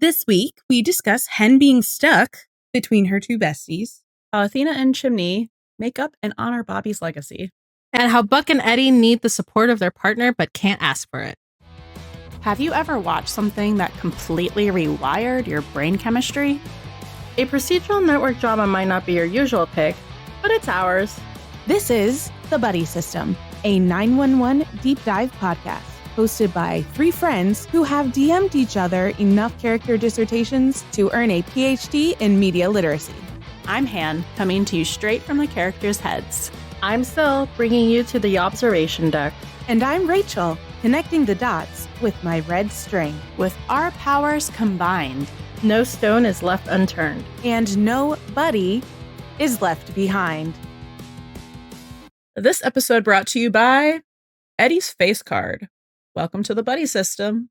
This week, we discuss Hen being stuck between her two besties. How Athena and Chimney make up and honor Bobby's legacy. And how Buck and Eddie need the support of their partner but can't ask for it. Have you ever watched something that completely rewired your brain chemistry? A procedural network drama might not be your usual pick, but it's ours. This is The Buddie System, a 911 deep dive podcast hosted by three friends who have DM'd each other enough character dissertations to earn a PhD in media literacy. I'm Han, coming to you straight from the characters' heads. I'm Sil, bringing you to the observation deck. And I'm Rachel, connecting the dots with my red string. With our powers combined, no stone is left unturned. And no buddy is left behind. This episode brought to you by Eddie's Face Card. Welcome to the Buddie System.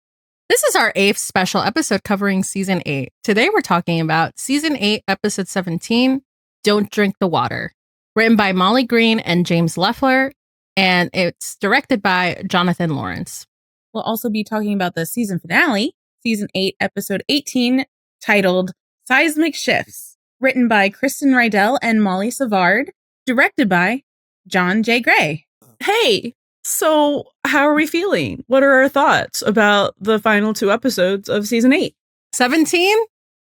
This is our 8th special episode covering Season 8. Today we're talking about Season 8, Episode 17, Don't Drink the Water. Written by Molly Green and James Leffler, and it's directed by Jonathan Lawrence. We'll also be talking about the season finale, Season 8, Episode 18, titled Seismic Shifts, written by Kristen Rydell and Molly Savard, directed by John J. Gray. Hey, so how are we feeling? What are our thoughts about the final 2 episodes of Season 8? 17?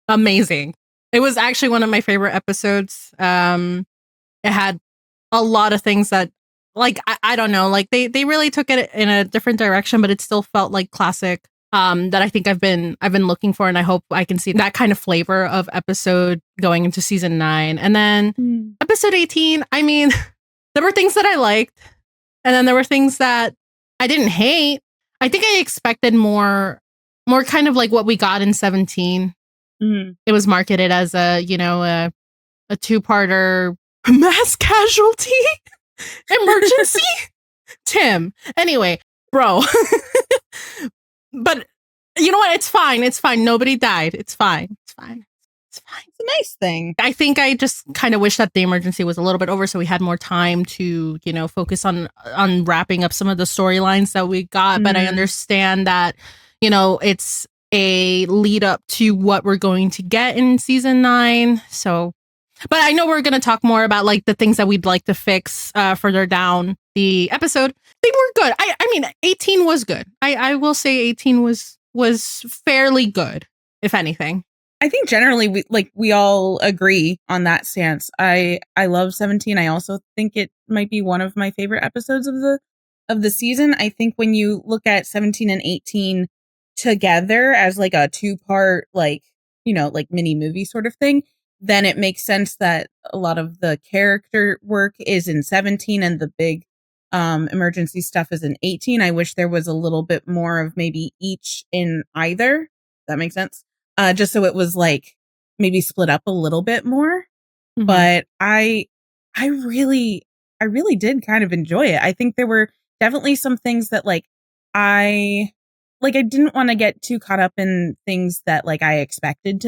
Amazing. It was actually one of my favorite episodes. It had a lot of things that, like, I don't know, like they really took it in a different direction, but it still felt like classic that I think I've been looking for, and I hope I can see that kind of flavor of episode going into Season 9. And then Episode 18, I mean, there were things that I liked, and then there were things that I didn't hate. I think I expected more kind of like what we got in 17. Mm-hmm. It was marketed as a 2-parter mass casualty emergency. Tim. Anyway, bro. But you know what? It's fine. It's fine. Nobody died. It's fine. It's fine. It's fine. It's a nice thing. I think I just kind of wish that the emergency was a little bit over so we had more time to, focus on wrapping up some of the storylines that we got. But I understand that, it's a lead up to what we're going to get in Season 9. So, but I know we're going to talk more about like the things that we'd like to fix further down the episode. They were good. I mean, 18 was good. I will say 18 was fairly good, if anything. I think generally we all agree on that stance. I love 17. I also think it might be one of my favorite episodes of the season. I think when you look at 17 and 18 together as like a 2-part like mini movie sort of thing, then it makes sense that a lot of the character work is in 17 and the big emergency stuff is in 18. I wish there was a little bit more of maybe each in either. That makes sense. Just so it was like maybe split up a little bit more. Mm-hmm. But I really did kind of enjoy it. I think there were definitely some things that I didn't want to get too caught up in things that I expected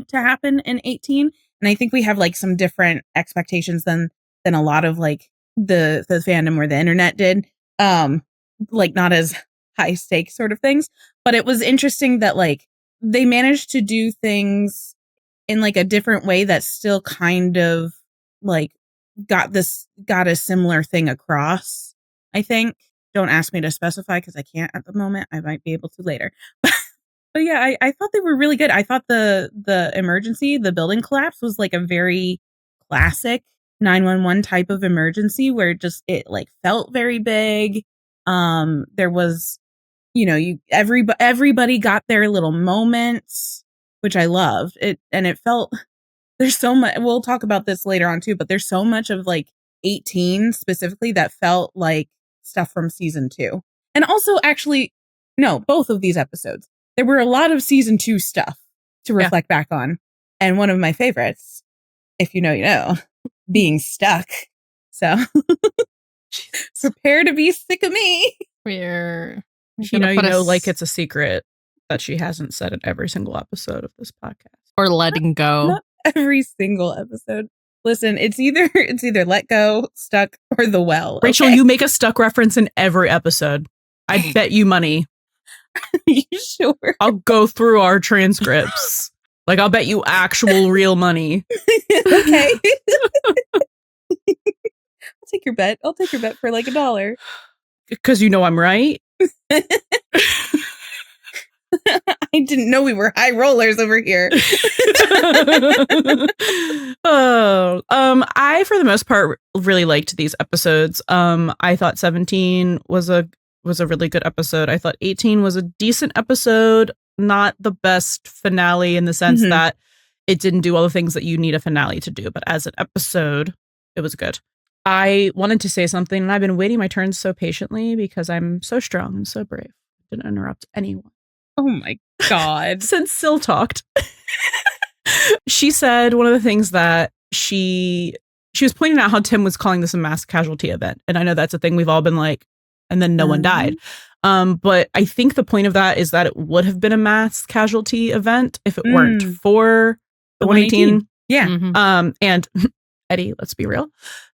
to happen in 18. And I think we have some different expectations than a lot of the fandom or the internet did. Not as high stakes sort of things. But it was interesting that they managed to do things in a different way that still kind of got a similar thing across, I think. Don't ask me to specify because I can't at the moment. I might be able to later. But yeah, I thought they were really good. I thought the emergency, the building collapse was a very classic 911 type of emergency where it felt very big. There was, everybody got their little moments, which I loved it. And it felt there's so much, we'll talk about this later on too, but there's so much of 18 specifically that felt like stuff from season 2. And also actually, no, both of these episodes. There were a lot of season 2 stuff to reflect back on. And one of my favorites, if you know, being stuck. So prepare to be sick of me. We're it's a secret that she hasn't said in every single episode of this podcast. Or letting go. Not every single episode. Listen, it's either let go, stuck, or the well. Rachel, okay? you make a stuck reference in every episode. I bet you money. You sure? I'll go through our transcripts. Like, I'll bet you actual real money. Okay. I'll take your bet. I'll take your bet for like $1. Because you know I'm right. I didn't know we were high rollers over here. I for the most part really liked these episodes. I thought 17 was a really good episode. I thought 18 was a decent episode, not the best finale in the sense that it didn't do all the things that you need a finale to do, but as an episode, it was good. I wanted to say something, and I've been waiting my turn so patiently because I'm so strong and so brave. Didn't interrupt anyone. Oh my God. Since Syl talked. She said one of the things that she was pointing out how Tim was calling this a mass casualty event. And I know that's a thing we've all been like, and then no one died. But I think the point of that is that it would have been a mass casualty event if it weren't for the 118. Yeah. And Eddie, let's be real.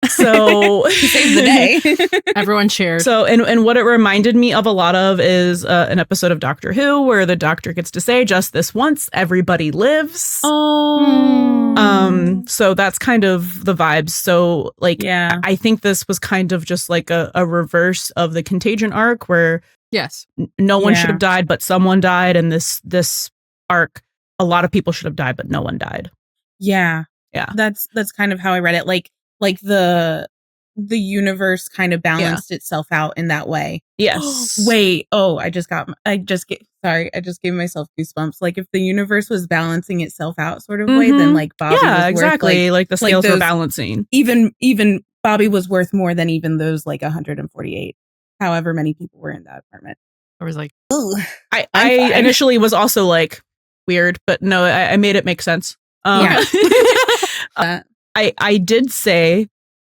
So save the day. Everyone shared. So, and what it reminded me of a lot of is an episode of Doctor Who where the doctor gets to say, just this once, everybody lives. Oh. So that's kind of the vibes. So like, yeah. I think this was kind of just like a reverse of the Contagion arc where yes, no one should have died, but someone died. And this arc, a lot of people should have died, but no one died. Yeah. Yeah. That's kind of how I read it. Like the universe kind of balanced itself out in that way. Yes. Wait. Oh, I just gave myself goosebumps. Like if the universe was balancing itself out sort of way, then like Bobby was exactly. worth, like the scales were balancing. Even Bobby was worth more than even those like 148, however many people were in that apartment. I was like, ooh. I initially was also like weird, but no, I made it make sense. I did say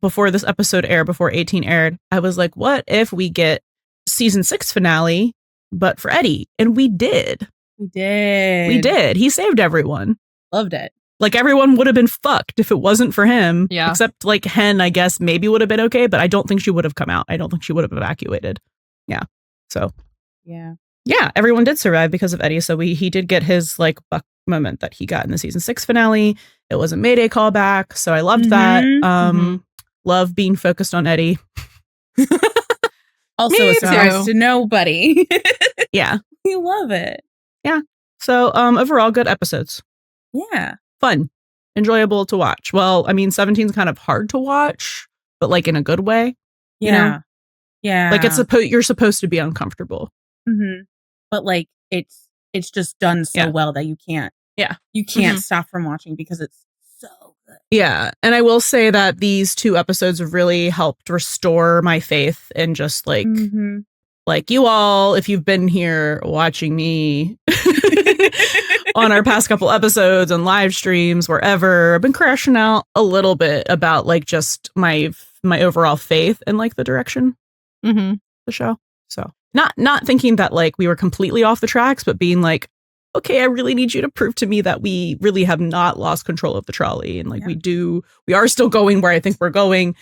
before this episode aired, before 18 aired, I was like, what if we get season 6 finale, but for Eddie? And we did. We did. He saved everyone. Loved it. Like everyone would have been fucked if it wasn't for him. Yeah. Except like Hen, I guess, maybe would have been okay, but I don't think she would have come out. I don't think she would have evacuated. Yeah. So. Yeah, everyone did survive because of Eddie. So he did get his like buck moment that he got in the season 6 finale. It was a Mayday callback, so I loved that. Love being focused on Eddie. Also a surprise to nobody. Yeah, you love it. Yeah. So overall, good episodes. Yeah, fun, enjoyable to watch. Well, I mean, 17 is kind of hard to watch, but like in a good way. You know? Yeah. Like you're supposed to be uncomfortable. But like it's just done so well that you can't stop from watching because it's so good. Yeah. And I will say that these 2 episodes have really helped restore my faith in just like like you all, if you've been here watching me on our past couple episodes and live streams wherever, I've been crashing out a little bit about like just my overall faith in like the direction the show. So not thinking that like we were completely off the tracks, but being like, okay, I really need you to prove to me that we really have not lost control of the trolley. And like we are still going where I think we're going.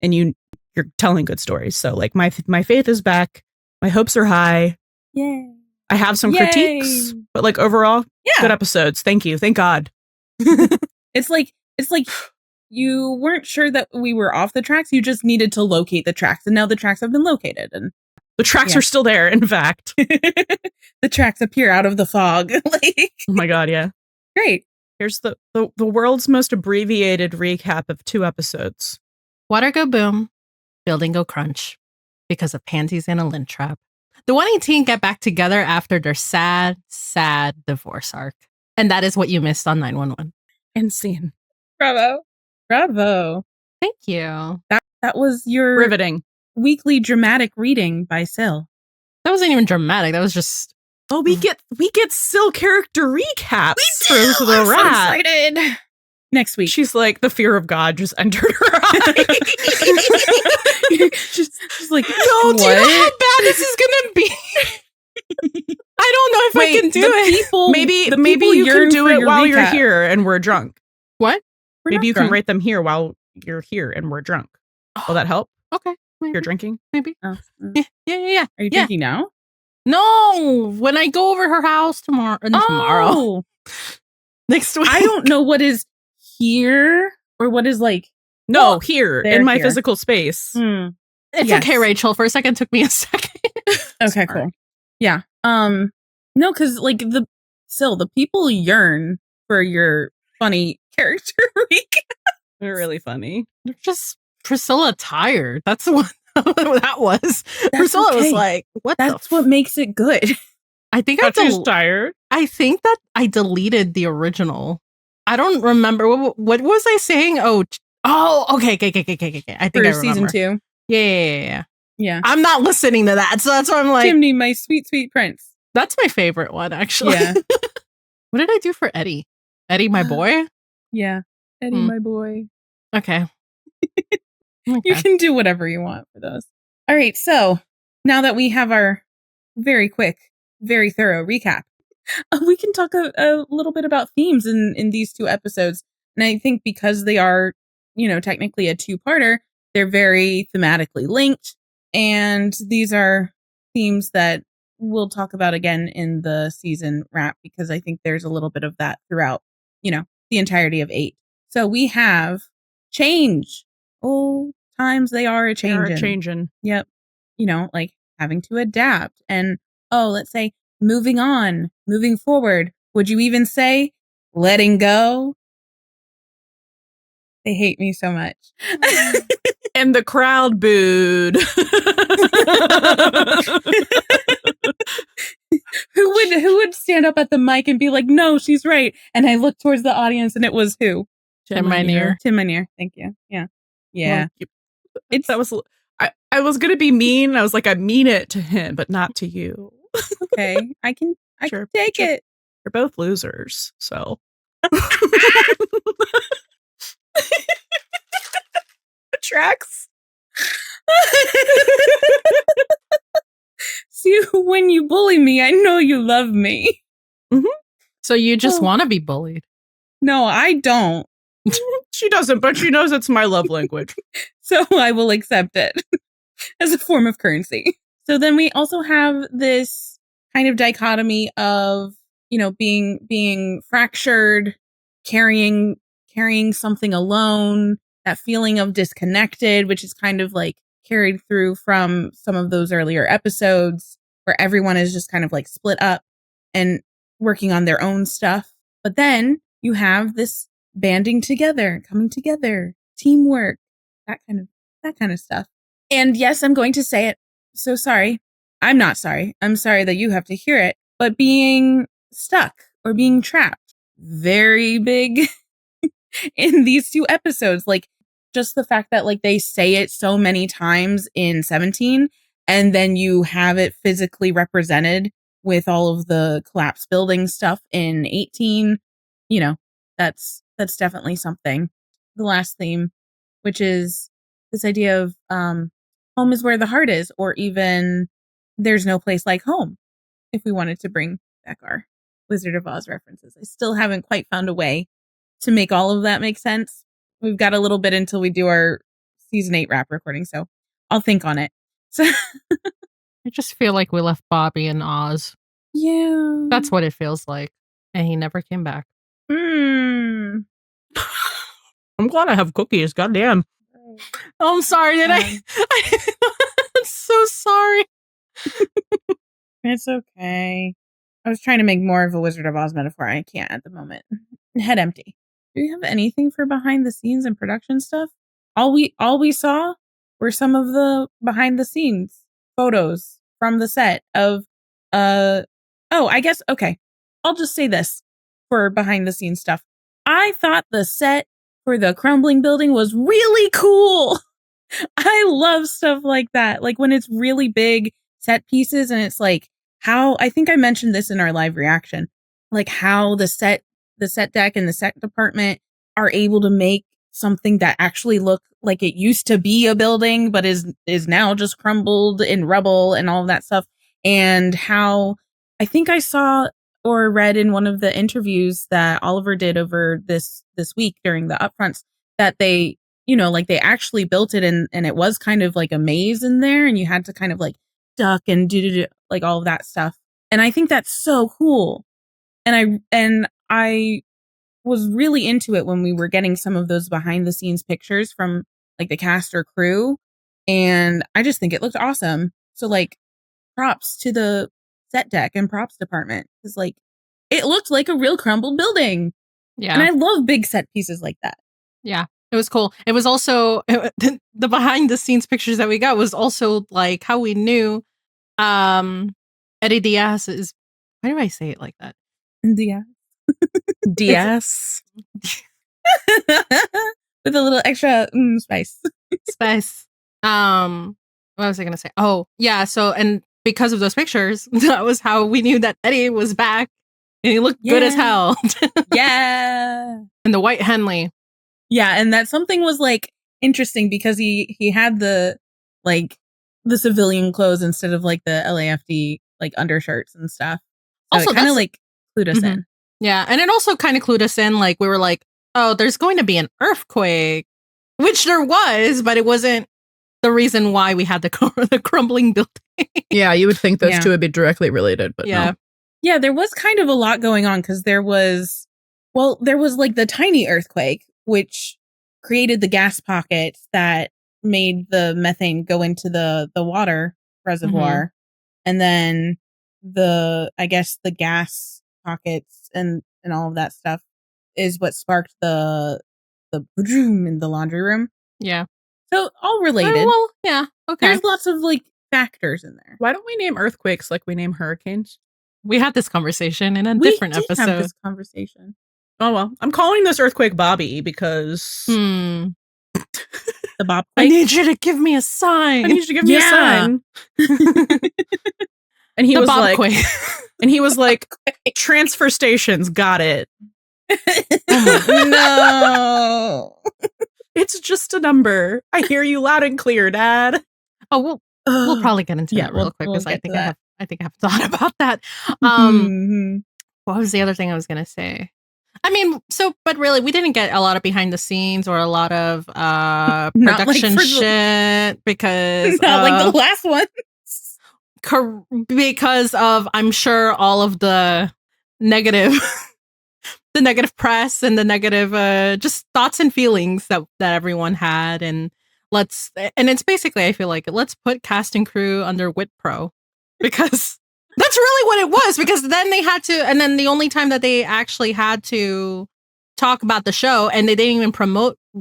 And you're telling good stories. So like my faith is back. My hopes are high. Yay. I have some critiques, but like overall, good episodes. Thank you. Thank God. It's like you weren't sure that we were off the tracks. You just needed to locate the tracks. And now the tracks have been located. And the tracks are still there, in fact. The tracks appear out of the fog. Like, oh my God, yeah. Great. Here's the world's most abbreviated recap of 2 episodes. Water go boom, building go crunch, because of pansies and a lint trap. The 118 get back together after their sad, sad divorce arc. And that is what you missed on 911. And scene. Bravo. Thank you. That was your riveting weekly dramatic reading by Syl. That wasn't even dramatic. That was just we get Syl character recaps. We do. For the I'm rat. so excited. Next week. She's like, the fear of God just entered her eye. she's like, no, do you know how bad this is gonna be? I don't know if I can do it. Maybe you can do it while you're here and we're drunk. What? Maybe you can write them here while you're here and we're drunk. Will that help? Okay. Maybe. You're drinking? Maybe. Oh. Yeah. Are you drinking now? No, when I go over her house tomorrow. Tomorrow. Next week. I don't know what is here or what is like. No, here in my here. physical space. It's okay, Rachel. For a second, took me a second. Okay, cool. Yeah. No, because like the people yearn for your funny character week. They're really funny. They're just Priscilla tired. That's what that was. That's Priscilla was like, "What?" That's what makes it good. I think she's tired. I think that I deleted the original. I don't remember what was I saying. Oh, okay. I think I remember. Season 2. Yeah. I'm not listening to that, so that's why I'm like, Chimney, my sweet, sweet prince. That's my favorite one, actually. Yeah. What did I do for Eddie? Eddie, my boy? Yeah. Eddie, my boy. Okay. You can do whatever you want for those. All right. So now that we have our very quick, very thorough recap, we can talk a little bit about themes in these 2 episodes. And I think because they are, technically a 2-parter, they're very thematically linked. And these are themes that we'll talk about again in the season wrap, because I think there's a little bit of that throughout, the entirety of 8. So we have change. Oh, times they are a changing. Yep. Like having to adapt. And, let's say moving on, moving forward. Would you even say letting go? They hate me so much. And the crowd booed. Who would stand up at the mic and be like, "No, she's right"? And I looked towards the audience, and it was who? Tim Minear. Tim Minear. Thank you. Yeah. Well, I was gonna be mean. I was like, I mean it to him, but not to you. Okay, I can take it. You're both losers, so. Tracks. See, when you bully me, I know you love me. Mm-hmm. So you just want to be bullied? No, I don't. She doesn't, but she knows it's my love language. So I will accept it as a form of currency. So then we also have this kind of dichotomy of, being fractured, carrying something alone, that feeling of disconnected, which is kind of like carried through from some of those earlier episodes where everyone is just kind of like split up and working on their own stuff. But then you have this banding together, coming together, teamwork, that kind of stuff. And yes, I'm going to say it. So sorry. I'm not sorry. I'm sorry that you have to hear it. But being stuck or being trapped, very big in these 2 episodes. Like, just the fact that like they say it so many times in 17, and then you have it physically represented with all of the collapsed building stuff in 18. That's definitely something. The last theme, which is this idea of home is where the heart is, or even there's no place like home, if we wanted to bring back our Wizard of Oz references. I still haven't quite found a way to make all of that make sense. We've got a little bit until we do our season 8 wrap recording, so I'll think on it. So I just feel like we left Bobby in Oz. Yeah. That's what it feels like. And he never came back. I'm glad I have cookies. Goddamn. Oh, I'm sorry. I'm so sorry. It's okay. I was trying to make more of a Wizard of Oz metaphor. I can't at the moment. Head empty. Do you have anything for behind the scenes and production stuff? All we saw were some of the behind the scenes photos from the set of I guess okay. I'll just say this for behind the scenes stuff. I thought the set for the crumbling building was really cool. I love stuff like that. Like when it's really big set pieces and it's like how I think I mentioned this in our live reaction, like how the set deck and the set department are able to make something that actually look like it used to be a building, but is now just crumbled in rubble and all of that stuff. And how I think I saw or read in one of the interviews that Oliver did over this week during the upfronts that they, like they actually built it and it was kind of like a maze in there and you had to kind of like duck and do like all of that stuff. And I think that's so cool. And I was really into it when we were getting some of those behind the scenes pictures from like the cast or crew. And I just think it looked awesome. So like props to the set deck and props department. Because like it looked like a real crumbled building. Yeah. And I love big set pieces like that. Yeah. It was cool. It was also the behind the scenes pictures that we got was also like how we knew Eddie Diaz is, why do I say it like that? Diaz. DS. With a little extra spice. Spice. What was I gonna say? Oh, yeah. So, and because of those pictures, that was how we knew that Eddie was back, and he looked good as hell. Yeah. And the white Henley. Yeah, and that something was like interesting because he had the like the civilian clothes instead of like the LAFD like undershirts and stuff. So Also, kind of like clued us in. Yeah, and it also kind of clued us in. Like we were like, oh, there's going to be an earthquake, which there was, but it wasn't the reason why we had the crumbling building. Yeah, you would think those two would be directly related, but no. Yeah, there was kind of a lot going on because there was like the tiny earthquake, which created the gas pockets that made the methane go into the water reservoir. And then I guess the gas pockets and all of that stuff is what sparked the boom in the laundry room. Yeah. So all related. Well, yeah. Okay. There's lots of like factors in there. Why don't we name earthquakes like we name hurricanes? We had this conversation in a different episode. Have this conversation. Oh well, I'm calling this earthquake Bobby because the Bob. I need you to give me a sign. I need you to give me a sign. And he was like, and he was like, transfer stations, got it. No, it's just a number. I hear you loud and clear, Dad. Oh, we'll probably get into that real quick because I think I have thought about that. What was the other thing I was gonna say? I mean, but really, we didn't get a lot of behind the scenes or a lot of production shit because not like the last one. Because of, I'm sure, all of the negative, the negative press and the negative just thoughts and feelings that everyone had, and it's basically, I feel like, let's put cast and crew under Wit Pro because. That's really what it was, because then they had to, and then the only time that they actually had to talk about the show, and they didn't even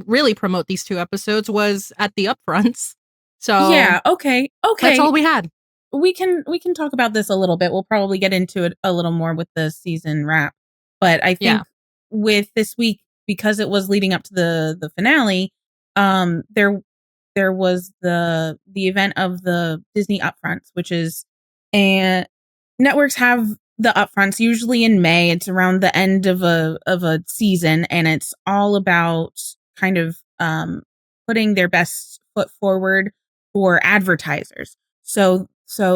really promote these 2 episodes, was at the upfronts. So yeah, okay, that's all we had. We can talk about this a little bit. We'll probably get into it a little more with the season wrap, but I think with this week, because it was leading up to the finale, there was the event of the Disney upfronts, which is networks have the upfronts usually in May. It's around the end of a season, and it's all about kind of putting their best foot forward for advertisers. So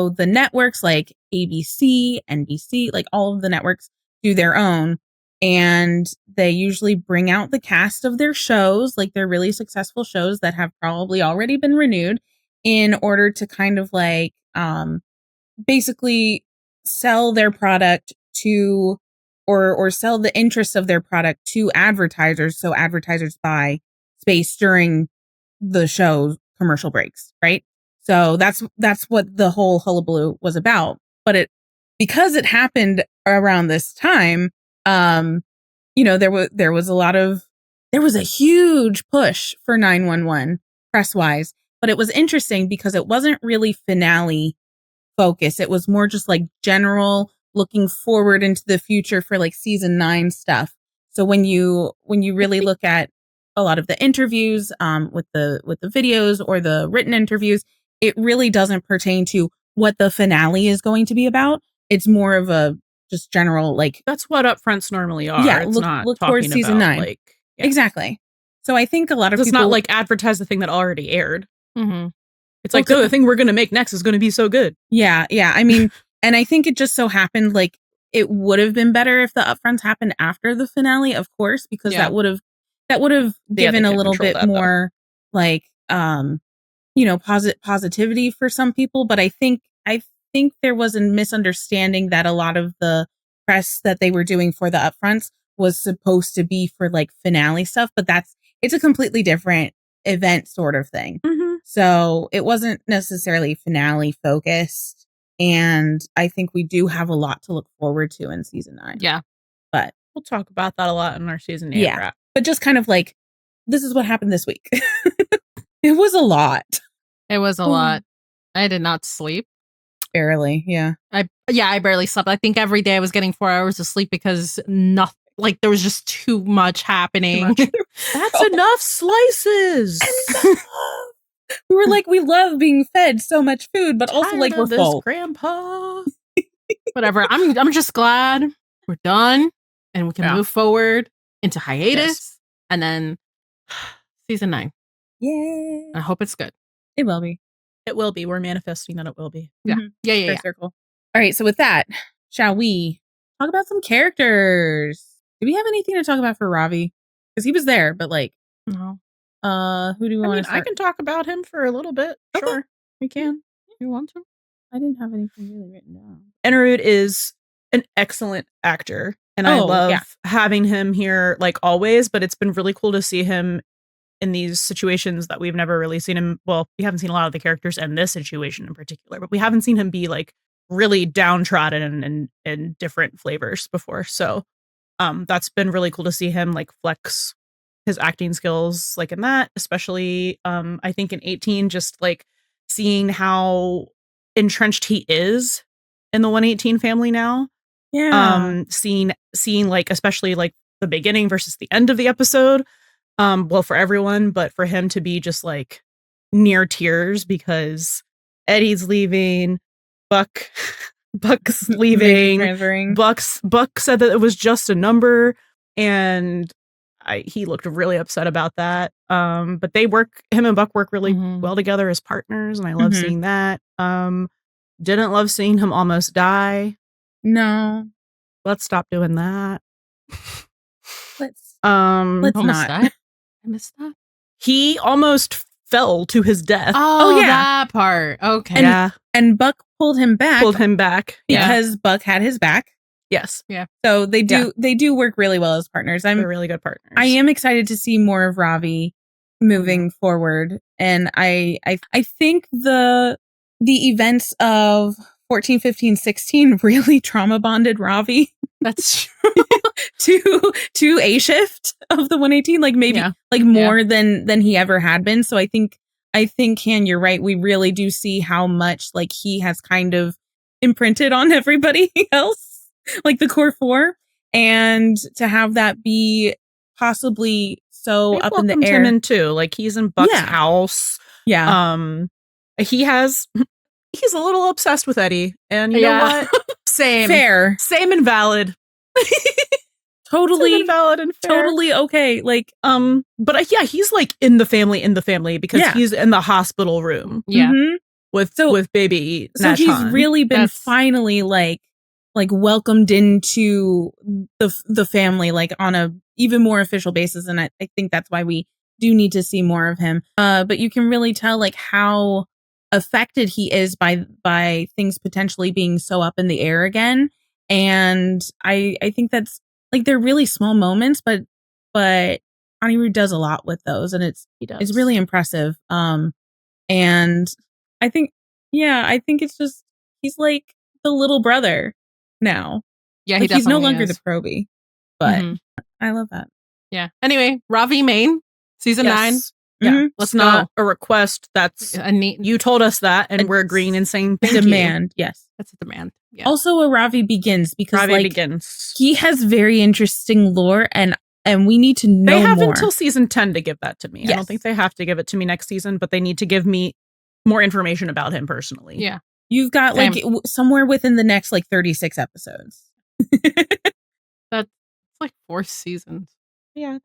the networks like ABC, NBC, like all of the networks do their own, and they usually bring out the cast of their shows, like their really successful shows that have probably already been renewed, in order to kind of like basically sell their product to or sell the interests of their product to advertisers, so advertisers buy space during the show commercial breaks, right? So that's what the whole hullabaloo was about. But because it happened around this time, there was a huge push for 911 press wise, but it was interesting because it wasn't really finale focus. It was more just like general looking forward into the future for like season 9 stuff. So when you really look at a lot of the interviews with the videos or the written interviews, it really doesn't pertain to what the finale is going to be about. It's more of a just general, like, that's what upfronts normally are. Yeah, it's not look towards season 9. Like, exactly. So I think a lot of people, it's not like advertise the thing that already aired. Mm-hmm. It's like, the thing we're going to make next is going to be so good. Yeah. I mean, and I think it just so happened, like, it would have been better if the upfronts happened after the finale, of course, because that would have given a little bit more, like, positivity for some people. But I think I think there was a misunderstanding that a lot of the press that they were doing for the upfronts was supposed to be for like finale stuff, but it's a completely different event sort of thing. Mm-hmm. So it wasn't necessarily finale focused. And I think we do have a lot to look forward to in season 9. Yeah. But we'll talk about that a lot in our season 8 wrap. But just kind of like, this is what happened this week. It was a lot. It was a lot. I did not sleep. Barely, yeah. I barely slept. I think every day I was getting 4 hours of sleep because nothing, like there was just too much happening. That's enough slices. We were like, we love being fed so much food, but also like we're full. Grandpa. Whatever. I'm just glad we're done and we can move forward into hiatus and then season 9. Yay! I hope it's good. It will be. It will be. We're manifesting that it will be. Yeah. Mm-hmm. Yeah. Circle. All right. So with that, shall we talk about some characters? Do we have anything to talk about for Ravi? Because he was there, but like, no. Who do we want to start? I can talk about him for a little bit. Okay. Sure, we can. You want to? I didn't have anything really written down. Enerud is an excellent actor, and I love having him here like always. But it's been really cool to see him in these situations that we've never really seen him. Well, we haven't seen a lot of the characters in this situation in particular, but we haven't seen him be like really downtrodden and in different flavors before. So that's been really cool to see him like flex his acting skills like in that, especially I think in 18, just like seeing how entrenched he is in the 118 family now. Yeah. Seeing like especially like the beginning versus the end of the episode. Well, for everyone, but for him to be just like near tears because Eddie's leaving, Buck's leaving, transferring. Buck said that it was just a number, and he looked really upset about that. But him and Buck work really well together as partners, and I love seeing that. Didn't love seeing him almost die. No. Let's stop doing that. Let's almost not. Die? I missed that. He almost fell to his death. Oh, that part. Okay. And Buck pulled him back because Buck had his back. Yes. Yeah. So they do work really well as partners. They're really good partners. I am excited to see more of Ravi moving forward. And I think the events of 14, 15, 16 really trauma bonded Ravi. That's true. to a shift of the 118, like maybe like more than he ever had been. So I think Han, you're right. We really do see how much like he has kind of imprinted on everybody else, like the core 4, and to have that be possibly so up in the air. Him in too. Like he's in Buck's house. Yeah. He's a little obsessed with Eddie, and you know what? Same and valid. Totally valid and fair. Totally okay. Like, but he's like in the family because he's in the hospital room. Yeah. With baby. So Nash he's Han. really been finally like welcomed into the family, like on a even more official basis. And I think that's why we do need to see more of him. But you can really tell like how affected he is by things potentially being so up in the air again. And I think that's like they're really small moments, but Anirudh does a lot with those, and it's really impressive. And I think it's just he's like the little brother now. Yeah, like, he's no longer the Proby, but I love that. Yeah. Anyway, Ravi Main, season 9. Yeah, let's not a request. That's a neat. You told us that, and we're agreeing and saying thank demand. You. Yes, that's a demand. Yeah. Also, a Ravi Begins because Ravi Begins. He has very interesting lore, and we need to know. They have more. until season 10 to give that to me. Yes. I don't think they have to give it to me next season, but they need to give me more information about him personally. Yeah, you've got like somewhere within the next like 36 episodes. That's like 4 seasons. Yeah.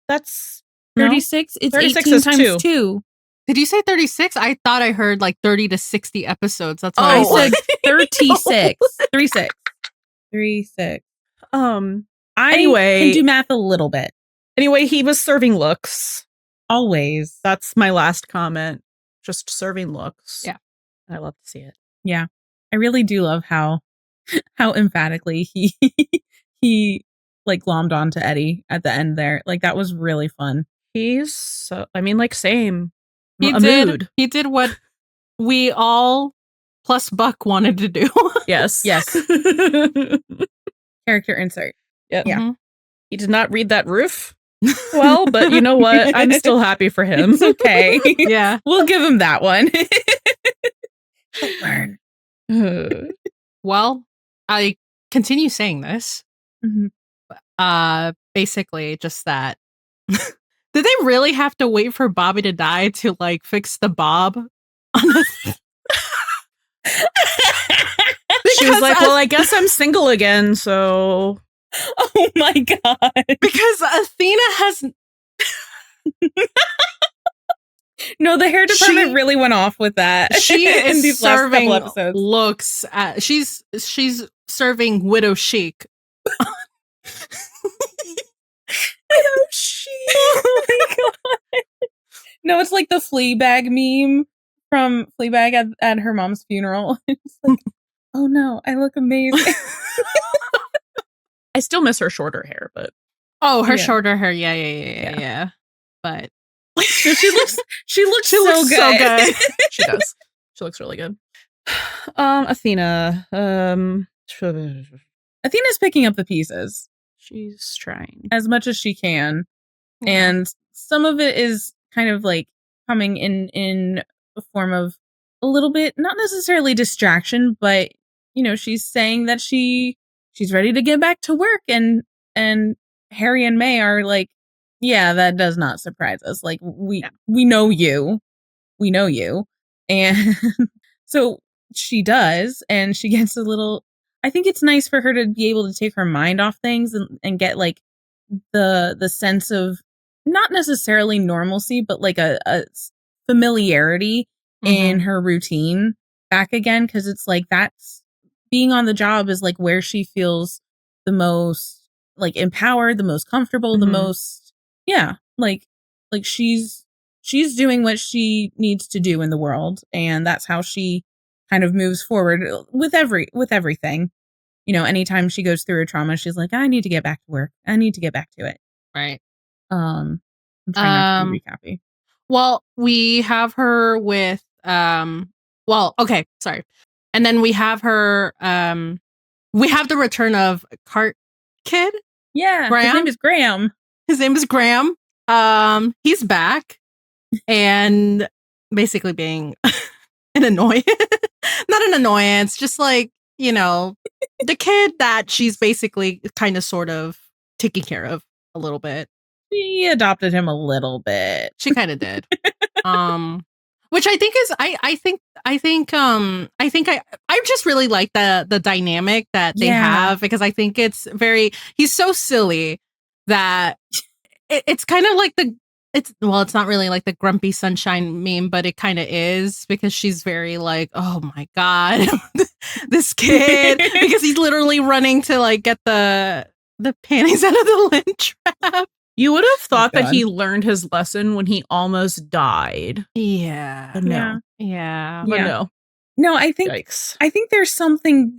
That's 36. It's 36 18 times 2. Did you say 36? I thought I heard like 30 to 60 episodes. That's what I said 36. 36. Anyway, I can do math a little bit. Anyway, he was serving looks. Always. That's my last comment. Just serving looks. Yeah. I love to see it. Yeah. I really do love how emphatically he like glommed onto Eddie at the end there. Like that was really fun. He's so, I mean, like same. He did what we all plus Buck wanted to do. Yes. Character insert. Yep. Yeah. Mm-hmm. He did not read that roof well, but you know what? I'm still happy for him. It's okay. Yeah. We'll give him that one. He'll learn. Well, I continue saying this. Mm-hmm. Basically just that. Did they really have to wait for Bobby to die to like fix the bob on the She was like, well, I guess I'm single again, so. Oh my God. Because Athena has. No, the hair department really went off with that. She in is these last serving couple episodes. looks at. She's serving widow chic. Widow chic. Oh my God. No, it's like the Fleabag meme from Fleabag at her mom's funeral. It's like, oh no, I look amazing. I still miss her shorter hair, but. Oh, her shorter hair. Yeah. But she looks so good. She does. She looks really good. Athena. Athena's picking up the pieces. She's trying as much as she can. Yeah. And some of it is kind of like coming in a form of a little bit, not necessarily distraction, but you know, she's saying that she's ready to get back to work, and Harry and May are like, yeah, that does not surprise us. Like we know you. We know you. And so she does, and she gets a little, I think it's nice for her to be able to take her mind off things and get like the sense of not necessarily normalcy, but like a familiarity in her routine back again. Cause it's like that's being on the job is like where she feels the most like empowered, the most comfortable, the most, like she's doing what she needs to do in the world. And that's how she kind of moves forward with everything. You know, anytime she goes through a trauma, she's like, I need to get back to work. I need to get back to it. right. I'm trying not to be recappy. Well, we have her with okay, sorry. And then we have her we have the return of Cart Kid. Yeah, Graham? his name is Graham. His name is Graham. He's back and basically being an annoyance. Not an annoyance, just like, you know, the kid that she's basically kind of sort of taking care of a little bit. She adopted him a little bit. She kind of did. Which I think is I just really like the dynamic that they have, because I think it's he's so silly that it's kind of like it's not really like the grumpy sunshine meme, but it kind of is, because she's very like, oh my God, this kid, because he's literally running to like get the panties out of the lint trap. You would have thought that he learned his lesson when he almost died. Yeah. But no. Yeah. But no. No, I think Yikes. I think there's something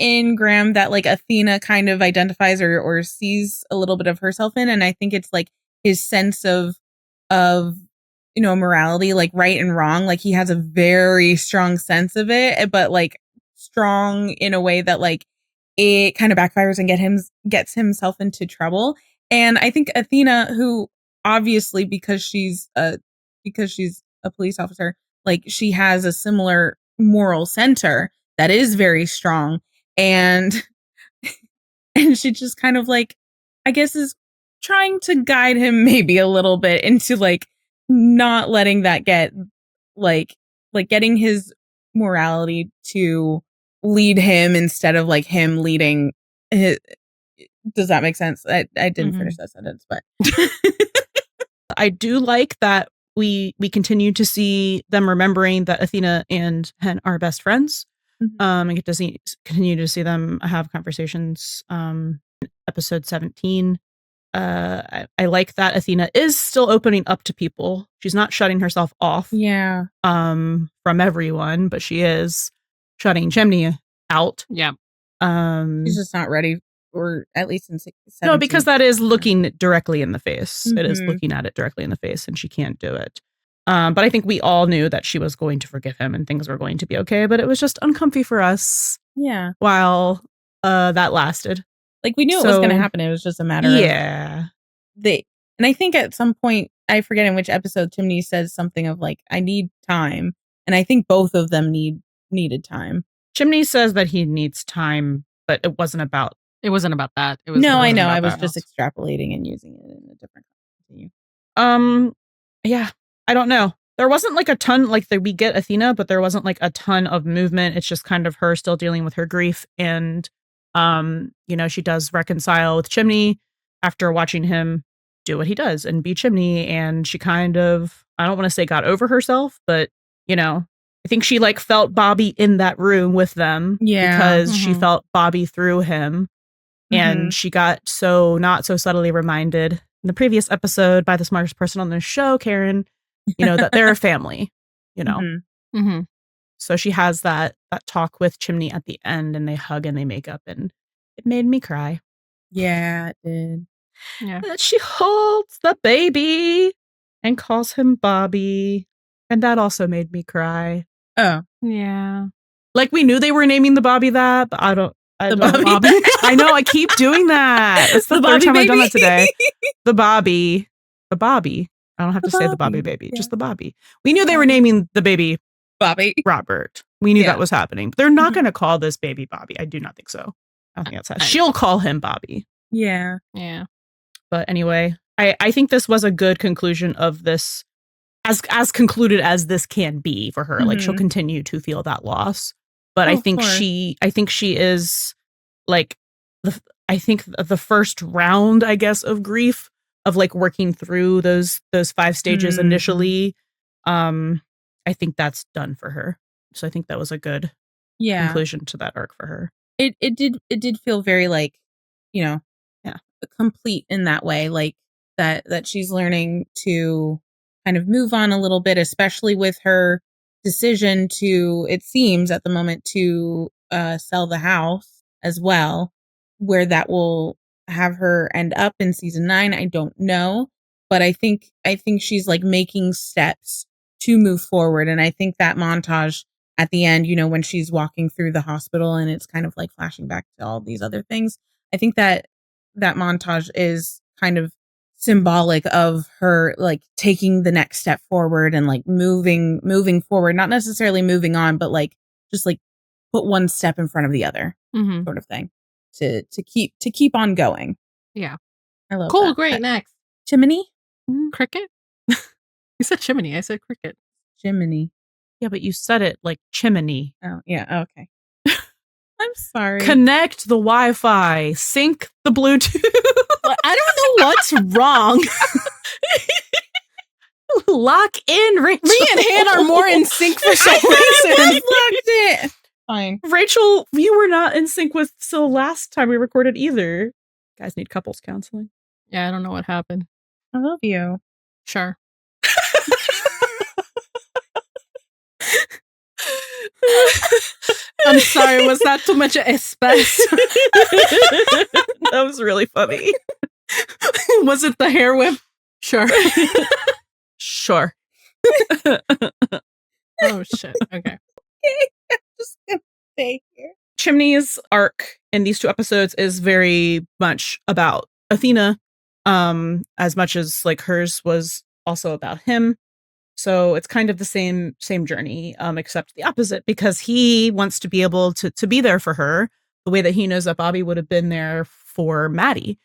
in Graham that like Athena kind of identifies or sees a little bit of herself in, and I think it's like his sense of you know, morality, like right and wrong. Like he has a very strong sense of it, but like strong in a way that like it kind of backfires and gets himself into trouble. And I think Athena, who obviously because she's a police officer, like she has a similar moral center that is very strong, and she just kind of like, I guess, is trying to guide him maybe a little bit into like not letting that get like getting his morality to lead him instead of like him leading his. Does that make sense? I didn't finish that sentence, but I do like that we continue to see them remembering that Athena and Hen are best friends. And get to continue to see them have conversations. Episode 17, I like that Athena is still opening up to people. She's not shutting herself off from everyone, but she is shutting Chimney out. Yeah. She's just not ready, or at least in 17. No, because that is looking directly in the face. It is looking at it directly in the face, and she can't do it. But I think we all knew that she was going to forgive him and things were going to be okay, but it was just uncomfy for us. Yeah. While that lasted. Like, we knew it was going to happen. It was just a matter of... And I think at some point, I forget in which episode, Chimney says something of like, I need time. And I think both of them needed time. Chimney says that he needs time, but it wasn't about that. It was I know. I was just extrapolating and using it in a different context. Yeah, I don't know. There wasn't like a ton, like we get Athena, but there wasn't like a ton of movement. It's just kind of her still dealing with her grief. And, she does reconcile with Chimney after watching him do what he does and be Chimney. And she kind of, I don't want to say got over herself, but, I think she like felt Bobby in that room with them because she felt Bobby through him. And she got so not so subtly reminded in the previous episode by the smartest person on the show, Karen, that they're a family, So she has that talk with Chimney at the end, and they hug and they make up, and it made me cry. Yeah, it did. Yeah. And she holds the baby and calls him Bobby, and that also made me cry. Oh, yeah. Like, we knew they were naming the Bobby that, but I don't. Bobby. I know. I keep doing that. It's the third time I've done that today. The Bobby. I don't have to say the Bobby baby, just the Bobby. We knew they were naming the baby Bobby Robert. We knew that was happening. But they're not going to call this baby Bobby. I do not think so. I don't think that's how she'll call him Bobby. Yeah. Yeah. But anyway, I think this was a good conclusion of this, as concluded as this can be for her. Like, she'll continue to feel that loss. But I think she is like the first round, I guess, of grief, of like working through those 5 stages initially. I think that's done for her. So I think that was a good conclusion to that arc for her. It did feel very like, complete in that way, like that she's learning to kind of move on a little bit, especially with her decision to, it seems at the moment, to sell the house as well, where that will have her end up in season 9. I don't know, but I think she's like making steps to move forward. And I think that montage at the end, when she's walking through the hospital and it's kind of like flashing back to all these other things, I think that montage is kind of symbolic of her like taking the next step forward and like moving forward, not necessarily moving on, but like just like put one step in front of the other sort of thing to keep on going. Yeah. I love cool. that. Great. Next. Chimney? Cricket? You said chimney. I said cricket. Chimney. Yeah, but you said it like chimney. Oh, yeah. Okay. I'm sorry. Connect the Wi-Fi. Sync the Bluetooth. I don't know what's wrong. Lock in, Rachel. Me and Han are more in sync for some reason. It. Fine. Rachel, you were not in sync with Syl last time we recorded either. Guys need couples counseling. Yeah, I don't know what happened. I love you. Sure. I'm sorry, was that too much espace? That was really funny. Was it the hair whip? Sure. Sure. Oh, shit. Okay. I'm just gonna stay here. Chimney's arc in these 2 episodes is very much about Athena, as much as like hers was also about him. So it's kind of the same journey, except the opposite, because he wants to be able to be there for her the way that he knows that Bobby would have been there for Maddie.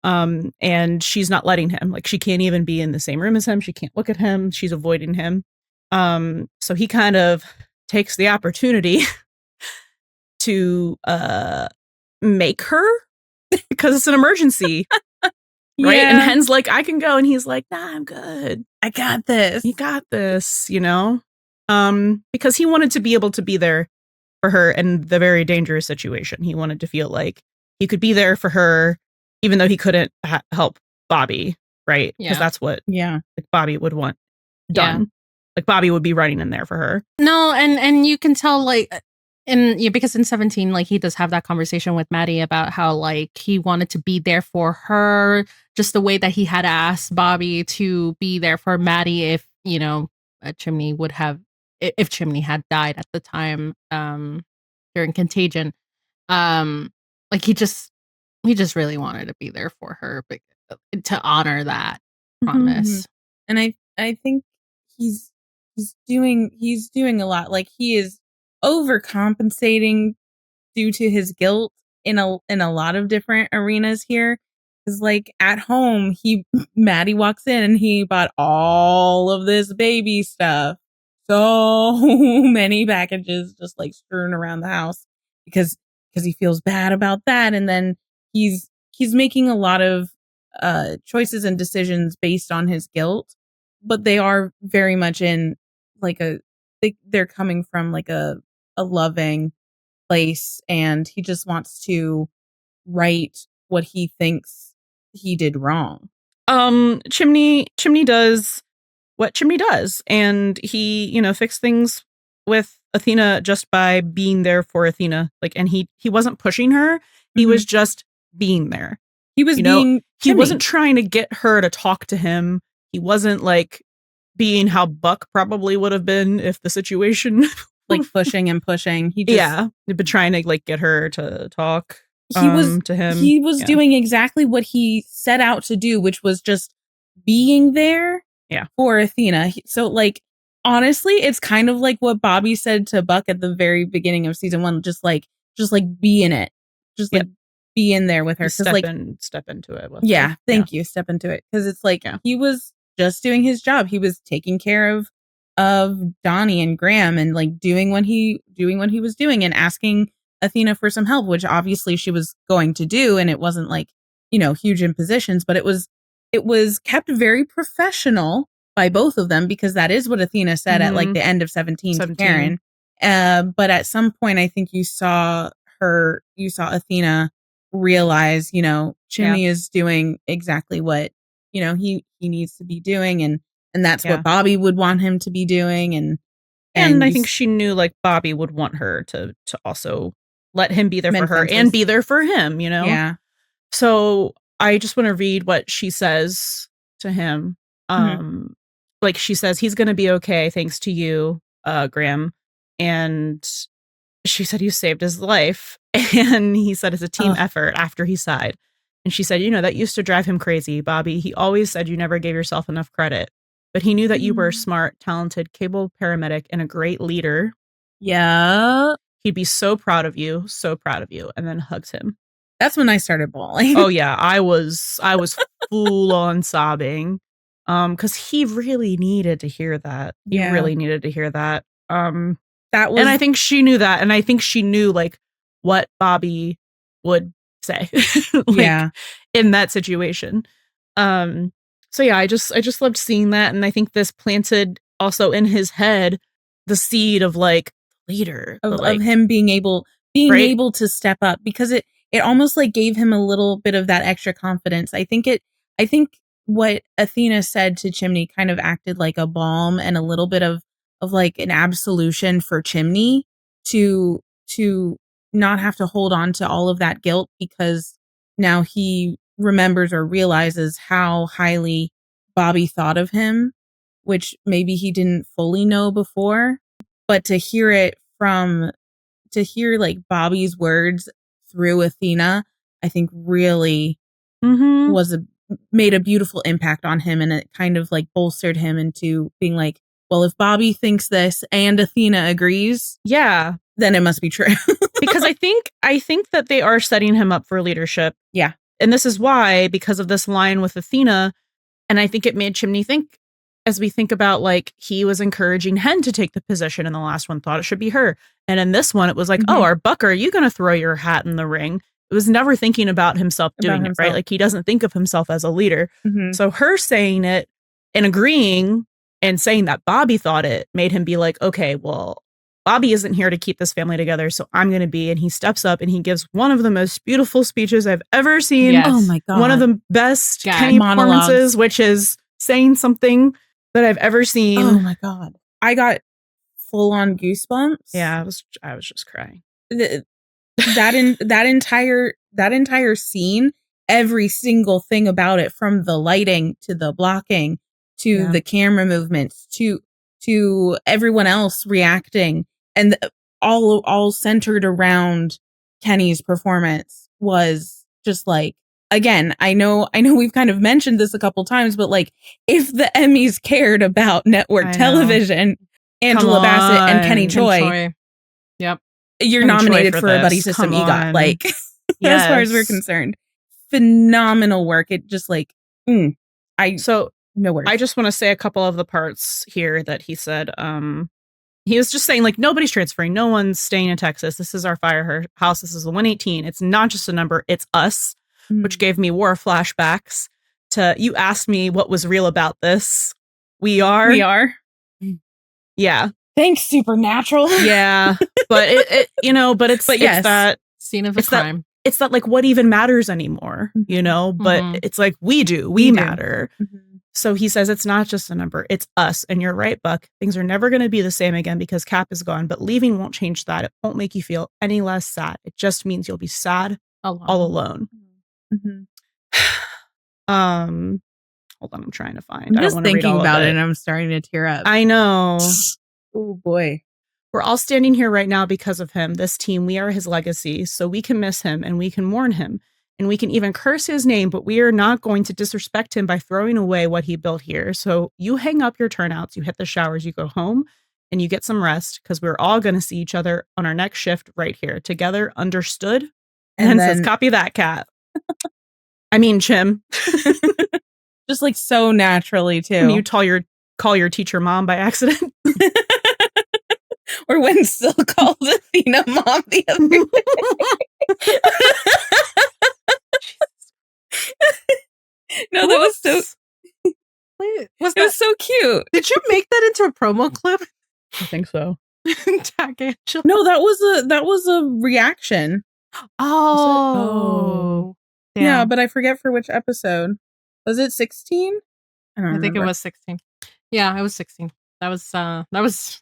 And she's not letting him. Like, she can't even be in the same room as him. She can't look at him. She's avoiding him. So he kind of takes the opportunity to make her, because it's an emergency. Right. And Hen's like, I can go. And he's like, nah, I'm good. I got this. You got this, because he wanted to be able to be there for her in the very dangerous situation. He wanted to feel like he could be there for her, even though he couldn't help Bobby, right? Because that's what like, Bobby would want done. Yeah. Like Bobby would be running in there for her. No, and you can tell like because in 17, like he does have that conversation with Maddie about how like he wanted to be there for her, just the way that he had asked Bobby to be there for Maddie if, you know, Chimney would have, if Chimney had died at the time during Contagion. Like he just really wanted to be there for her, but to honor that promise. And I think he's doing a lot. Like he is overcompensating due to his guilt in a lot of different arenas here. Because like at home, Maddie walks in and he bought all of this baby stuff. So many packages just like strewn around the house because he feels bad about that. And then he's making a lot of choices and decisions based on his guilt, but they are very much in like they're coming from like a loving place, and he just wants to right what he thinks he did wrong. Chimney does what Chimney does, and he, you know, fixed things with Athena just by being there for Athena. Like, and he wasn't pushing her. He was just being there. He was being he wasn't trying to get her to talk to him. He wasn't like being how Buck probably would have been if the situation like pushing and pushing. He just he'd been trying to like get her to talk to him. He was doing exactly what he set out to do, which was just being there for Athena. So like honestly, it's kind of like what Bobby said to Buck at the very beginning of season 1, just like be in it. Just like be in there with her. Step into it with her. Thank you. Step into it. Because it's like he was just doing his job. He was taking care of Donnie and Graham and like doing what he was doing and asking Athena for some help, which obviously she was going to do, and it wasn't like, you know, huge impositions, but it was kept very professional by both of them, because that is what Athena said at like the end of 17 to Karen. But at some point I think you saw Athena realize, you know, Chimney is doing exactly what, you know, he needs to be doing, and that's what Bobby would want him to be doing, and I think she knew like Bobby would want her to also let him be there for her and be there for him, you know? Yeah. So I just want to read what she says to him. Like she says, he's going to be okay thanks to you, Graham. And she said, you saved his life. And he said it's a team effort after he sighed. And she said, you know, that used to drive him crazy, Bobby. He always said you never gave yourself enough credit. But he knew that you were a smart, talented, capable paramedic and a great leader. Yeah. He'd be so proud of you, and then hugs him. That's when I started bawling. Oh yeah, I was full on sobbing. Because he really needed to hear that. He really needed to hear that. That was, and I think she knew that, and I think she knew like what Bobby would say in that situation. So yeah, I just loved seeing that, and I think this planted also in his head the seed of like leader of him being able to step up, because it almost like gave him a little bit of that extra confidence. I think what Athena said to Chimney kind of acted like a balm and a little bit of like an absolution for Chimney to not have to hold on to all of that guilt, because now he remembers or realizes how highly Bobby thought of him, which maybe he didn't fully know before. But to hear like Bobby's words through Athena, I think really made a beautiful impact on him, and it kind of like bolstered him into being like, well, if Bobby thinks this and Athena agrees, then it must be true. Because I think that they are setting him up for leadership. Yeah. And this is why, because of this line with Athena, and I think it made Chimney think, as we think about like he was encouraging Hen to take the position, and the last one thought it should be her. And in this one, it was like, oh, our Bucker, are you going to throw your hat in the ring? It was never thinking about himself doing it, right? Like he doesn't think of himself as a leader. So her saying it and agreeing and saying that Bobby thought it made him be like, okay, well, Bobby isn't here to keep this family together, so I'm going to be. And he steps up and he gives one of the most beautiful speeches I've ever seen. Yes. Oh my God. One of the best Kenny monologues. performances, which is saying something that I've ever seen. Oh my God. I got full on goosebumps. Yeah, I was just crying. That entire scene, every single thing about it, from the lighting to the blocking to the camera movements to everyone else reacting, and all centered around Kenny's performance, was just like, again, I know we've kind of mentioned this a couple times, but like, if the Emmys cared about network television, Angela Bassett and Kenny Choi. Yep. You're Kenny nominated Choi for a Buddy System EGOT. Like, yes. As far as we're concerned, phenomenal work. It just like, no words. I just want to say a couple of the parts here that he said. He was just saying, like, nobody's transferring. No one's staying in Texas. This is our firehouse. This is the 118. It's not just a number. It's us, which gave me war flashbacks to, you asked me what was real about this. We are. Yeah. Thanks, Supernatural. Yeah. But it's that scene of a crime. It's that, like, what even matters anymore, but it's like, we matter. So he says, it's not just a number, it's us. And you're right, Buck. Things are never going to be the same again because Cap is gone, but leaving won't change that. It won't make you feel any less sad. It just means you'll be sad all alone. Hold on, I'm trying to find. I'm just thinking about it and I'm starting to tear up. I know. Oh boy. We're all standing here right now because of him. This team, we are his legacy, so we can miss him and we can mourn him. And we can even curse his name, but we are not going to disrespect him by throwing away what he built here. So you hang up your turnouts, you hit the showers, you go home, and you get some rest, because we're all going to see each other on our next shift right here. Together, understood? And then says, copy that, Cat. I mean, Chim. Just like so naturally, too. When you call your teacher mom by accident. Or when Syl called Athena mom the other day. No, that was so. It was so cute. Did you make that into a promo clip? I think so. Tag Angela. No, that was a reaction. Oh, yeah, but I forget for which episode. Was it 16? I think it was 16. Yeah, it was 16. That was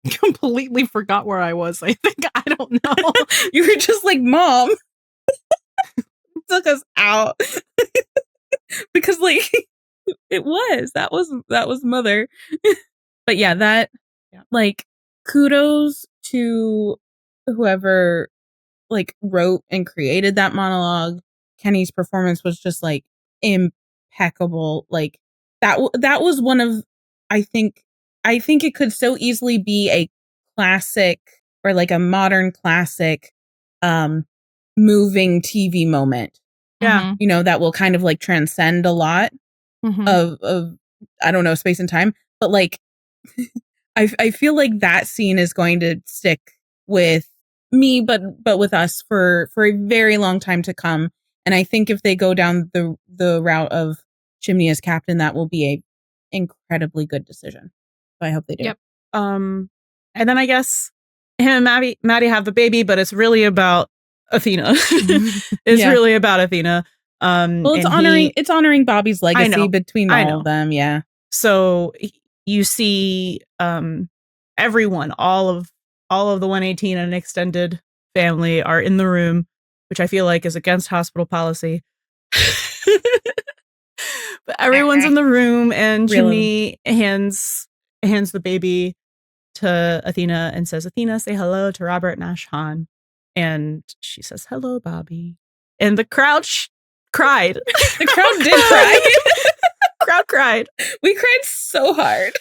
completely forgot where I was. I think, I don't know. You were just like, Mom. Took us out. Because like that was Mother. But yeah, like, kudos to whoever like wrote and created that monologue. Kenny's performance was just like impeccable. Like that was one of, I think it could so easily be a classic, or like a modern classic moving TV moment. Yeah. That will kind of like transcend a lot of I don't know, space and time. But like I feel like that scene is going to stick with me, but with us for a very long time to come. And I think if they go down the route of Chimney as captain, that will be a incredibly good decision. So I hope they do. Yep. And then I guess him and Maddie have the baby, but it's really about Athena. It's really about Athena. Well, it's honoring Bobby's legacy between all of them. Yeah. So you see everyone, all of the 118 and extended family are in the room, which I feel like is against hospital policy. But everyone's in the room, and Chimney hands the baby to Athena and says, Athena, say hello to Robert Nash Han. And she says, hello, Bobby. And the crowd cried. The crowd did cry. Crowd cried. We cried so hard.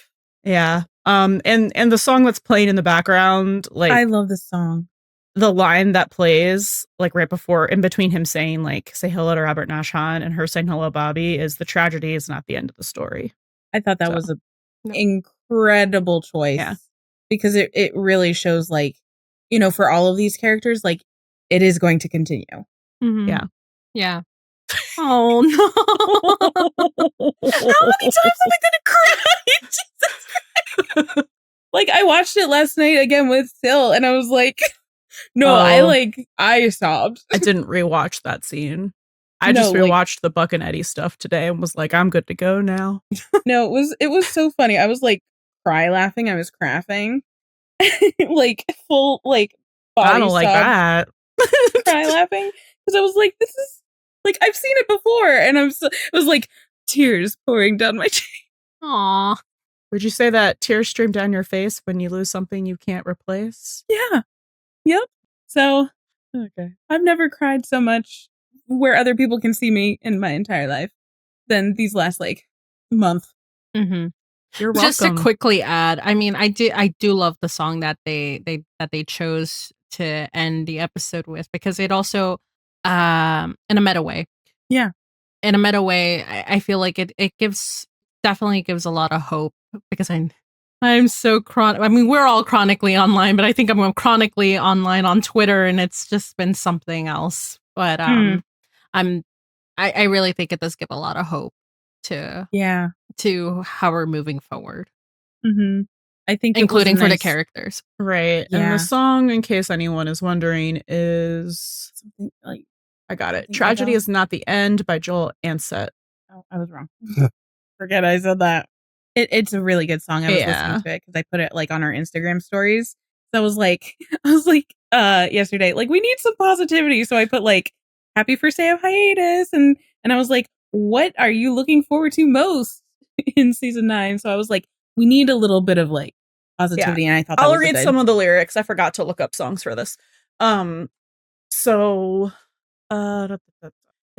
Yeah. And the song that's playing in the background, like, I love this song. The line that plays like right before, in between him saying like, say hello to Robert Nash Han and her saying hello, Bobby, is the tragedy is not the end of the story. I thought that was an incredible choice. Yeah. Because it really shows, like, for all of these characters, like, it is going to continue. Mm-hmm. Yeah. Yeah. Oh no. How many times am I gonna cry? Jesus Christ. Like, I watched it last night again with Sil, and I was like, no, I sobbed. I didn't rewatch that scene. I just rewatched the Buck and Eddie stuff today and was like, I'm good to go now. No, it was so funny. I was like cry laughing. I was crafting. Like full like body I don't like that. Cry laughing. Because I was like, this is like I've seen it before. And it was like tears pouring down my cheek. Aw. Would you say that tears stream down your face when you lose something you can't replace? Yeah. Yep. So okay. I've never cried so much where other people can see me in my entire life than these last like month. Mm-hmm. You're welcome. Just to quickly add, I mean, I do love the song that they chose to end the episode with, because it also in a meta way. Yeah. In a meta way, I feel like it definitely gives a lot of hope, because I'm so I mean, we're all chronically online, but I think I'm chronically online on Twitter, and it's just been something else. But I really think it does give a lot of hope to how we're moving forward. Mm-hmm. I think including for the characters. Right. Yeah. And the song, in case anyone is wondering, is something like, I got it. Tragedy is Not the End by Joel Ansett. Oh, I was wrong. Forget I said that. It's a really good song. I was listening to it because I put it like on our Instagram stories. So I was like yesterday, like, we need some positivity. So I put like happy first day of hiatus, and I was like, what are you looking forward to most in season 9? So I was like, we need a little bit of like positivity. And I thought I'll read some of the lyrics. I forgot to look up songs for this. They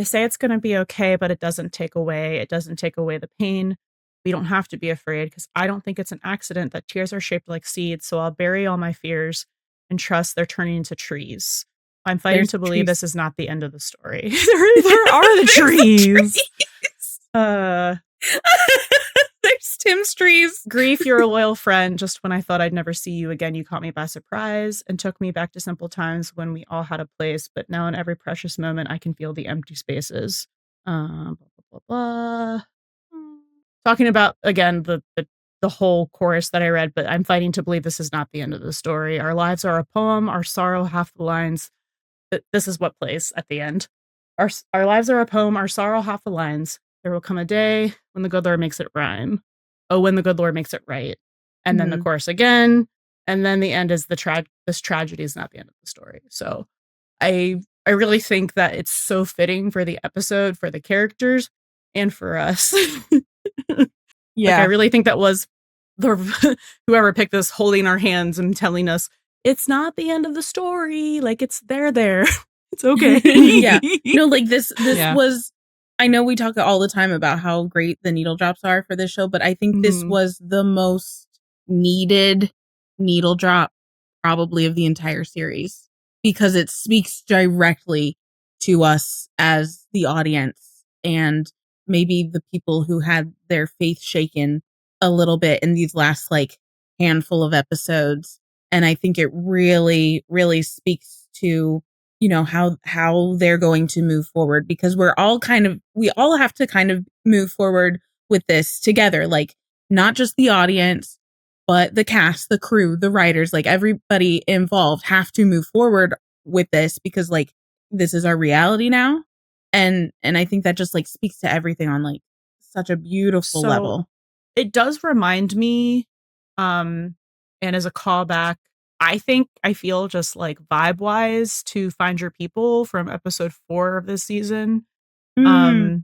say it's going to be okay, but it doesn't take away the pain. We don't have to be afraid, because I don't think it's an accident that tears are shaped like seeds. So I'll bury all my fears and trust they're turning into trees. I'm fighting to believe this is not the end of the story. there are the trees. There's Tim's trees. Grief, you're a loyal friend. Just when I thought I'd never see you again, you caught me by surprise and took me back to simple times when we all had a place. But now in every precious moment, I can feel the empty spaces. Blah, blah, blah, blah. Talking about, again, the whole chorus that I read, but I'm fighting to believe this is not the end of the story. Our lives are a poem, our sorrow half the lines. This is what plays at the end. Our lives are a poem, our sorrow half the lines. There will come a day when the good Lord makes it rhyme. Oh, when the good Lord makes it right. And then the chorus again. And then the end is this tragedy is not the end of the story. So I really think that it's so fitting for the episode, for the characters, and for us. Yeah. Like, I really think that was whoever picked this holding our hands and telling us it's not the end of the story. Like, it's there. It's okay. Yeah. No, like this was, I know we talk all the time about how great the needle drops are for this show, but I think this was the most needed needle drop probably of the entire series, because it speaks directly to us as the audience, and maybe the people who had their faith shaken a little bit in these last like handful of episodes. And I think it really, really speaks to, you know, how they're going to move forward, because we all have to kind of move forward with this together. Like, not just the audience, but the cast, the crew, the writers, like everybody involved have to move forward with this, because like this is our reality now. And I think that just like speaks to everything on like such a beautiful level. It does remind me, and as a callback, I feel just like vibe wise to Find Your People from episode 4 of this season. I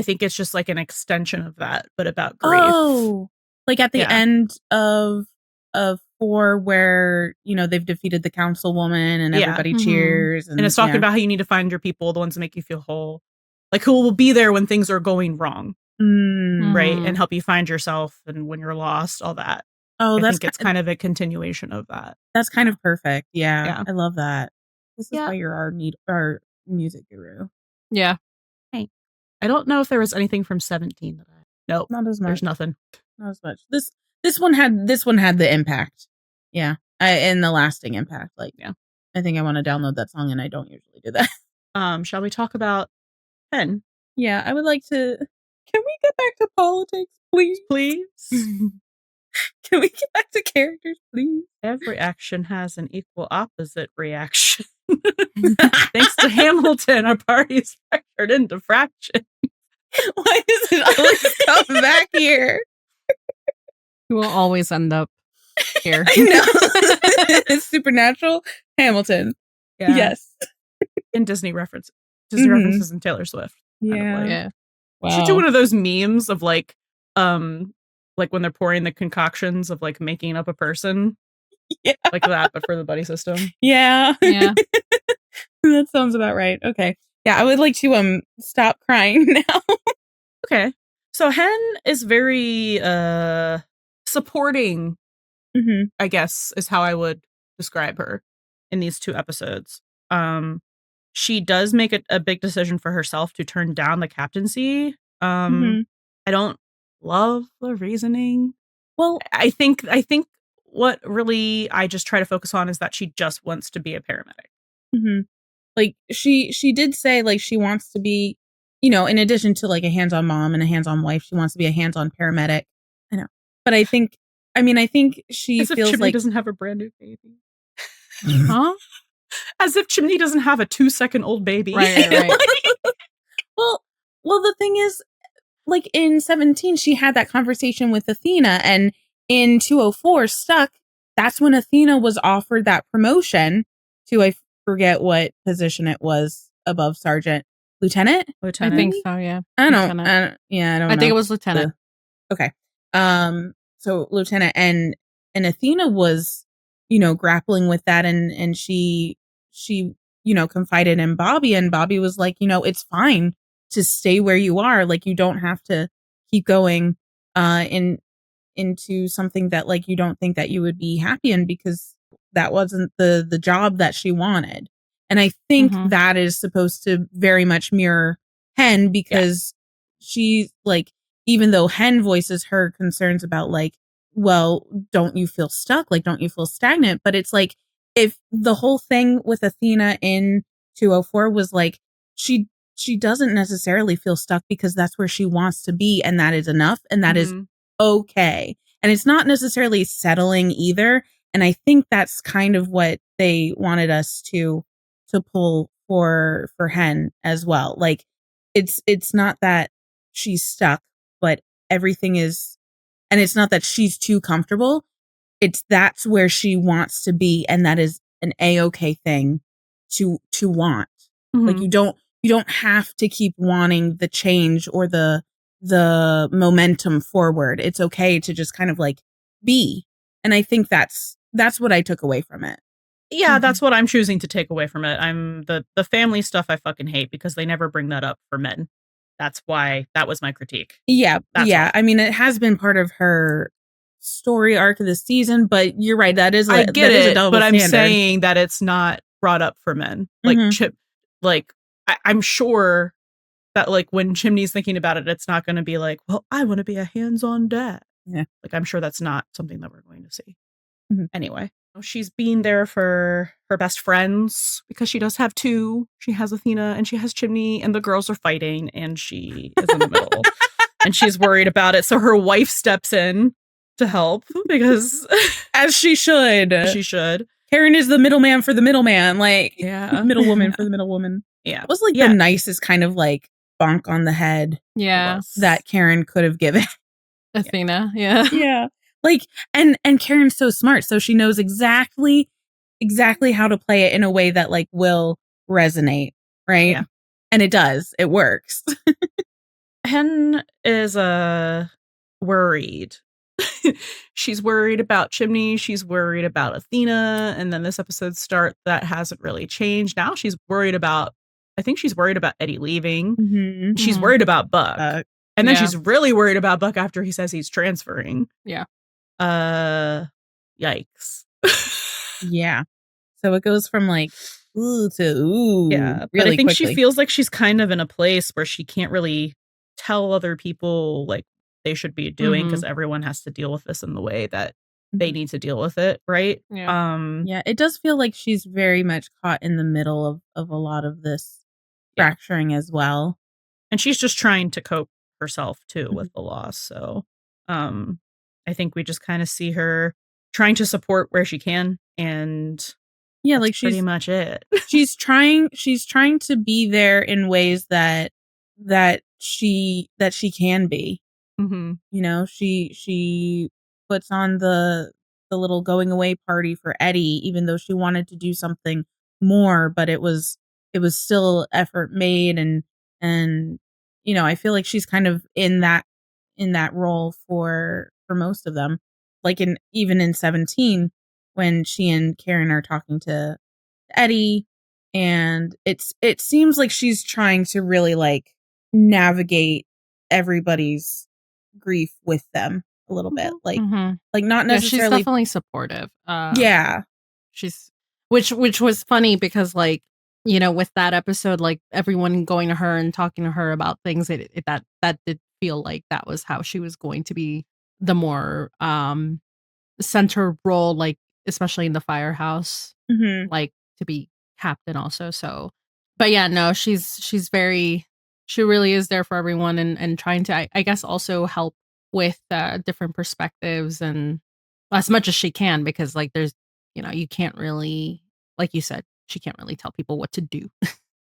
think it's just like an extension of that, but about grief. Oh, like at the end of 4, where, you know, they've defeated the councilwoman and everybody cheers. And it's talking about how you need to find your people, the ones that make you feel whole. Like, who will be there when things are going wrong. Right? And help you find yourself, and when you're lost, all that. Oh, I think it's kind of a continuation of that. That's kind of perfect. Yeah. I love that. This is why you're our music guru. Yeah. Hey. I don't know if there was anything from 17 that nope. Not as much. There's nothing. Not as much. This one had the impact. Yeah. And the lasting impact. Like, I think I want to download that song, and I don't usually do that. Shall we talk about 10? Yeah, I would like to. Can we get back to politics, please? Please. Can we get back to characters, please? Every action has an equal opposite reaction. Thanks to Hamilton, our party is fractured into fractions. Why does it always come back here? You will always end up here. I know. It's Supernatural, Hamilton. Yeah. Yes. And Disney references. Disney references and Taylor Swift. Yeah. Yeah. Wow. Should do one of those memes of like when they're pouring the concoctions of like making up a person. Yeah. Like that, but for the buddy system. Yeah. Yeah. That sounds about right. Okay. Yeah, I would like to stop crying now. Okay. So Hen is very supporting, I guess, is how I would describe her in these 2 episodes. She does make a big decision for herself to turn down the captaincy. I don't love the reasoning. Well, I think what really I just try to focus on is that she just wants to be a paramedic. Like she did say like she wants to be, you know, in addition to like a hands-on mom and a hands-on wife, she wants to be a hands-on paramedic. I know. But I think she As feels if Chimney like doesn't have a brand new baby. Huh? As if Chimney doesn't have a 2-second-old baby. Right. well, the thing is, like in 17, she had that conversation with Athena, and in 204, Stuck, that's when Athena was offered that promotion to, I forget what position it was above sergeant. Lieutenant? I think so, yeah. I don't know. I think it was lieutenant. Okay. So lieutenant, and Athena was, you know, grappling with that, and she, you know, confided in Bobby, and Bobby was like, you know, it's fine to stay where you are. Like, you don't have to keep going into something that like you don't think that you would be happy in, because that wasn't the job that she wanted. And I think that is supposed to very much mirror Hen, because she, like, even though Hen voices her concerns about like, well, don't you feel stuck? Like, don't you feel stagnant? But it's like, if the whole thing with Athena in 204 was like, she doesn't necessarily feel stuck because that's where she wants to be, and that is enough, and that is okay. And it's not necessarily settling either. And I think that's kind of what they wanted us to pull for Hen as well. Like, it's not that she's stuck, but everything is, and it's not that she's too comfortable. That's where she wants to be, and that is an a-okay thing to want. Like, you don't have to keep wanting the change or the momentum forward. It's okay to just kind of like be. And I think that's what I took away from it. Yeah, that's what I'm choosing to take away from it. I'm the family stuff I fucking hate because they never bring that up for men. That's why that was my critique. Yeah. That's all. I mean, it has been part of her story arc of the season, but you're right. That is I get it, a double but I'm standard. saying that it's not brought up for men. Like Chip, like I'm sure that like when Chimney's thinking about it, it's not going to be like, well, I want to be a hands-on dad. Yeah. Like, I'm sure that's not something that we're going to see. Anyway, she's being there for her best friends because she does have 2. She has Athena and she has Chimney, and the girls are fighting and she is in the middle and she's worried about it. So her wife steps in to help because as she should. Karen is the middleman for the middleman. Like, middle woman for the middle woman. Yeah. It was like the nicest kind of like bonk on the head that Karen could have given Athena. Yeah. Like, and Karen's so smart, so she knows exactly how to play it in a way that like will resonate, right? Yeah. And it does. It works. Hen is worried. She's worried about Chimney. She's worried about Athena. And then this episode that hasn't really changed. Now she's worried about, I think she's worried about Eddie leaving. She's worried about Buck. And then she's really worried about Buck after he says he's transferring. Yeah. Yikes. Yeah. So it goes from like, ooh to ooh. Yeah. Really but I think quickly. she feels like she's kind of in a place where she can't really tell other people like they should be doing, because everyone has to deal with this in the way that they need to deal with it, right? Yeah. It does feel like she's very much caught in the middle of a lot of this fracturing as well. And she's just trying to cope herself too with the loss. So I think we just kind of see her trying to support where she can, and yeah, that's like pretty much it. she's trying to be there in ways that she can be. Mm-hmm. You know, she puts on the little going away party for Eddie, even though she wanted to do something more, but it was still effort made, and you know, I feel like she's kind of in that role for most of them. Like even in 17, when she and Karen are talking to Eddie, and it seems like she's trying to really like navigate everybody's grief with them a little bit, like not necessarily. She's definitely supportive. Yeah, she's which was funny because, like, you know, with that episode, like everyone going to her and talking to her about things, that did feel like that was how she was going to be the more center role, like especially in the firehouse, like to be captain also. So, but yeah, no, she's very, she really is there for everyone, and trying to, I guess, also help with different perspectives and as much as she can, because like there's, you know, you can't really, like you said, she can't really tell people what to do.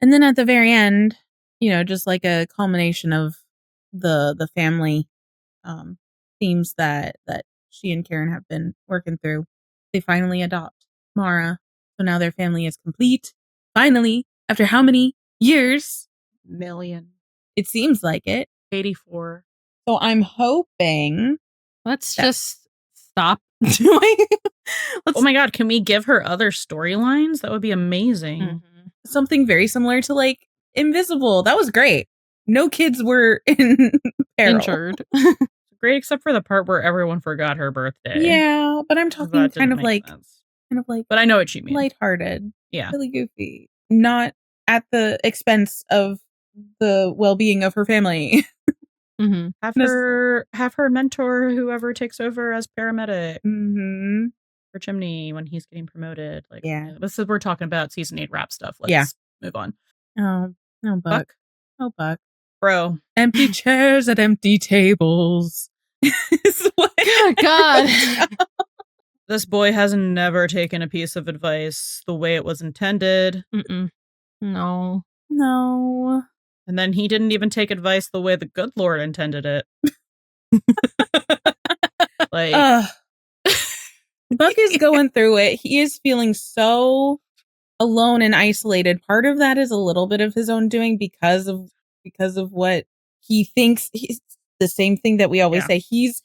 and then at the very end, you know, just like a culmination of the family themes that she and Karen have been working through, they finally adopt Mara, so now their family is complete finally, after how many years? Million. It seems like it. 84. So I'm hoping. Let's just stop doing. Oh my god, can we give her other storylines? That would be amazing. Something very similar to like Invisible. That was great. No kids were in peril. Injured. Great, except for the part where everyone forgot her birthday. Yeah, but I'm talking kind of like sense. But I know what you mean. Lighthearted. Yeah. Really goofy. Not at the expense of the well-being of her family. Have her mentor whoever takes over as paramedic for Chimney when he's getting promoted. Like, yeah. This is, we're talking about season 8 wrap stuff. Let's move on. Oh, Buck. Oh, Buck. Bro. Empty chairs at empty tables. Oh, God. This boy has never taken a piece of advice the way it was intended. No. And then he didn't even take advice the way the good Lord intended it. Like, Buck is going through it. He is feeling so alone and isolated. Part of that is a little bit of his own doing because of what he thinks. He's the same thing that we always say. He's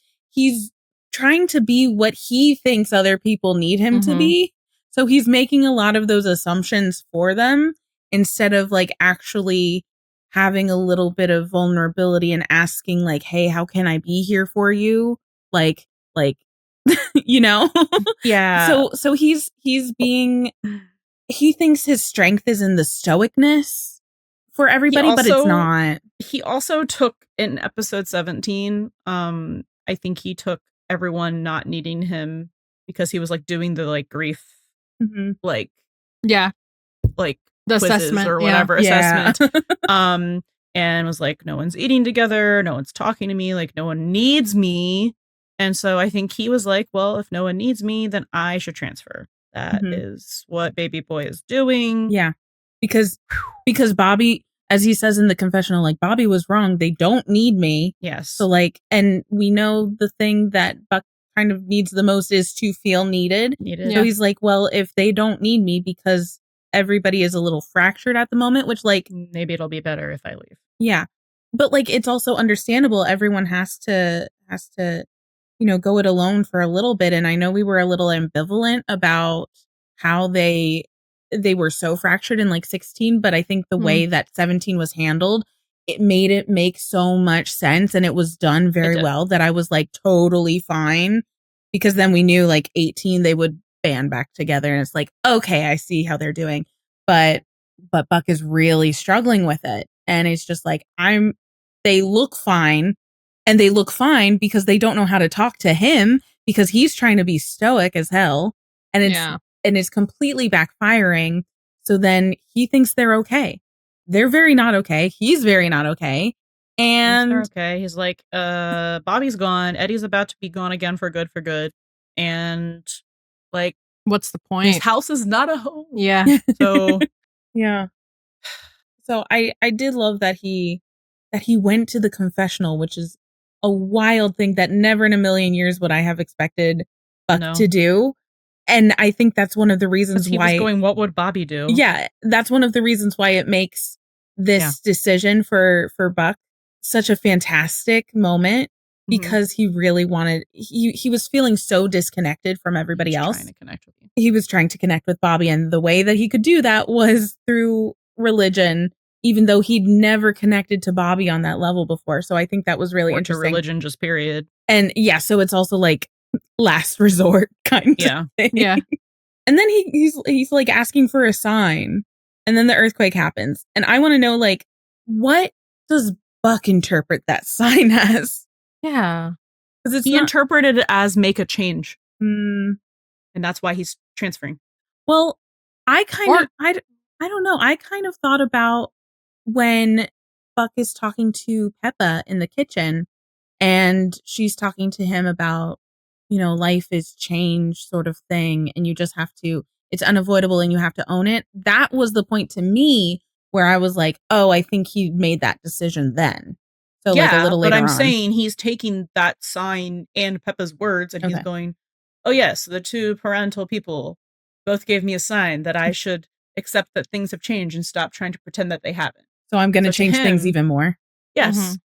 trying to be what he thinks other people need him to be. So he's making a lot of those assumptions for them instead of like actually having a little bit of vulnerability and asking like, hey, how can I be here for you? Like, you know? Yeah. So he's being, he thinks his strength is in the stoicness for everybody, but it's not. He also took in episode 17, I think he took everyone not needing him because he was like doing the like grief, like, like the quizzes assessment or whatever assessment. And was like, no one's eating together, no one's talking to me, like no one needs me. And so I think he was like, well, if no one needs me, then I should transfer. That is what baby boy is doing. Yeah. Because Bobby, as he says in the confessional, like Bobby was wrong. They don't need me. Yes. So like, and we know the thing that Buck kind of needs the most is to feel needed. So he's like, well, if they don't need me because everybody is a little fractured at the moment, which like maybe it'll be better if I leave. Yeah. But like, it's also understandable. Everyone has to, you know, go it alone for a little bit. And I know we were a little ambivalent about how they were so fractured in like 16, but I think the way that 17 was handled, it made it make so much sense. And it was done very well that I was like totally fine, because then we knew like 18, they would band back together. And it's like, okay, I see how they're doing. But Buck is really struggling with it. And it's just like, they look fine, and they look fine because they don't know how to talk to him because he's trying to be stoic as hell. And it's completely backfiring. So then he thinks they're okay. They're very not okay. He's very not okay. And okay. He's like, Bobby's gone. Eddie's about to be gone again for good. And like, what's the point? his house is not a home. Yeah. So yeah. So I did love that he went to the confessional, which is a wild thing that never in a million years would I have expected Buck to do. And I think that's one of the reasons he why was going, what would Bobby do? Yeah, that's one of the reasons why it makes this decision for Buck such a fantastic moment, because he really wanted, he was feeling so disconnected from everybody else. Trying to connect with you. He was trying to connect with Bobby, and the way that he could do that was through religion, even though he'd never connected to Bobby on that level before. So I think that was really interesting. Religion, just period. And yeah, so it's also like last resort kind of thing. Yeah. And then he's like asking for a sign, and then the earthquake happens. And I want to know, like, what does Buck interpret that sign as? Yeah. Because he interpreted it as make a change. And that's why he's transferring. Well, I don't know. I kind of thought about when Buck is talking to Peppa in the kitchen, and she's talking to him about, life is change sort of thing. And you just have to, it's unavoidable and you have to own it. That was the point to me where I was like, oh, I think he made that decision then. So like a little later on. But I'm saying he's taking that sign and Peppa's words and he's going, oh yes, the two parental people both gave me a sign that I should accept that things have changed and stop trying to pretend that they haven't. So I'm going to change things even more. Yes.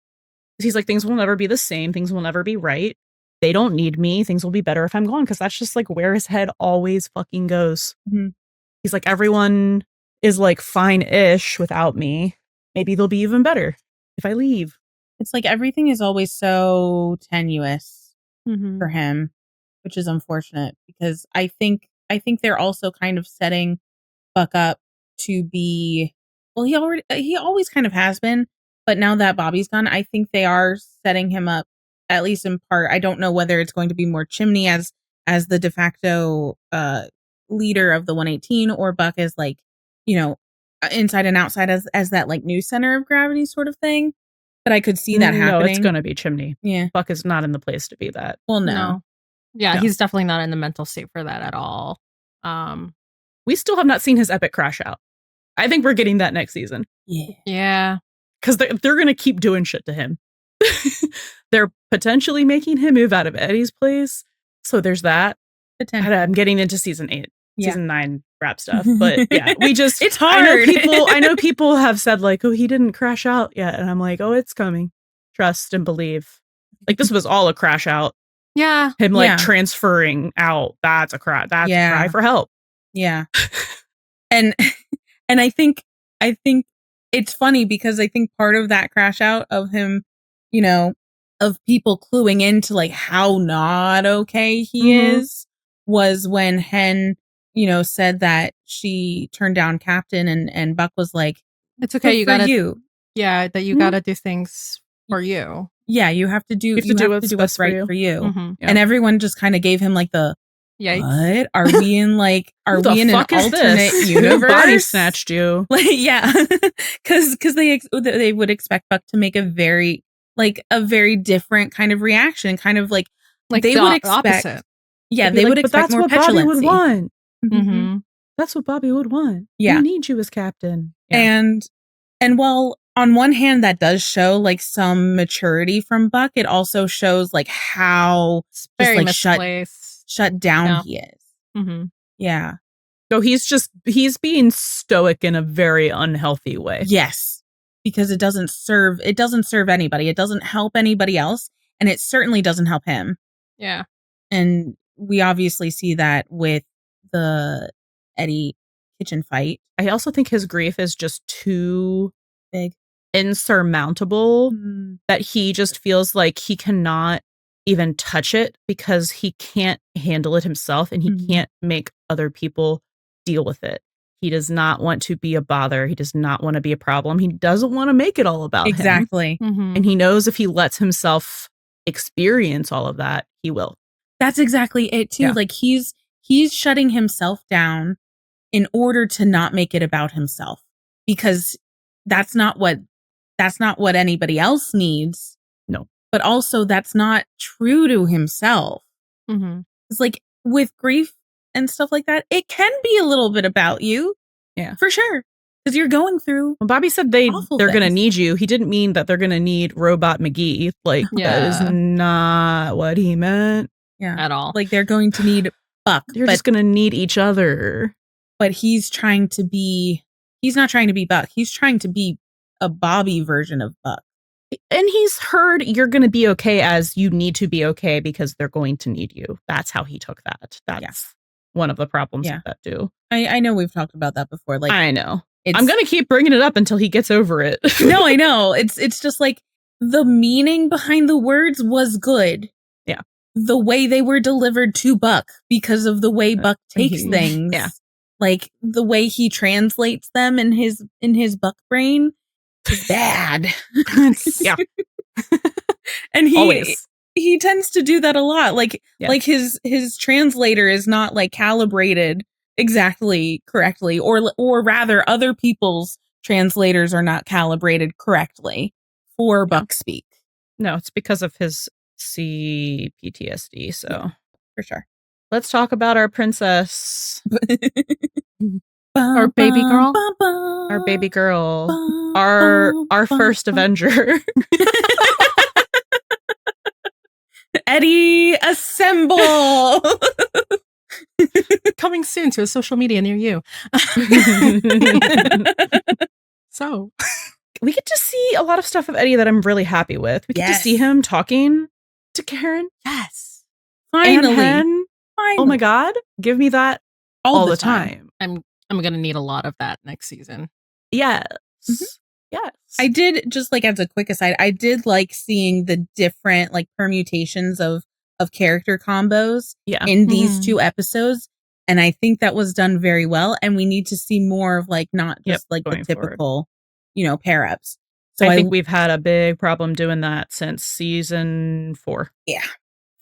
He's like, things will never be the same. Things will never be right. They don't need me. Things will be better if I'm gone. Because that's just like where his head always fucking goes. He's like, everyone is like fine-ish without me. Maybe they'll be even better if I leave. It's like everything is always so tenuous for him, which is unfortunate, because I think they're also kind of setting Buck up to be, well, he always kind of has been, but now that Bobby's gone, I think they are setting him up, at least in part. I don't know whether it's going to be more Chimney as the de facto leader of the 118, or Buck as like, inside and outside as that like new center of gravity sort of thing. But I could see that happening. No, it's going to be Chimney. Yeah. Buck is not in the place to be that. Well, no. Yeah, No. He's definitely not in the mental state for that at all. We still have not seen his epic crash out. I think we're getting that next season. Yeah. Because they're going to keep doing shit to him. They're potentially making him move out of Eddie's place. So there's that. I'm getting into season 8. Season 9 wrap stuff. But yeah, we just, it's hard. I know people have said like, oh, he didn't crash out yet. And I'm like, oh, it's coming. Trust and believe. Like this was all a crash out. Yeah. Him like transferring out. That's a cry. That's a cry for help. Yeah. and I think it's funny because I think part of that crash out of him, of people cluing into like how not okay he is, was when Hen, said that she turned down Captain, and Buck was like, it's okay, you gotta that you Mhm. gotta do things for you. Yeah, you have to do what's right for you. Yeah. And everyone just kind of gave him like the, yikes. what? Are we in like, an alternate universe? Body snatched you. Like, yeah. Cause they would expect Buck to make a very different kind of reaction, kind of like they would expect. Opposite. Yeah, they would expect more petulancy. Bobby would want. Mm-hmm. That's what Bobby would want. Yeah. We need you as captain. Yeah. And while on one hand that does show like some maturity from Buck, it also shows like how very just like shut down he is. Mm-hmm. Yeah. So he's being stoic in a very unhealthy way. Yes. Because it doesn't serve anybody. It doesn't help anybody else. And it certainly doesn't help him. Yeah. And we obviously see that with the Eddie kitchen fight. I also think his grief is just too big, insurmountable, that he just feels like he cannot even touch it because he can't handle it himself and he can't make other people deal with it. He does not want to be a bother. He does not want to be a problem. He doesn't want to make it all about him. Exactly. And he knows if he lets himself experience all of that, he will. That's exactly it too. Yeah. Like he's shutting himself down in order to not make it about himself, because that's not what that's not what anybody else needs. No. But also that's not true to himself. Mm-hmm. It's like with grief and stuff like that, it can be a little bit about you. Yeah. For sure. Because you're going through. When Bobby said they're going to things. need you, he didn't mean that they're going to need Robot McGee. Like, that is not what he meant. Yeah. At all. Like, they're going to need Buck. You're just going to need each other. But he's not trying to be Buck. He's trying to be a Bobby version of Buck. And he's heard you're going to be okay as you need to be okay because they're going to need you. That's how he took that. That's one of the problems with that too. I know we've talked about that before. Like, I know. I'm going to keep bringing it up until he gets over it. No, I know. It's just like the meaning behind the words was good. Yeah. The way they were delivered to Buck because of the way Buck takes things. Yeah. Like the way he translates them in his Buck brain is bad. Yeah. And Always. He tends to do that a lot. Like his translator is not like calibrated exactly correctly, or rather other people's translators are not calibrated correctly for Buck speak. No, it's because of his CPTSD. So for sure. Let's talk about our princess. Our baby girl. Our baby girl. Our first Avenger. Eddie, assemble! Coming soon to a social media near you. So we get to see a lot of stuff of Eddie that I'm really happy with. We get to see him talking to Karen. Yes. Finally. Finally. Oh my God. Give me that all the time. I'm gonna need a lot of that next season. Yes. Mm-hmm. Yes. I did, just like as a quick aside, I did like seeing the different like permutations of character combos in these two episodes. And I think that was done very well. And we need to see more of like, not just like the typical, pair ups. So I think we've had a big problem doing that since season 4. Yeah.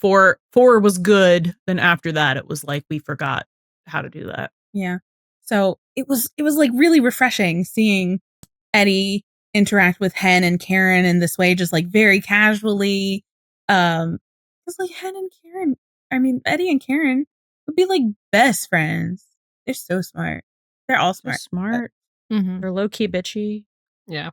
4 was good. Then after that, it was like, we forgot how to do that. Yeah. So it was like really refreshing seeing Eddie interact with Hen and Karen in this way, just like very casually. Because like Eddie and Karen would be like best friends. They're so smart. They're all smart. They're smart. Mm-hmm. They're low key bitchy. Yeah.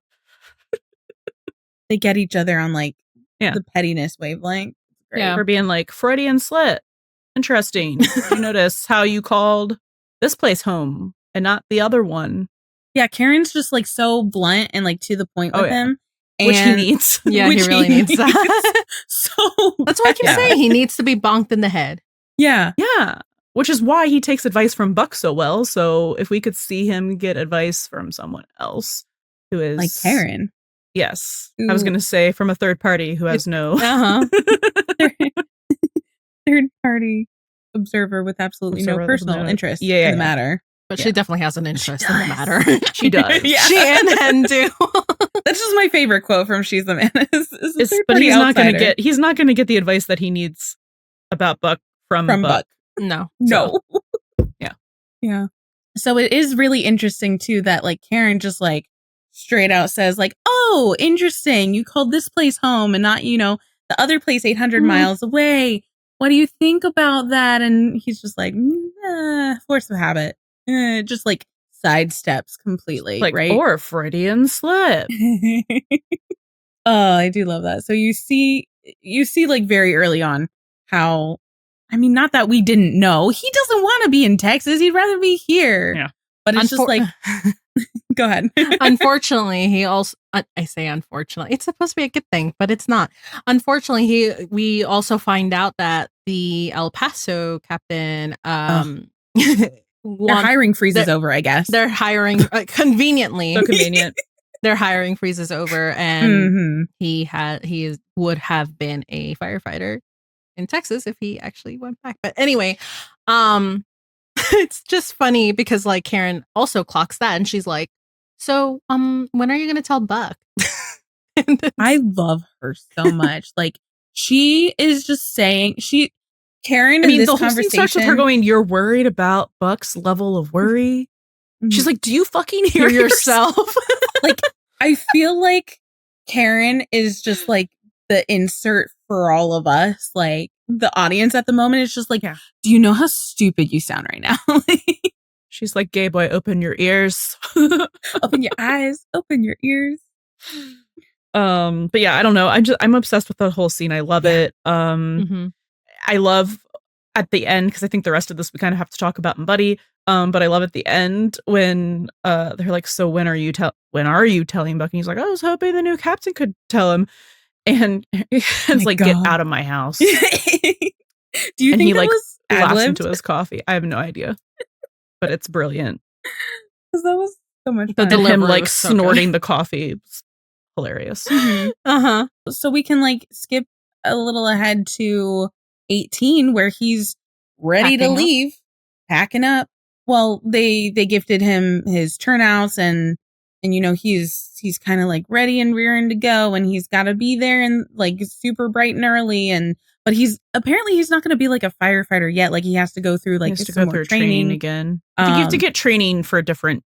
They get each other on like the pettiness wavelength. Great. Yeah. For being like Freudian slit. Interesting. You notice how you called this place home and not the other one. Yeah, Karen's just like so blunt and like to the point with him. Which he needs. Yeah, he really needs that. So that's why I keep saying he needs to be bonked in the head. Yeah. Yeah. Which is why he takes advice from Buck so well. So if we could see him get advice from someone else who is like Karen. Yes. Ooh. I was going to say from a third party who has no third party observer with absolutely no personal interest in the matter. But she definitely has an interest in the matter. She does. She and Hen do. That's just my favorite quote from She's the Man. But he's not gonna get the advice that he needs about Buck from Buck. No. Yeah. So it is really interesting too that like Karen just like straight out says like, oh, interesting. You called this place home and not, the other place 800 miles away. What do you think about that? And he's just like, force of habit. Just like sidesteps completely, like, right? Or Freudian slip. Oh, I do love that. So you see like very early on how, not that we didn't know, he doesn't want to be in Texas. He'd rather be here. Yeah. But it's just like, go ahead. Unfortunately, he also, I say unfortunately, it's supposed to be a good thing, but it's not. Unfortunately, we also find out that the El Paso captain, their hiring freeze is over, I guess. They're hiring conveniently. So convenient. Their hiring freeze is over, and he would have been a firefighter in Texas if he actually went back. But anyway, it's just funny because like Karen also clocks that, and she's like, "So, when are you going to tell Buck?" I love her so much. Like she is just saying Karen, in this the whole conversation scene starts with her going, "You're worried about Buck's level of worry." She's like, "Do you fucking hear yourself?" Like, I feel like Karen is just like the insert for all of us, like the audience at the moment. It's just like, do you know how stupid you sound right now? She's like, gay boy, open your ears. Open your eyes, open your ears. But yeah, I don't know. I'm obsessed with the whole scene. I love it. I love at the end, because I think the rest of this we kind of have to talk about in Buddie. But I love at the end when they're like, so when are you telling Buck? And he's like, I was hoping the new captain could tell him. And it's like, get out of my house. Do you think he that like was laughs ad-libbed? into his coffee? I have no idea, but it's brilliant. Because that was so much The fun. And him delivery like was so snorting the coffee. It's hilarious. So we can like skip a little ahead to 18, where he's ready to leave, packing up. Well, they gifted him his turnouts, and you know he's kind of like ready and rearing to go, and he's got to be there and like super bright and early, but he's not going to be like a firefighter yet. Like he has to go through like some more training again. I think you have to get training for different.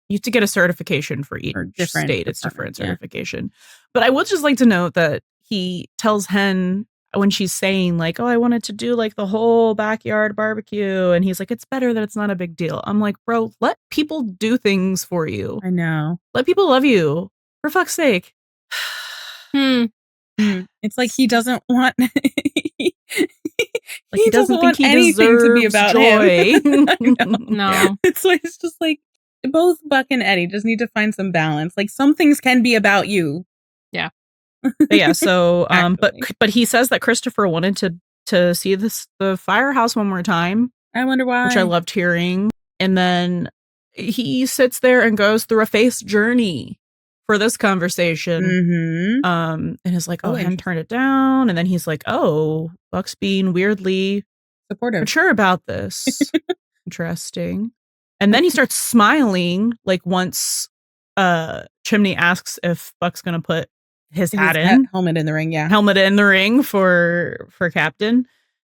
You have to get a certification for each state. It's different certification. But I would just like to note that he tells Hen when she's saying like, oh, I wanted to do like the whole backyard barbecue. And he's like, it's better that it's not a big deal. I'm like, bro, let people do things for you. I know. Let people love you. For fuck's sake. It's like he doesn't want... he doesn't think he anything deserves to be about joy. Him. No. So it's just like, both Buck and Eddie just need to find some balance. Like some things can be about you. Yeah. Yeah. So, but he says that Christopher wanted to see the firehouse one more time. I wonder why. Which I loved hearing. And then he sits there and goes through a face journey for this conversation. And is like, oh, Hen turned it down. And then he's like, oh, Buck's being weirdly supportive, mature about this. Interesting. And then he starts smiling, like once Chimney asks if Buck's gonna put his hat in. Helmet in the ring, yeah. Helmet in the ring for Captain.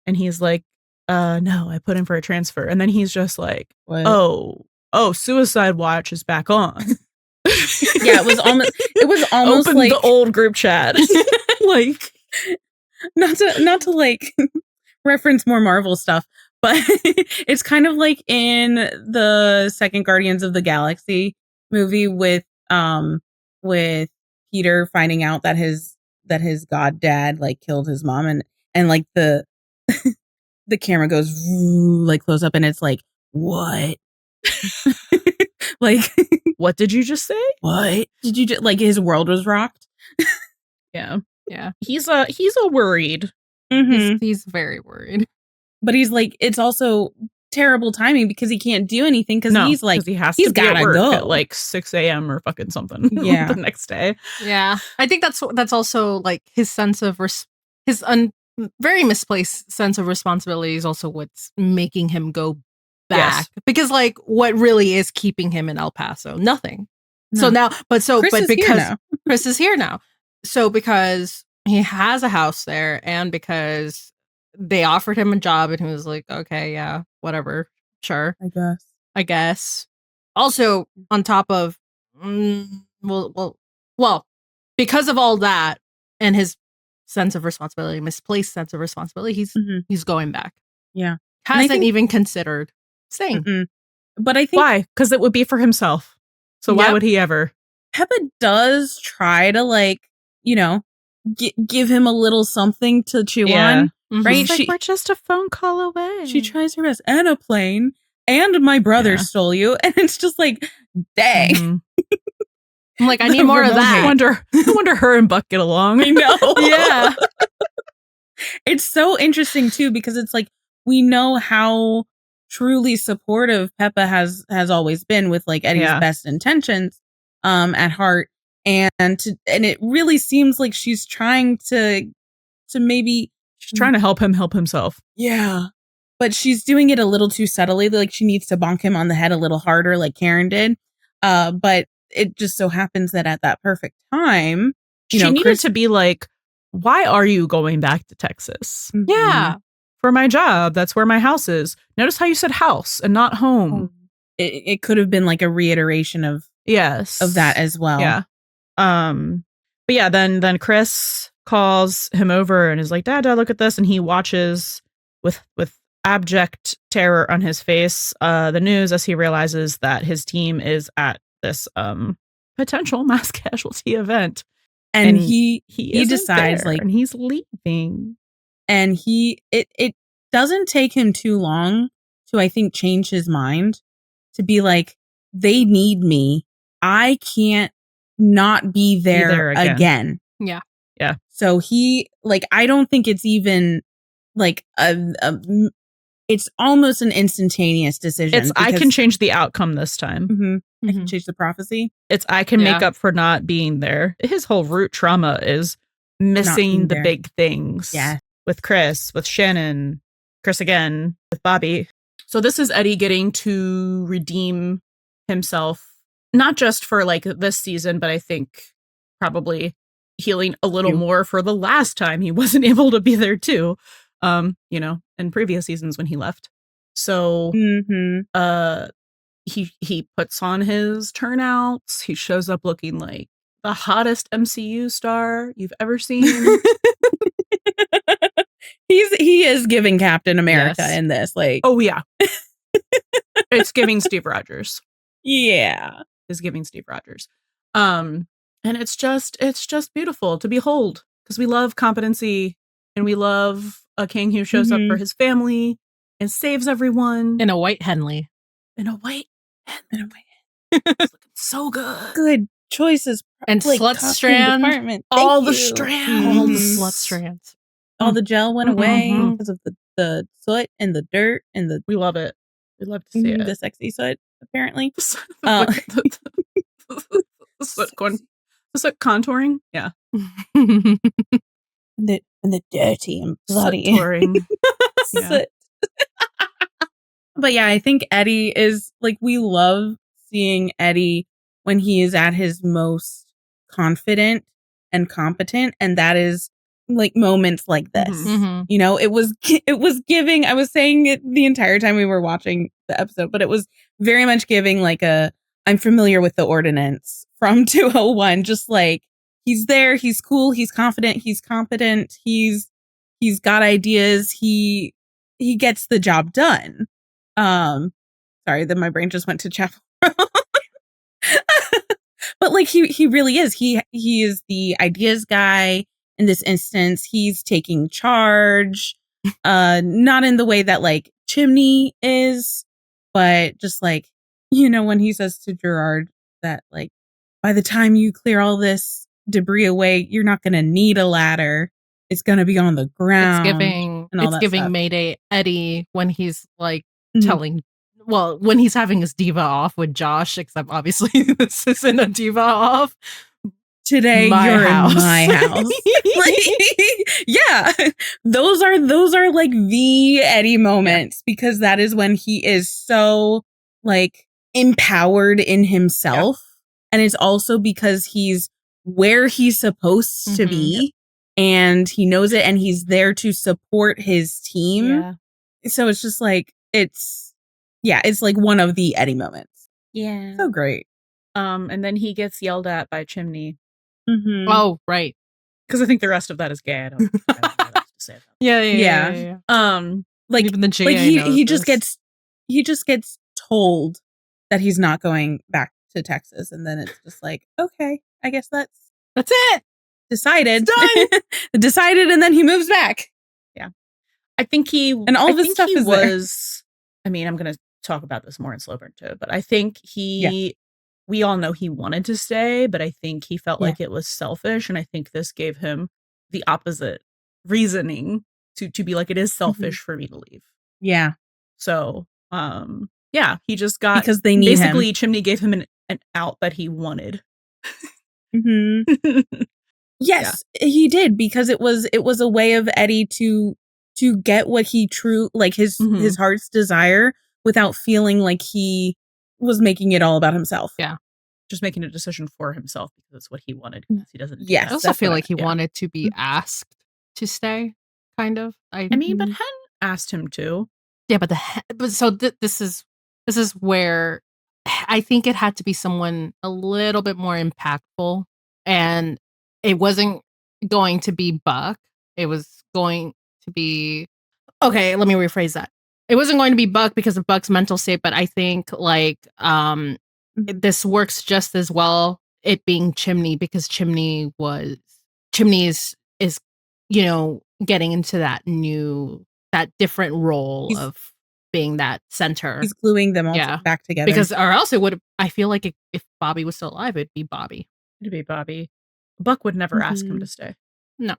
And he's like, no, I put in for a transfer. And then he's just like, what? Oh, Suicide Watch is back on. Yeah, it was almost open like the old group chat. Like not to like reference more Marvel stuff. But it's kind of like in the second Guardians of the Galaxy movie with Peter finding out that his god dad like killed his mom, and like the camera goes like close up, and it's like, what? Like, what did you just say? What did you just like? His world was rocked. Yeah. He's worried. He's very worried. But he's like, it's also terrible timing because he can't do anything because he's like, he has he's to be at work go at like 6 a.m. or fucking something. Yeah. The next day. Yeah. I think that's also like his sense of very misplaced sense of responsibility is also what's making him go back. Yes. Because like what really is keeping him in El Paso? Nothing. No. So now, because Chris is here now. So because he has a house there and because they offered him a job and he was like, okay, yeah, whatever. Sure. I guess. Also, on top of, well, because of all that and his sense of responsibility, misplaced sense of responsibility, he's going back. Yeah. Hasn't even considered staying. But I think... Why? Because it would be for himself. So why would he ever? Peppa does try to like, you know, give him a little something to chew on. Right? Like, we're just a phone call away. She tries her best. And a plane. And my brother stole you. And it's just like, dang. I'm like, I need more of that. I wonder her and Buck get along. I know. Yeah. It's so interesting too, because it's like, we know how truly supportive Peppa has always been with like Eddie's best intentions at heart. And it really seems like she's trying to maybe... She's trying to help him help himself. Yeah. But she's doing it a little too subtly. Like she needs to bonk him on the head a little harder like Karen did. But it just so happens that at that perfect time, she needed to be like, why are you going back to Texas? Yeah. For my job. That's where my house is. Notice how you said house and not home. It could have been like a reiteration of that as well. Yeah. But yeah, then Chris calls him over and is like, Dad, look at this. And he watches with abject terror on his face the news as he realizes that his team is at this potential mass casualty event. And he decides there, and he's leaving. And it doesn't take him too long to, I think, change his mind to be like, they need me. I can't not be there again. Yeah. Yeah. So he, like, I don't think it's even like it's almost an instantaneous decision. I can change the outcome this time. I can change the prophecy. I can make up for not being there. His whole root trauma is missing the big things. Yeah. With Chris, with Shannon, Chris again, with Bobby. So this is Eddie getting to redeem himself, not just for like this season, but I think probably healing a little more for the last time he wasn't able to be there too. In previous seasons when he left. So he puts on his turnouts. He shows up looking like the hottest MCU star you've ever seen. He is giving Captain America in this. Like, oh yeah, it's giving Steve Rogers. Yeah, it's giving Steve Rogers. And it's just beautiful to behold because we love competency and we love a king who shows up for his family and saves everyone in a white Henley. In a white Henley. It's looking so good. Good choices. And like, slut strand. All the strands. All the slut strands. All the gel went away because of the soot and the dirt and the. We love it. We love to see it. The sexy soot, apparently. The soot contouring. Yeah. And the dirty and bloody. Yeah. But yeah, I think Eddie is like, we love seeing Eddie when he is at his most confident and competent, and that is like moments like this. You know, it was giving, I was saying it the entire time we were watching the episode, but it was very much giving like I'm familiar with the ordinance from 201, just like he's there, he's cool, he's confident, he's competent, he's got ideas, he gets the job done. Sorry that my brain just went to chapel. But like he really is. He is the ideas guy in this instance. He's taking charge. Not in the way that like Chimney is, but just like, you know, when he says to Gerard that like, by the time you clear all this debris away, you're not going to need a ladder. It's going to be on the ground. It's giving Mayday Eddie when he's like telling, well, when he's having his diva off with Josh, except obviously this isn't a diva off. Today you're in my house. Yeah. Those are like the Eddie moments because that is when he is so like empowered in himself. And it's also because he's where he's supposed to be and he knows it and he's there to support his team. Yeah. So it's just like, it's like one of the Eddie moments. Yeah. So great. And then he gets yelled at by Chimney. Oh, right. Because I think the rest of that is gay. I don't know what else to say about that. Yeah. Like even the GA like he knows just gets told that he's not going back to Texas, and then it's just like, okay, I guess that's it. Decided. It's done. Decided, and then he moves back. Yeah. I think he and all of his stuff is was there. I mean, I'm gonna talk about this more in Slow Burn too, but I think we all know he wanted to stay, but I think he felt like it was selfish, and I think this gave him the opposite reasoning to be like, it is selfish for me to leave. Yeah. So, he just got, because they need basically him. Chimney gave him an out that he wanted. Yes, he did, because it was a way of Eddie to get what he his heart's desire without feeling like he was making it all about himself. Yeah. Just making a decision for himself because it's what he wanted. Because he doesn't. Yes. I also feel like he wanted to be asked to stay, kind of. I mean, but Hen asked him to. Yeah, but this is where I think it had to be someone a little bit more impactful. And it wasn't going to be Buck. It was going to be, okay, let me rephrase that. It wasn't going to be Buck because of Buck's mental state, but I think like this works just as well, it being Chimney, because Chimney is getting into that different role of being that center. He's gluing them all back together. Because or else it would, I feel like if Bobby was still alive, it'd be Bobby. It'd be Bobby. Buck would never ask him to stay.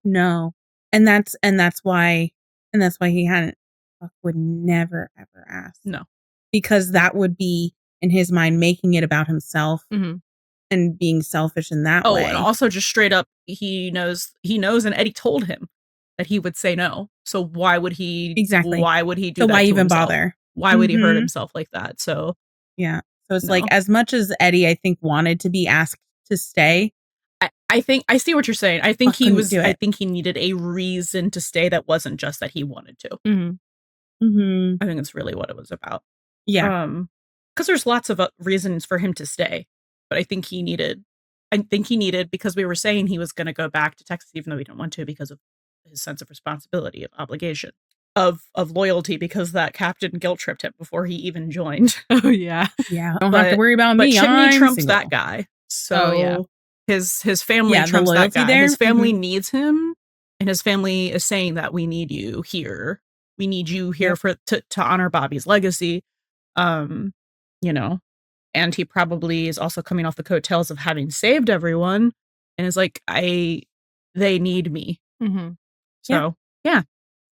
No. And that's why he hadn't. Buck would never ever ask. No. Because that would be, in his mind, making it about himself and being selfish in that way. Oh, and also just straight up, he knows, and Eddie told him that he would say no. So why would he? Exactly. Why would he do so that? Why to even himself? bother? Why would he hurt himself like that? So yeah. So it's like, as much as Eddie, I think, wanted to be asked to stay. I think I see what you're saying. I think he was. I think he needed a reason to stay that wasn't just that he wanted to. I think it's really what it was about. Yeah. Because there's lots of reasons for him to stay, but I think he needed, because we were saying he was going to go back to Texas, even though he didn't want to, because of his sense of responsibility, of obligation, of loyalty, because that captain guilt tripped him before he even joined. Oh yeah. Don't have to worry about me. But Chimney trumps single. that guy. So his family trumps the that guy. There. His family needs him, and his family is saying that we need you here. We need you here to honor Bobby's legacy. And he probably is also coming off the coattails of having saved everyone, and is like, they need me. So yeah,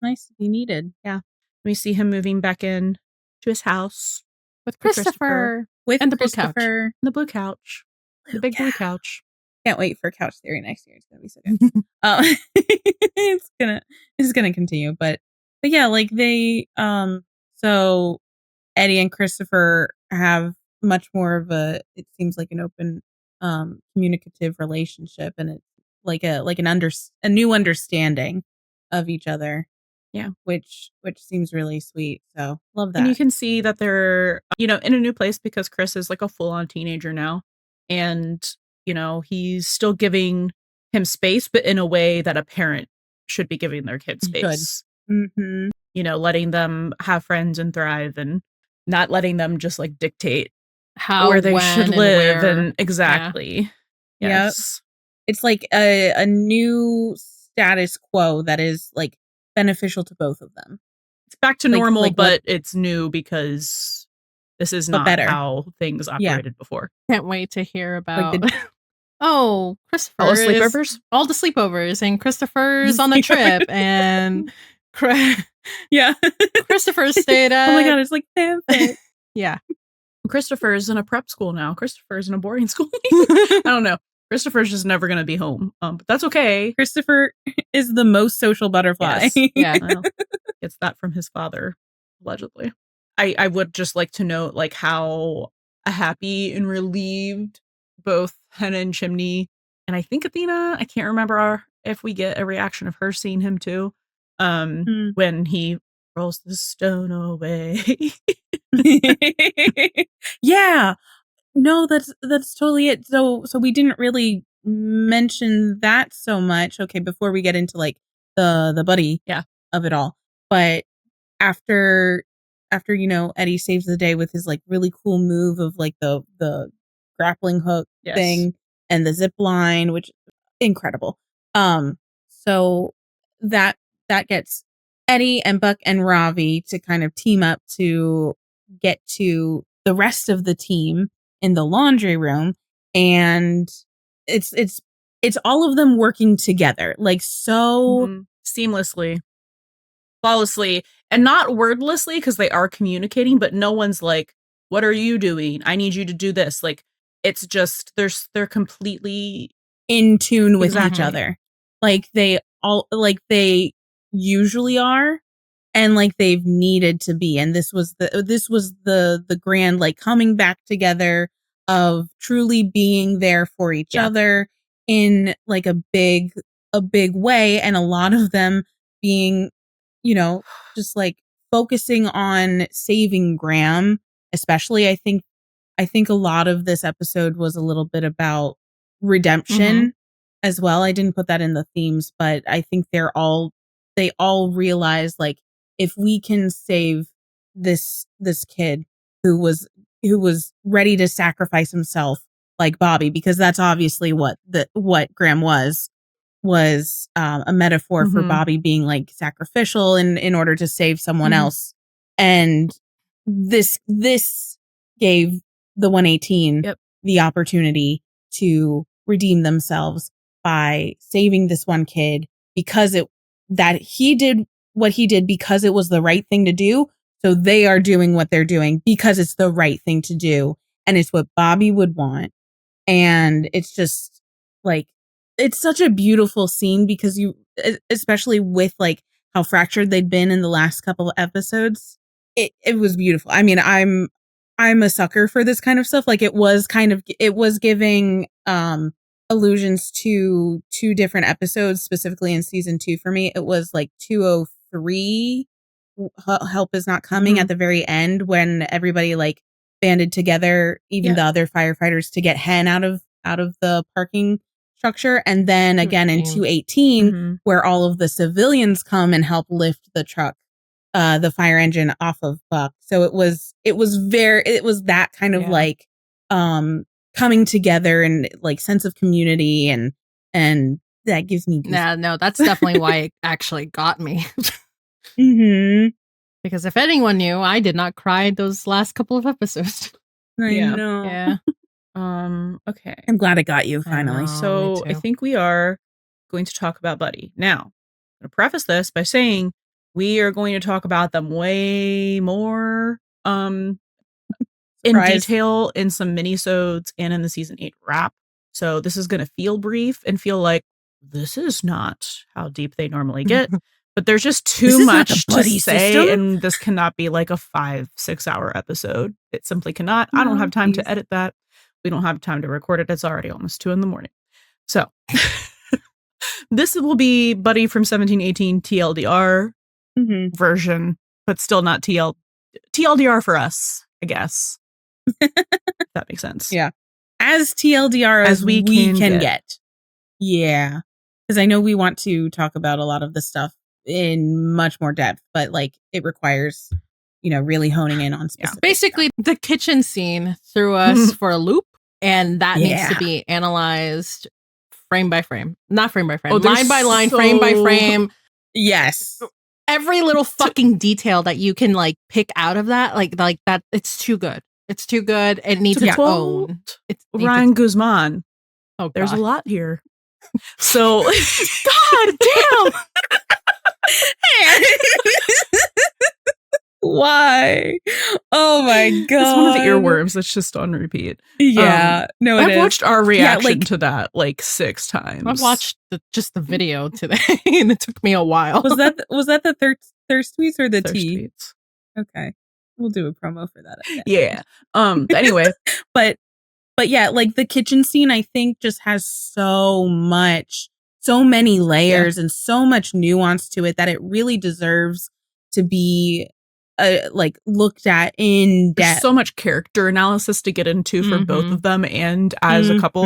nice to be needed. Yeah, we see him moving back in to his house with Christopher, and the blue couch, the blue couch, the big blue couch. Can't wait for Couch Theory next year. It's gonna be so good. It's gonna continue, but yeah, like they so Eddie and Christopher have much more of it seems like an open communicative relationship, and it's like a new understanding of each other. Yeah, which seems really sweet. So love that. And you can see that they're in a new place, because Chris is like a full-on teenager now, and he's still giving him space, but in a way that a parent should be giving their kid space. Letting them have friends and thrive, and not letting them just like dictate where they should live. And exactly. Yeah. Yes. It's like a new status quo that is like beneficial to both of them. It's back to normal, but it's new because this is not how things operated before. Can't wait to hear about Christopher. All the sleepovers, and Christopher's on the trip, and Christopher stayed at. Oh my god, it's like fanfic. Yeah. Christopher's in a prep school now. Christopher's in a boarding school. I don't know. Christopher's just never going to be home. But that's okay. Christopher is the most social butterfly. Yes. Yeah. Well, gets that from his father, allegedly. I would just like to note like how happy and relieved both Hannah and Chimney, and I think Athena, I can't remember if we get a reaction of her seeing him too. When he rolls the stone away. Yeah. No, that's totally it. So we didn't really mention that so much. Okay, before we get into like the Buddie of it all. But after Eddie saves the day with his like really cool move of like the grappling hook thing and the zip line, which incredible. So that gets Eddie and Buck and Ravi to kind of team up to get to the rest of the team in the laundry room, and it's all of them working together like so seamlessly, flawlessly, and not wordlessly, because they are communicating, but no one's like, what are you doing? I need you to do this. Like, it's just they're completely in tune with each other, like they usually are, and like they've needed to be. And this was the grand like coming back together of truly being there for each other in like a big way, and a lot of them being just like focusing on saving Graham, especially. I think a lot of this episode was a little bit about redemption as well. I didn't put that in the themes, but I think they all realize, like, if we can save this kid who was ready to sacrifice himself, like Bobby, because that's obviously what Graham was a metaphor for Bobby being like sacrificial in order to save someone else. And this gave the 118 the opportunity to redeem themselves by saving this one kid, because he did what he did because it was the right thing to do. So they are doing what they're doing because it's the right thing to do. And it's what Bobby would want. And it's just like, it's such a beautiful scene, because especially with like how fractured they'd been in the last couple of episodes, it was beautiful. I mean, I'm a sucker for this kind of stuff. Like, it was giving allusions to two different episodes, specifically in season 2 for me. It was like 203, Help Is Not Coming, at the very end, when everybody like banded together, even the other firefighters, to get Hen out of the parking structure. And then again in 218, where all of the civilians come and help lift the truck, the fire engine off of Buck. So it was that kind of like coming together and like sense of community, and that gives me no, that's definitely why it actually got me. Because if anyone knew, I did not cry those last couple of episodes. I know. Yeah. Okay. I'm glad it got you finally. So I think we are going to talk about Buddie. Now, I'm going to preface this by saying we are going to talk about them way more in detail in some minisodes and in the season 8 wrap. So this is going to feel brief and feel like this is not how deep they normally get. But there's just too much to say, and this cannot be like a 5-6 hour episode. It simply cannot. I don't have time to edit that. We don't have time to record it. It's already almost 2 a.m. So this will be Buddie from 1718 TLDR version, but still not TLDR for us, I guess. That makes sense. Yeah. As TLDR as we can get. Yeah. Because I know we want to talk about a lot of the stuff in much more depth, but like it requires, really honing in on specific Basically, stuff. the kitchen scene threw us for a loop, and that needs to be analyzed frame by frame. Not frame by frame, line by line, frame by frame. Yes. Every little fucking detail that you can like pick out of that, like that, it's too good. It's too good. It needs its own. Ryan Guzman. Oh, there's a lot here. So, God damn. Why? Oh my god! It's one of the earworms that's just on repeat. Yeah, no, I've watched our reaction to that like 6 times. I've watched just the video today, and it took me a while. Was that the thirst tweets or the thirst tea? Tweets. Okay, we'll do a promo for that. Yeah. Anyway, but yeah, like the kitchen scene, I think just has so many layers and so much nuance to it that it really deserves to be like looked at in depth. There's so much character analysis to get into for both of them, and as a couple,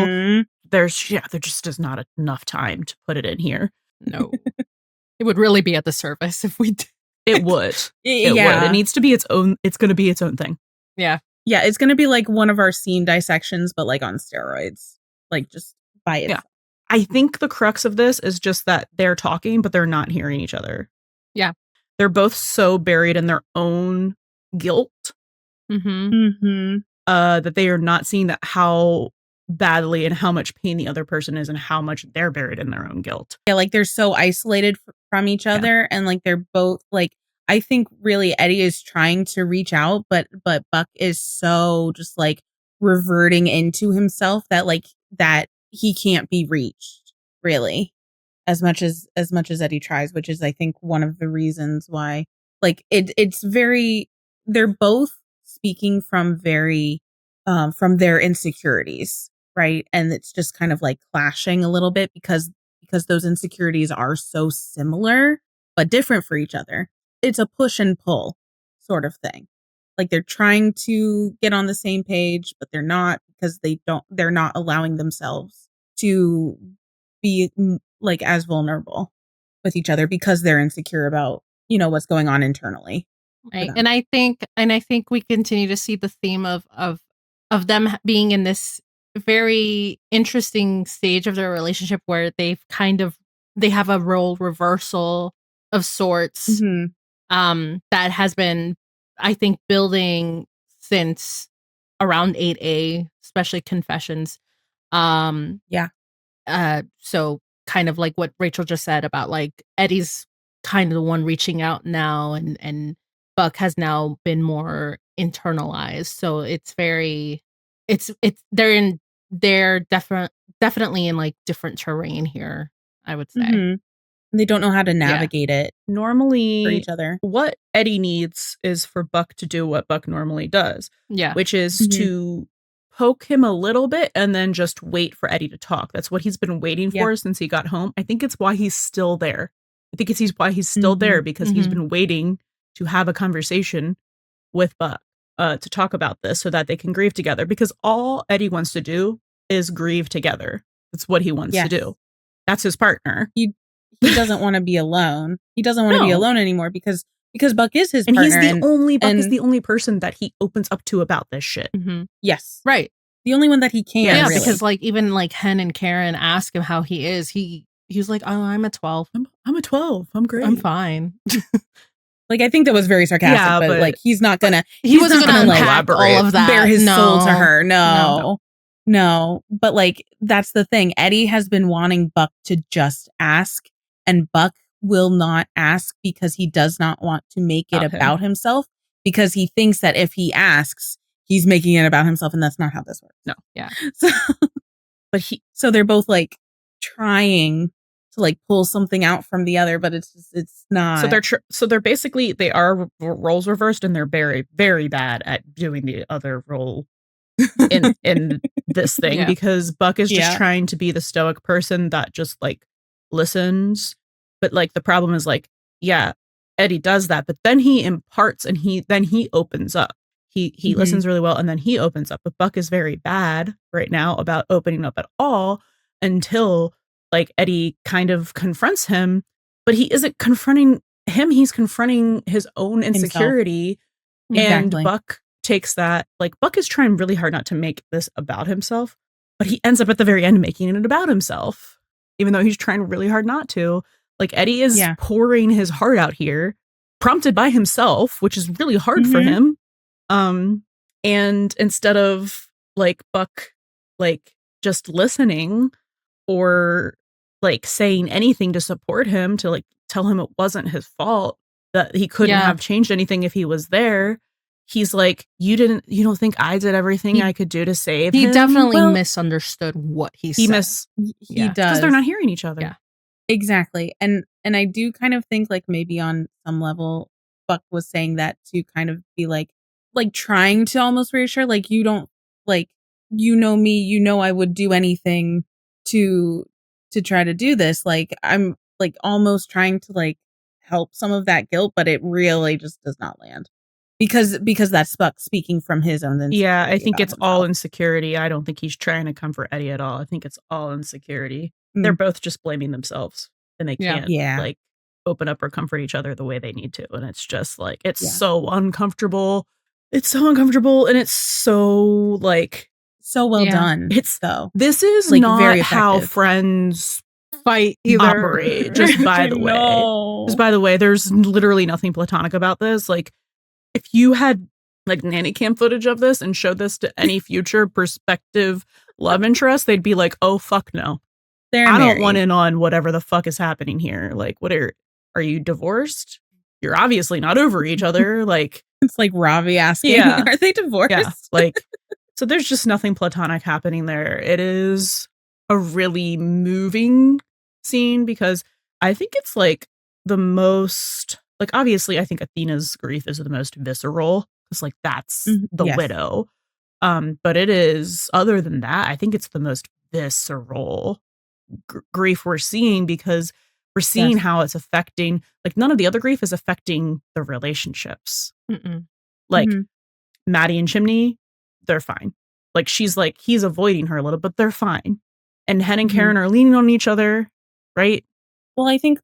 there just is not enough time to put it in here. No, it would really be at the surface if we did. It would. It would. It needs to be its own. It's going to be its own thing. Yeah. Yeah, it's going to be like one of our scene dissections, but like on steroids, like just by itself. Yeah. I think the crux of this is just that they're talking, but they're not hearing each other. Yeah. They're both so buried in their own guilt that they are not seeing that how badly and how much pain the other person is and how much they're buried in their own guilt. Yeah, like they're so isolated from each other, and like they're both like, I think really Eddie is trying to reach out, but Buck is so just like reverting into himself that he can't be reached really as much as Eddie tries, which is I think one of the reasons why like it's very, they're both speaking from very from their insecurities, right? And it's just kind of like clashing a little bit because those insecurities are so similar but different for each other. It's a push and pull sort of thing. Like they're trying to get on the same page, but they're not, because they're not allowing themselves to be like as vulnerable with each other because they're insecure about, what's going on internally. Right. And I think we continue to see the theme of them being in this very interesting stage of their relationship where they have a role reversal of sorts. That has been, I think, building since around 8A, especially Confessions. So kind of like what Rachel just said about like Eddie's kind of the one reaching out now, and Buck has now been more internalized. So it's they're definitely in like different terrain here, I would say. They don't know how to navigate it normally for each other. What Eddie needs is for Buck to do what Buck normally does, which is to poke him a little bit and then just wait for Eddie to talk. That's what he's been waiting for since he got home. I think it's why he's still there. I think it's why he's still there, because he's been waiting to have a conversation with Buck to talk about this so that they can grieve together, because all Eddie wants to do is grieve together. That's what he wants to do. That's his partner. He doesn't want to be alone. He doesn't want to be alone anymore because Buck is his partner. And Buck is the only person that he opens up to about this shit. Yes. Right. The only one that he can. Yeah, really. Because like even like Hen and Karen ask him how he is. He's like, oh, I'm a 12. I'm a 12. I'm great. I'm fine. Like, I think that was very sarcastic, but like he's not gonna. He wasn't gonna elaborate all of that. Bare his soul to her. No. But like that's the thing. Eddie has been wanting Buck to just ask, and Buck will not ask because he does not want to make it about himself, because he thinks that if he asks, he's making it about himself, and that's not how this works. No. Yeah. So they're both like trying to like pull something out from the other, but it's not. So they're basically, they are roles reversed, and they're very, very bad at doing the other role in this thing, because Buck is just trying to be the stoic person that just like listens. But like the problem is like, Eddie does that, but then he imparts and he opens up. He listens really well, and then he opens up. But Buck is very bad right now about opening up at all until like Eddie kind of confronts him, but he isn't confronting him. He's confronting his own insecurity. And Buck takes that, like Buck is trying really hard not to make this about himself, but he ends up at the very end making it about himself, even though he's trying really hard not to. Like Eddie is pouring his heart out here, prompted by himself, which is really hard for him. And instead of like Buck, like just listening or like saying anything to support him, to like tell him it wasn't his fault, that he couldn't have changed anything if he was there, he's like, you don't think I did everything I could do to save him? He definitely misunderstood what he said. He does, because they're not hearing each other. Yeah, exactly. And I do kind of think like maybe on some level Buck was saying that to kind of be like trying to almost reassure, like, you don't, like, me, I would do anything to try to do this. Like, I'm like almost trying to like help some of that guilt, but it really just does not land because that's Buck speaking from his own insecurity. Yeah, I think it's all insecurity. I don't think he's trying to comfort Eddie at all. I think it's all insecurity. They're both just blaming themselves, and they can't like open up or comfort each other the way they need to. And it's just like, it's so uncomfortable. It's so uncomfortable, and it's so like so well done. This is like not very how friends fight either. Operate. Just by the way, there's literally nothing platonic about this. Like, if you had like nanny cam footage of this and showed this to any future prospective love interest, they'd be like, "Oh fuck no, I don't want in on whatever the fuck is happening here. Like, what are you divorced? You're obviously not over each other." Like, it's like Ravi asking, are they divorced? Yeah, like, so there's just nothing platonic happening there. It is a really moving scene because I think it's like the most, like, obviously I think Athena's grief is the most visceral because like that's the widow. But it is, other than that, I think it's the most visceral grief we're seeing, because we're seeing how it's affecting, like, none of the other grief is affecting the relationships. Like Maddie and Chimney, they're fine. Like, she's like, he's avoiding her a little, but they're fine. and Hen and Karen are leaning on each other, right? Well, I think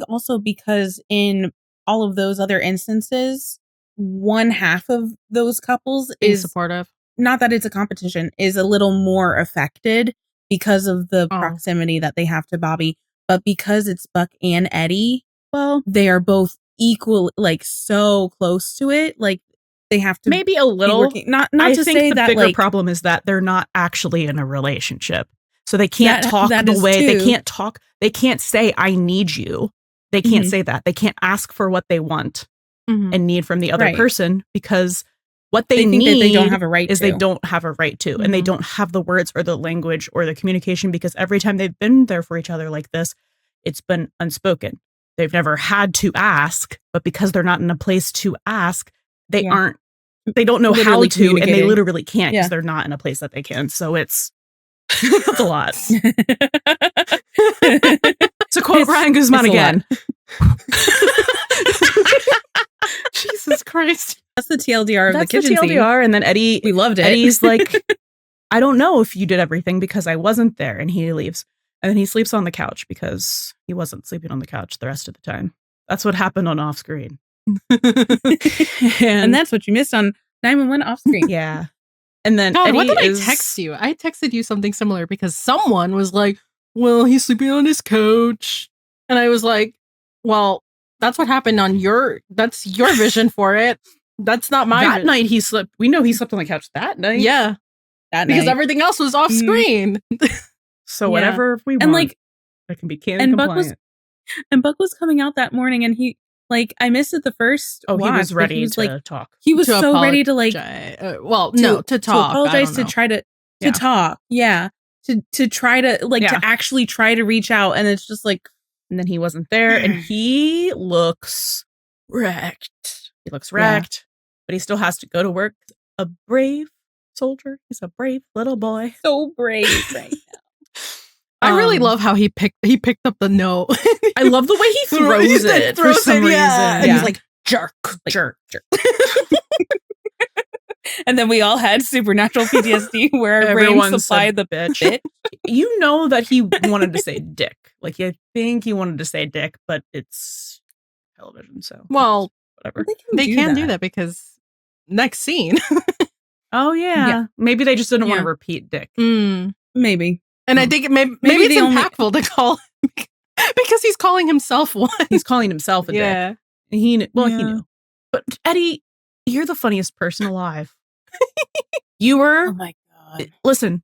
also because in all of those other instances, one half of those couples Being is supportive. Not that it's a competition, is a little more affected because of the proximity that they have to Bobby, but because it's Buck and Eddie, well, they are both equal, like so close to it, like they have to maybe a little. Not I to think say the that bigger like problem is that they're not actually in a relationship, so they can't talk that the is way too. they can't talk. They can't say "I need you." They can't say that. They can't ask for what they want and need from the other person because what they think need that they don't have a right is to. they don't have a right to, and they don't have the words or the language or the communication because every time they've been there for each other like this, it's been unspoken. They've never had to ask, but because they're not in a place to ask, they aren't. They don't know how to, and they literally can't because they're not in a place that they can. So it's a lot. To quote Ryan Guzman again. Jesus Christ. That's the TLDR of the kitchen scene. And then Eddie, we loved it. Eddie's like, I don't know if you did everything because I wasn't there, and he leaves. And then he sleeps on the couch because he wasn't sleeping on the couch the rest of the time. That's what happened on off screen. and that's what you missed on 911 off screen. Yeah. And then God, Eddie what did I text you? I texted you something similar because someone was like, well, he's sleeping on his couch. And I was like, well, that's what happened on that's your vision for it. That's not my That night he slept. We know he slept on the couch that night. Yeah. Because everything else was off screen. So whatever we want. And like, it can be canon compliant. Buck was coming out that morning and he, like, I missed it the first watch, he was ready he was, to like, talk. He was so ready to like to talk. To apologize, to try to talk. Yeah. To try to like to actually try to reach out, and it's just like, and then he wasn't there, and he looks wrecked. He looks wrecked, but he still has to go to work. A brave soldier. He's a brave little boy. So brave right now. I really love how he picked up the note. I love the way he throws it for some reason. And he's like, jerk. And then we all had supernatural PTSD where our brains supplied the bitch. You know that he wanted to say dick. Like, I think he wanted to say dick, but it's television, so well, whatever. They can do that because next scene. Oh yeah. Maybe they just didn't want to repeat dick. Maybe. And I think maybe it's impactful to call him because he's calling himself one. He's calling himself a dick. He knew. But Eddie, you're the funniest person alive. You were. Oh my God. Listen,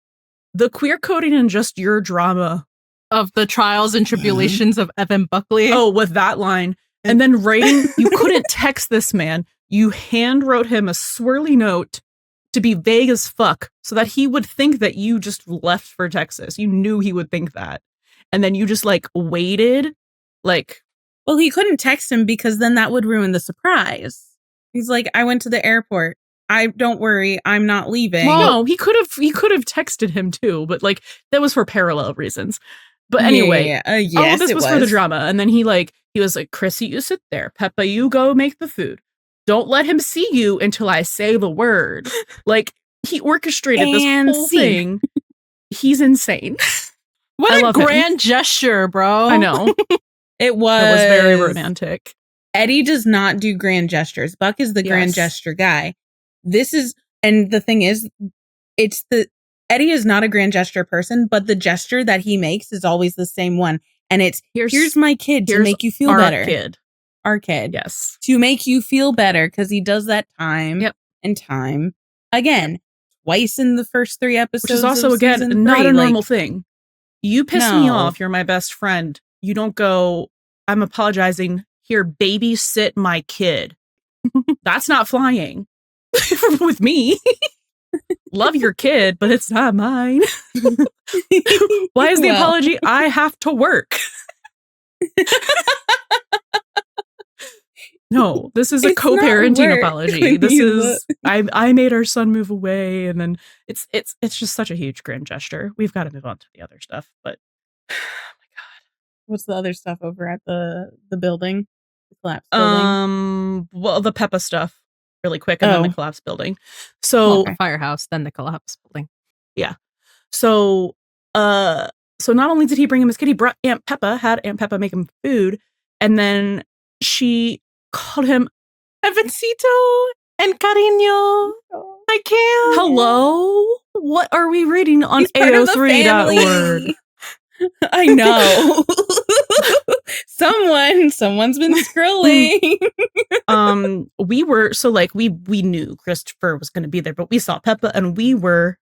the queer coding and just your drama of the trials and tribulations of Evan Buckley. Oh, with that line. And then writing, you couldn't text this man. You hand wrote him a swirly note to be vague as fuck so that he would think that you just left for Texas. You knew he would think that. And then you just like waited. Like, well, he couldn't text him because then that would ruin the surprise. He's like, I went to the airport. Don't worry, I'm not leaving. Well, no, he could have texted him too, but like that was for parallel reasons. But anyway, yes, this was for the drama. And then he was like, Chrissy, you sit there. Peppa, you go make the food. Don't let him see you until I say the word. Like, he orchestrated this whole thing. He's insane. What a grand gesture, bro. I know. It was very romantic. Eddie does not do grand gestures. Buck is the grand gesture guy. And the thing is, Eddie is not a grand gesture person, but the gesture that he makes is always the same one. And it's, here's my kid to make you feel better. Our kid. Yes. To make you feel better, because he does that time and time again, twice in the first 3 episodes. Which is also, again, not a normal thing. You piss me off. You're my best friend. You don't go, I'm apologizing. Here, babysit my kid. That's not flying. With me. Love your kid, but it's not mine. Why is the apology? I have to work. No, this is a co-parenting apology. This is I made our son move away, and then it's just such a huge grand gesture. We've got to move on to the other stuff, but oh my God. What's the other stuff over at the building? The collapsed building? Well, the Peppa stuff really quick, and then the collapsed building. So firehouse, then the collapsed building. Yeah. So So not only did he bring him his kid, he brought Aunt Peppa, had Aunt Peppa make him food. And then she called him Evancito and Cariño. I can't. Hello? What are we reading on He's part of the AO3.org? I know. Someone's been scrolling. We knew Christopher was going to be there, but we saw Peppa and we were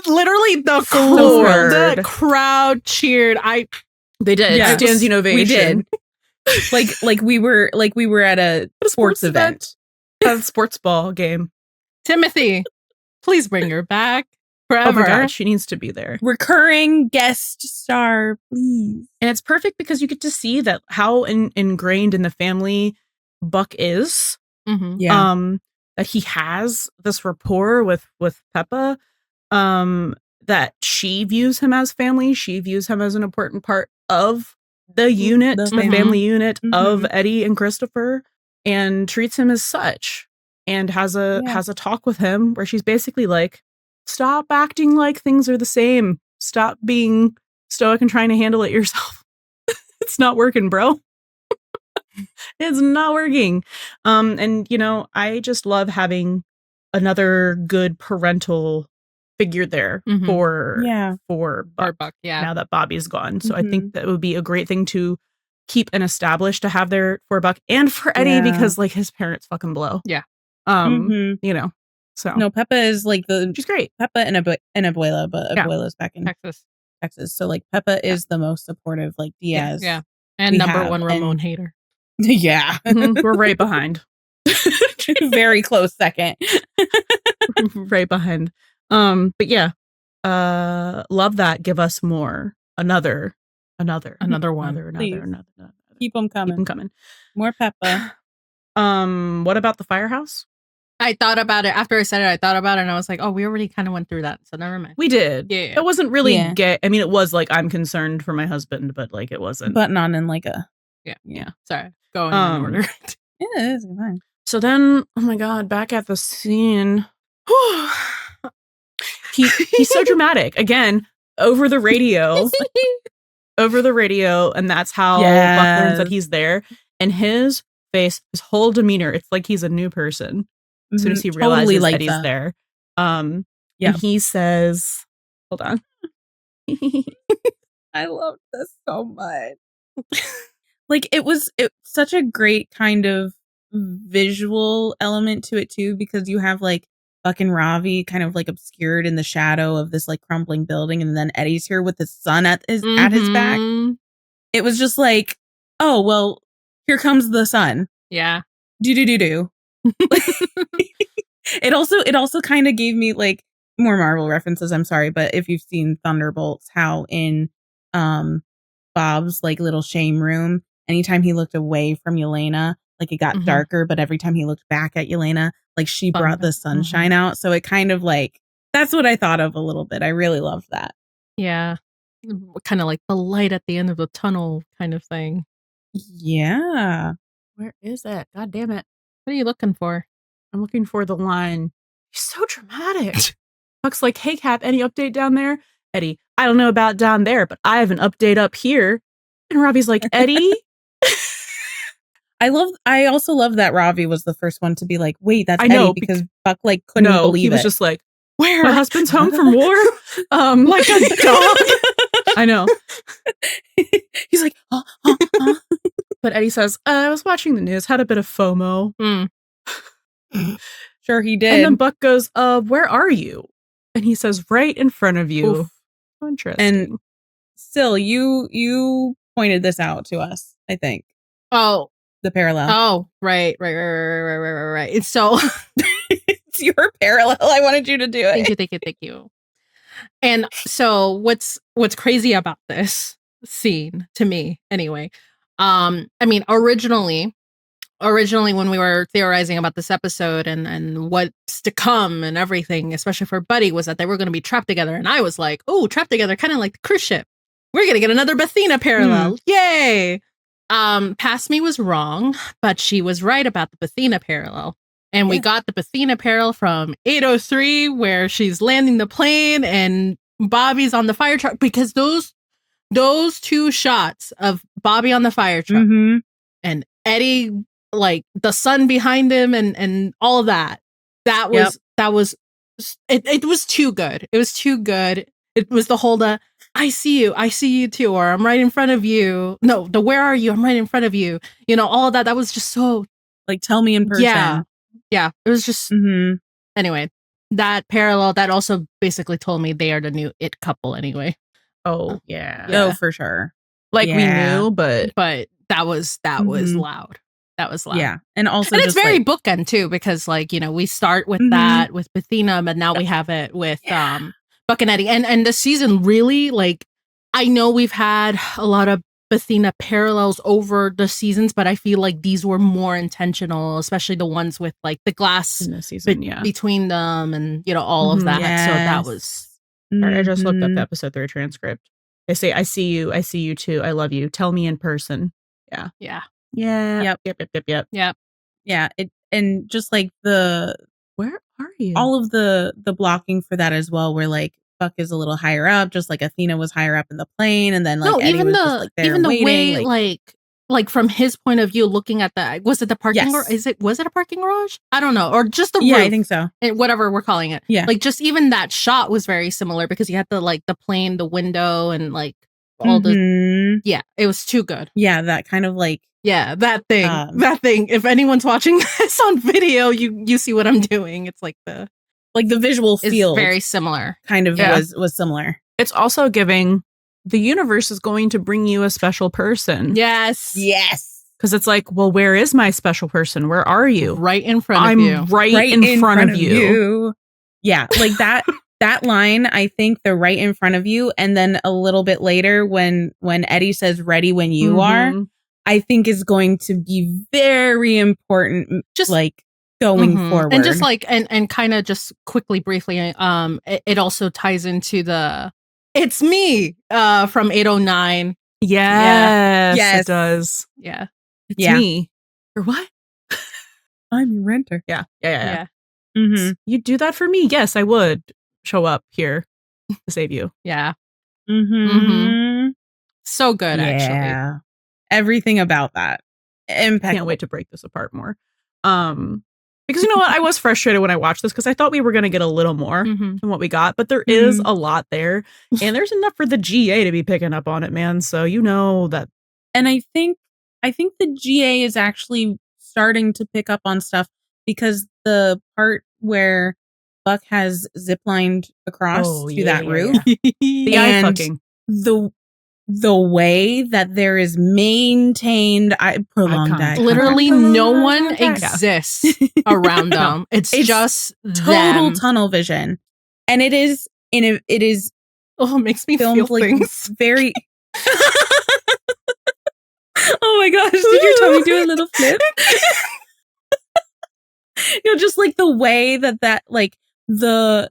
literally floored. The crowd cheered. They did. Yeah. Standing ovation. We did. like we were at a sports event. A sports ball game. Timothy, please bring her back Oh forever. my God, she needs to be there. Recurring guest star, please. And it's perfect because you get to see that how ingrained in the family Buck is. Mm-hmm. Yeah. That he has this rapport with Peppa. That she views him as family. She views him as an important part of the unit, the family unit of Eddie and Christopher, and treats him as such. And has a talk with him where she's basically like, stop acting like things are the same. Stop being stoic and trying to handle it yourself. It's not working, bro. It's not working. And you know, I just love having another good parental figure there for Buck. Now that Bobby's gone. So I think that would be a great thing to keep and establish to have there for Buck and for Eddie because like his parents fucking blow. Yeah. You know. So no, Peppa is like she's great. Peppa and Abuela, but Abuela's back in Texas. So like Peppa is the most supportive, like Diaz. Yeah. And number one Ramon hater. Yeah. We're right behind. Very close second. Right behind. But yeah. Love that. Give us more. Another one. Another. Keep them coming. More Peppa. What about the firehouse? I thought about it after I said it. I thought about it and I was like, oh, we already kind of went through that. So never mind. We did. Yeah. It wasn't really gay. I mean, it was like, I'm concerned for my husband, but like it wasn't. But not in like a. Yeah. Sorry. Going in order. Yeah, it is fine. So then, oh my God, back at the scene. He's so dramatic. Again, over the radio. And that's how Buck learns that he's there. And his face, his whole demeanor, it's like he's a new person. As soon as he realizes that he's there. And he says, hold on. I love this so much. Like it's such a great kind of visual element to it too, because you have like Buck and Ravi kind of like obscured in the shadow of this like crumbling building, and then Eddie's here with the sun at his back. It was just like, oh well, here comes the sun. Yeah. Do. It also kind of gave me like more Marvel references. I'm sorry, but if you've seen Thunderbolts, how in Bob's like little shame room, anytime he looked away from Yelena, like it got darker, but every time he looked back at Yelena, like she brought the sunshine out. So it kind of like, that's what I thought of a little bit. I really loved that. Yeah. Kind of like the light at the end of the tunnel kind of thing. Yeah. Where is it? God damn it. What are you looking for? I'm looking for the line. He's so dramatic. Buck's like, hey, Cap, any update down there? Eddie, I don't know about down there, but I have an update up here. And Ravi's like, Eddie? I also love that Ravi was the first one to be like, wait, that's Eddie, because Buck like couldn't believe it. He was just like, where? My husband's home from war? Like a dog. I know. He's like, But Eddie says, I was watching the news, had a bit of FOMO. Sure he did. And then Buck goes, where are you? And he says, right in front of you. Oof. Interesting. And still, you pointed this out to us, I think. Oh. The parallel. Oh, right. It's so... It's your parallel. I wanted you to do it. Thank you. And so what's crazy about this scene, to me, anyway, I mean, originally when we were theorizing about this episode and what's to come and everything, especially for Buddie, was that they were going to be trapped together. And I was like, oh, trapped together, kind of like the cruise ship. We're going to get another Athena parallel. Yay. Past Me was wrong, but she was right about the Athena parallel. And we got the Athena parallel from 803, where she's landing the plane and Bobby's on the fire truck, because those those two shots of Bobby on the fire truck and Eddie, like the sun behind him and all of that. It was too good. It was too good. It was the whole I see you too, or I'm right in front of you. No, where are you? I'm right in front of you. You know, all of that. That was just so like, tell me in person. Yeah. It was just anyway. That parallel that also basically told me they are the new it couple anyway. Oh yeah. Oh, for sure. Like we knew, but that was loud. That was loud. Yeah. And also, and it's very bookend too, because like, you know, we start with that with Athena, but now we have it with Buck and Eddie. And the season really, like, I know we've had a lot of Athena parallels over the seasons, but I feel like these were more intentional, especially the ones with like the glass in the season, between them and, you know, all of that. Yes. So that was I just looked up the episode 3 transcript. They say, I see you too. I love you. Tell me in person. Yeah. Yeah. Yeah. Yep. Yeah. And just like where are you? All of the blocking for that as well, where like Buck is a little higher up, just like Athena was higher up in the plane, and then like Eddie was just like there even waiting, the way like from his point of view, looking at was it the parking garage? Was it a parking garage? I don't know, or just the roof? I think so. Whatever we're calling it. Yeah, like just even that shot was very similar because you had the plane, the window, and like all the it was too good. Yeah, that kind of like that thing. If anyone's watching this on video, you see what I'm doing. It's like the visual feel very similar. Kind of was similar. It's also giving the universe is going to bring you a special person. Yes. Because it's like, well, where is my special person? Where are you? Right in front of you. I'm right in front of you. Yeah, like that. That line, I think they're right in front of you. And then a little bit later when Eddie says ready when you are, I think is going to be very important, just like going forward. And just like, and kind of just quickly, briefly, it also ties into it's me from 809. Yes, it does. Yeah. It's me. Or what? I'm your renter. Yeah. You'd do that for me? Yes, I would show up here to save you. Yeah. So good, actually. Everything about that. Impeccable. Can't wait to break this apart more. Because you know what? I was frustrated when I watched this because I thought we were going to get a little more than what we got, but there is a lot there, and there's enough for the GA to be picking up on it, man. So you know that. And I think the GA is actually starting to pick up on stuff because the part where Buck has ziplined across to that roof, the eye fucking, the way that there is maintained prolonged eye. Literally no one exists around them. It's just total tunnel vision. And it is it makes me feel like things. Very oh my gosh, did your tummy do a little flip? You know, just like the way that like the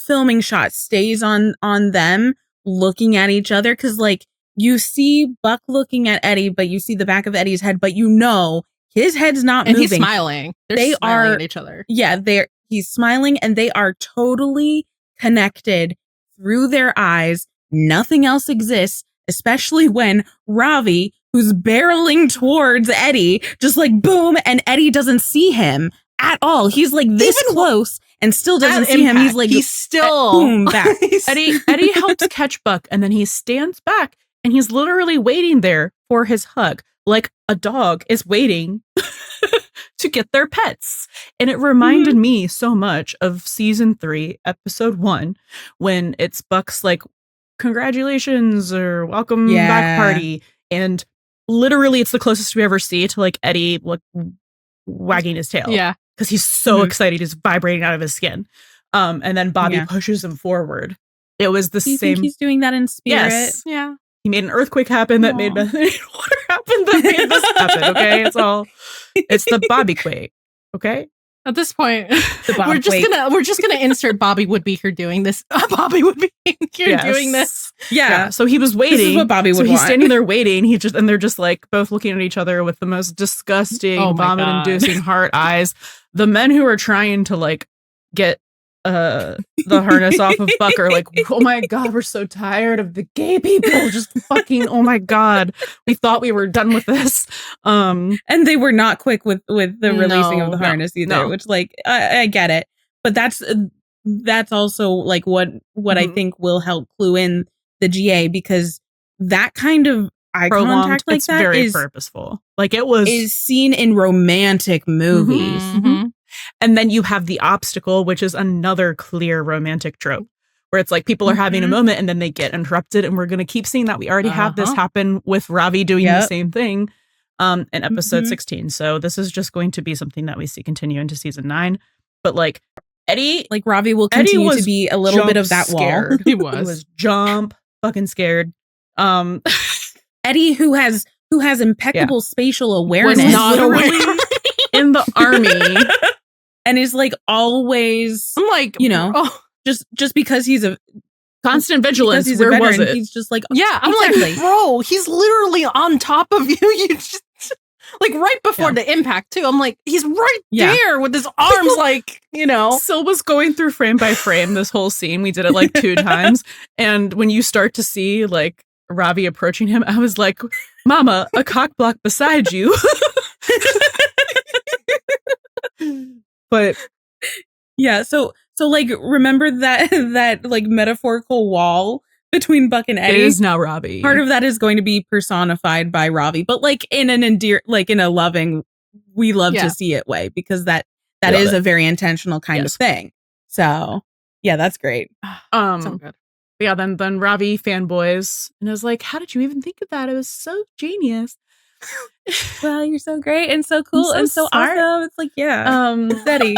filming shot stays on them looking at each other, because like you see Buck looking at Eddie, but you see the back of Eddie's head, but you know his head's not moving. He's smiling. They smiling at each other. Yeah, he's smiling, and they are totally connected through their eyes. Nothing else exists, especially when Ravi, who's barreling towards Eddie, just like boom, and Eddie doesn't see him at all. He's like this close and still doesn't see him. He's like, he's still boom back. Eddie helps catch Buck, and then he stands back and he's literally waiting there for his hug, like a dog is waiting to get their pets. And it reminded me so much of season 3, episode 1, when it's Buck's like, congratulations or welcome back party. And literally it's the closest we ever see to like Eddie like wagging his tail. Yeah. Because he's so excited, he's vibrating out of his skin. And then Bobby pushes him forward. It was the Do you same. Think he's doing that in spirit. Yes. Yeah. He made an earthquake happen that made water happen that made this happen. Okay, it's the Bobby quake. Okay. At this point, we're just gonna insert Bobby would be here doing this. Bobby would be here doing this. Yeah. So he was waiting. This is what Bobby would want. He's standing there waiting. And they're just like both looking at each other with the most disgusting, vomit-inducing heart eyes. The men who are trying to like get the harness off of Buck are like, oh my god, we're so tired of the gay people just fucking, oh my god, we thought we were done with this. And they were not quick with the releasing of the harness either, which like I get it, but that's also like what I think will help clue in the GA, because that kind of eye contact like that very is purposeful. Like it was is seen in romantic movies. And then you have the obstacle, which is another clear romantic trope, where it's like people are having a moment and then they get interrupted, and we're going to keep seeing that. We already have this happen with Ravi doing the same thing in episode 16. So this is just going to be something that we see continue into season 9. But like Eddie, like Ravi will continue to be a little bit of that scared. wall. He was jump fucking scared. Eddie, who has impeccable spatial awareness, was not aware in the army. And is like always, I'm like, just because he's a constant vigilance. He's where a veteran, was it? he's just like, I'm like, bro, he's literally on top of you. You just like right before the impact too. I'm like, he's right there with his arms, like, Sil was going through frame by frame this whole scene. We did it like 2 times, and when you start to see like Ravi approaching him, I was like, Mama, a cock block beside you. But yeah, so like remember that like metaphorical wall between Buck and Eddie? It is now Ravi. Part of that is going to be personified by Ravi, but like in an in a loving, we love to see it way, because that is a very intentional kind of thing. So yeah, that's great. So good. Yeah, then Ravi fanboys and I was like, how did you even think of that? It was so genius. Well, you're so great and so cool and so awesome. It's like, it's Eddie.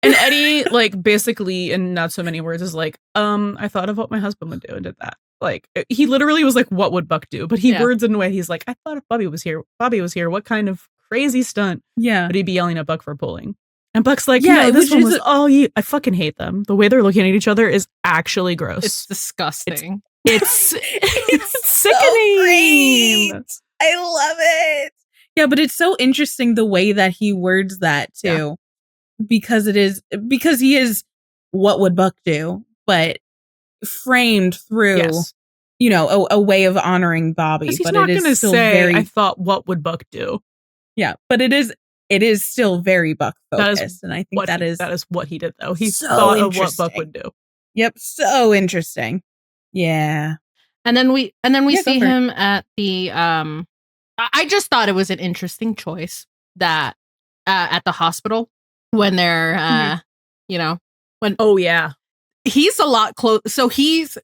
And Eddie, like, basically, in not so many words, is like, I thought of what my husband would do and did that. Like, he literally was like, what would Buck do? But he words in a way, he's like, I thought if Bobby was here, what kind of crazy stunt would he be yelling at Buck for pulling? And Buck's like, this one was all you. I fucking hate them. The way they're looking at each other is actually gross. It's disgusting. It's sickening. I love it. Yeah, but it's so interesting the way that he words that too, because he is what would Buck do, but framed through, a way of honoring Bobby. He's but not it is going to still say, very. I thought, what would Buck do? Yeah, but it is still very Buck focused, and I think that is what he did though. He so thought of what Buck would do. Yep, so interesting. Yeah. And then we see him at the I just thought it was an interesting choice that at the hospital when they're when he's a lot close, so he's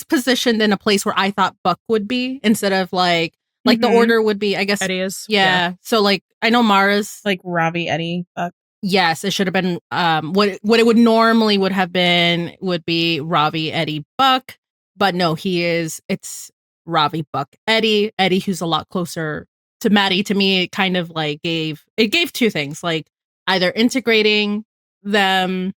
positioned in a place where I thought Buck would be, instead of like the order would be, I guess Eddie is. Yeah. So like I know Mara's like Ravi, Eddie, Buck. Yes, it should have been what it would normally would have been would be Ravi, Eddie, Buck. But no, it's Ravi, Buck, Eddie, who's a lot closer to Maddie. To me, it kind of like gave 2 things, like either integrating Eddie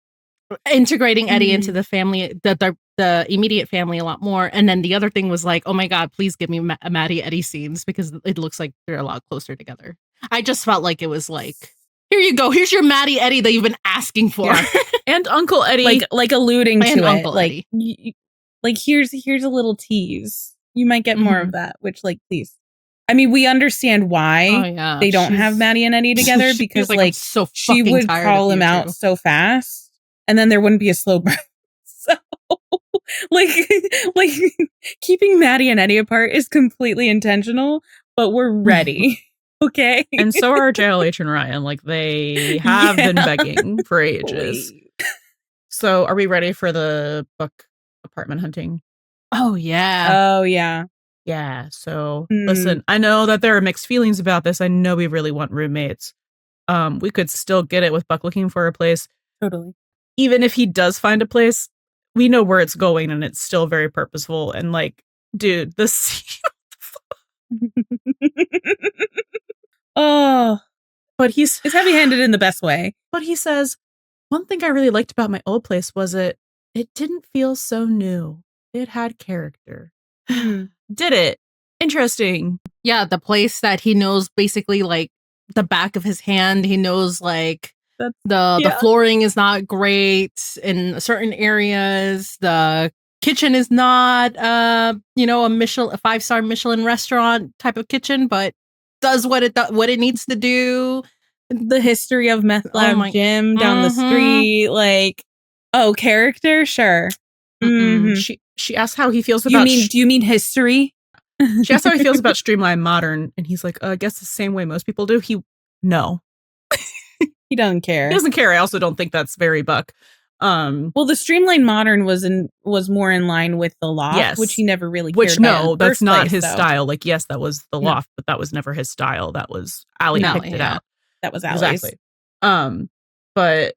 into the family, the immediate family a lot more. And then the other thing was like, oh my God, please give me Maddie, Eddie scenes, because it looks like they're a lot closer together. I just felt like it was like, here you go. Here's your Maddie, Eddie that you've been asking for. Yeah. And Uncle Eddie. Like alluding to Uncle it. Eddie. Like here's a little tease. You might get more of that, which like, please. I mean, we understand why they don't have Maddie and Eddie together, because like so she would call him out so fast and then there wouldn't be a slow burn. So like keeping Maddie and Eddie apart is completely intentional, but we're ready. Okay. And so are JLH and Ryan. Like, they have been begging for ages. So are we ready for the Buck apartment hunting? Oh yeah. Yeah. So listen, I know that there are mixed feelings about this. I know we really want roommates. We could still get it with Buck looking for a place. Totally. Even if he does find a place, we know where it's going and it's still very purposeful. And like, dude, this oh, but it's heavy-handed in the best way. But he says, one thing I really liked about my old place was it didn't feel so new. It had character. Did it? Interesting. Yeah, the place that he knows basically like the back of his hand. He knows like The flooring is not great in certain areas. The kitchen is not a 5-star Michelin restaurant type of kitchen, but does what it needs to do. The history of Meth Lab Gym down the street, like, character, sure. Mm-hmm. She asked how he feels about. Do you mean history? She asked how he feels about Streamline Modern, and he's like, I guess the same way most people do. No. He doesn't care. He doesn't care. I also don't think that's very Buck. Well, the Streamline Modern was more in line with the Loft, which he never really cared about. That's not his style. Like, yes, that was the Loft, but that was never his style. That was Allie picked it out. That was Allie's. Exactly. But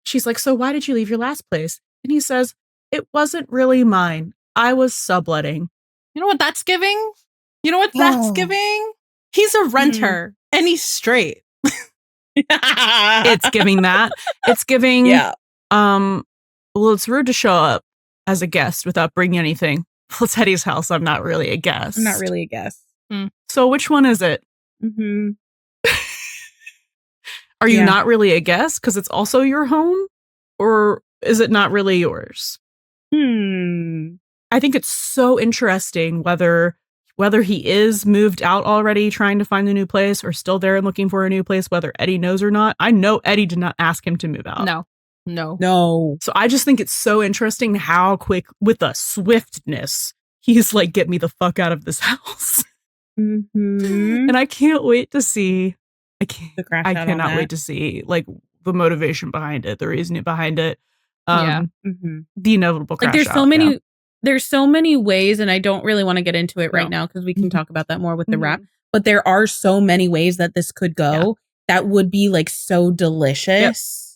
she's like, so why did you leave your last place? And he says, it wasn't really mine. I was subletting. You know what that's giving? That's giving? He's a renter and he's straight. It's giving that. It's giving. Yeah. Well, it's rude to show up as a guest without bringing anything. Well, it's Eddie's house. I'm not really a guest. I'm not really a guest. So which one is it? Mm-hmm. Are you not really a guest because it's also your home? Or is it not really yours? I think it's so interesting whether he is moved out already trying to find a new place or still there and looking for a new place, whether Eddie knows or not. I know Eddie did not ask him to move out. No. So I just think it's so interesting how quick, with a swiftness, he's like, get me the fuck out of this house. And I can't wait to see. I cannot wait to see like the motivation behind it, the reasoning behind it. The inevitable crash. Like there's so many ways, and I don't really want to get into it right now because we can talk about that more with the wrap. But there are so many ways that this could go that would be like so delicious.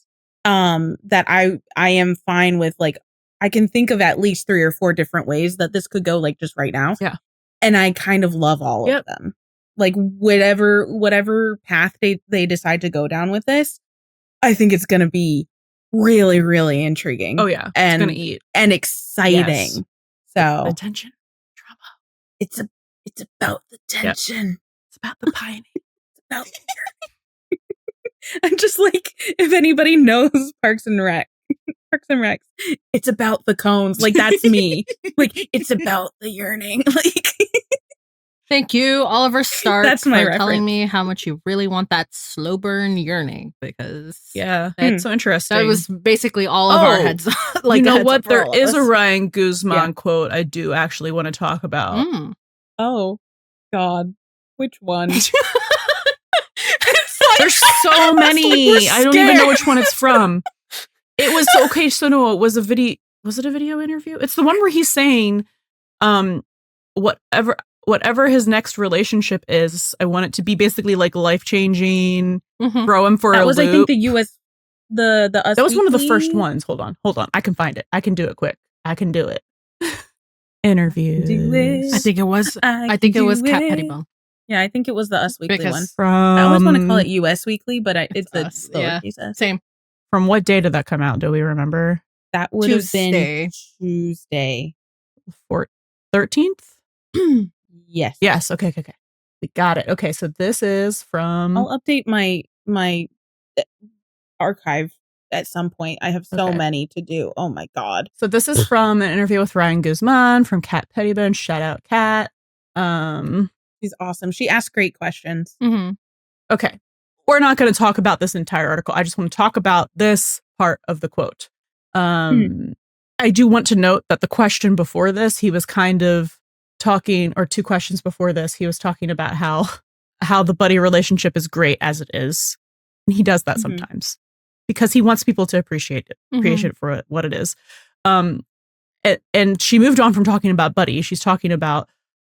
That I am fine with. Like, I can think of at least 3 or 4 different ways that this could go, like just right now. Yeah, and I kind of love all of them. Like whatever path they decide to go down with this, I think it's going to be really, really intriguing. Oh yeah, and it's gonna eat and exciting. Yes. So the tension, drama. It's about the tension. Yep. It's about the pining. It's about the I'm just like, if anybody knows Parks and Rec, it's about the cones. Like, that's me. Like, it's about the yearning. Like, thank you, Oliver Stark, that's my for reference. telling me how much you really want that slow burn yearning, because it's so interesting. That was basically all of our heads. Like, you know what? There is a Ryan Guzman quote I do actually want to talk about. Oh, God. Which one? There's so many. Like, I don't even know which one it's from. It was okay. So no, it was a video. Was it a video interview? It's the one where he's saying, whatever his next relationship is, I want it to be basically like life changing. Throw him for a loop. That was, I think, the US, the Us. That was one of the Weekly? first ones. Hold on. I can find it. I can do it quick. I can do it. Interviews. I think it was Cat Pettibone. Yeah, I think it was the Us Weekly Because one. I always want to call it US Weekly, but it's the lowercase s. Same. From what day did that come out? Do we remember? That would have been Tuesday. 13th? Yes. Yes. Okay. We got it. Okay, so this is from. I'll update my archive at some point. I have so many to do. Oh my God. So this is from an interview with Ryan Guzman from Cat Pettibone. Shout out Cat. She's awesome. She asks great questions. Okay. We're not going to talk about this entire article. I just want to talk about this part of the quote. I do want to note that the question before this, he was kind of talking, or 2 questions before this, he was talking about how the buddy relationship is great as it is. And he does that sometimes because he wants people to appreciate it for what it is. And she moved on from talking about Buddy. She's talking about,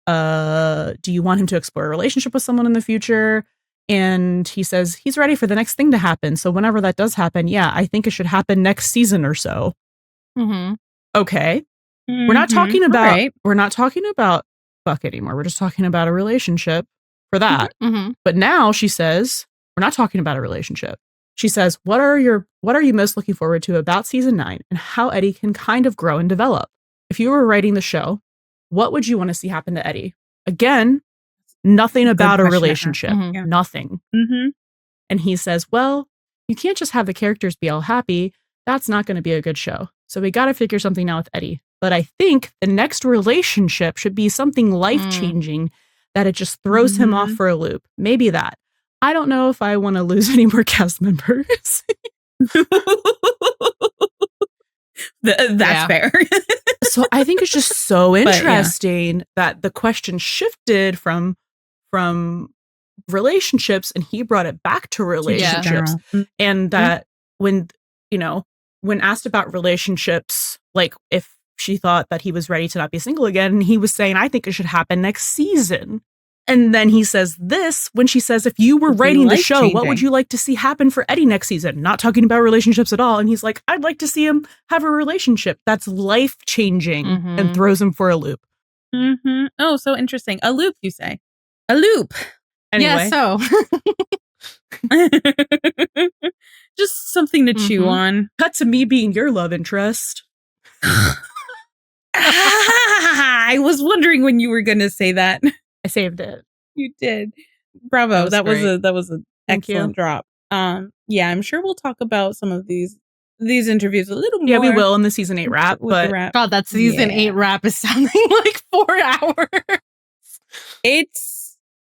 do you want him to explore a relationship with someone in the future? And he says he's ready for the next thing to happen. So whenever that does happen, I think it should happen next season or so. Okay. We're not talking about Buck anymore. We're just talking about a relationship for that. But now she says, we're not talking about a relationship. She says, what are you most looking forward to about season 9 and how Eddie can kind of grow and develop? If you were writing the show, what would you want to see happen to Eddie? Again, nothing about a relationship. Nothing. And he says, well, you can't just have the characters be all happy. That's not going to be a good show. So we got to figure something out with Eddie. But I think the next relationship should be something life-changing that it just throws him off for a loop. Maybe that. I don't know if I want to lose any more cast members. That's fair. So I think it's just so interesting that the question shifted from relationships and he brought it back to relationships. And that when asked about relationships, like if she thought that he was ready to not be single again, and he was saying, I think it should happen next season. And then he says this when she says, if you were writing the show, what would you like to see happen for Eddie next season? Not talking about relationships at all. And he's like, I'd like to see him have a relationship that's life-changing and throws him for a loop. Oh, so interesting. A loop, you say? A loop. Anyway. Yeah, so. Just something to chew on. Cut to me being your love interest. I was wondering when you were going to say that. I saved it. You did. Bravo. That was an Thank excellent you. drop. Yeah, I'm sure we'll talk about some of these interviews a little more. Yeah, we will in the season 8 wrap. But God, that season 8 wrap is sounding like 4 hours.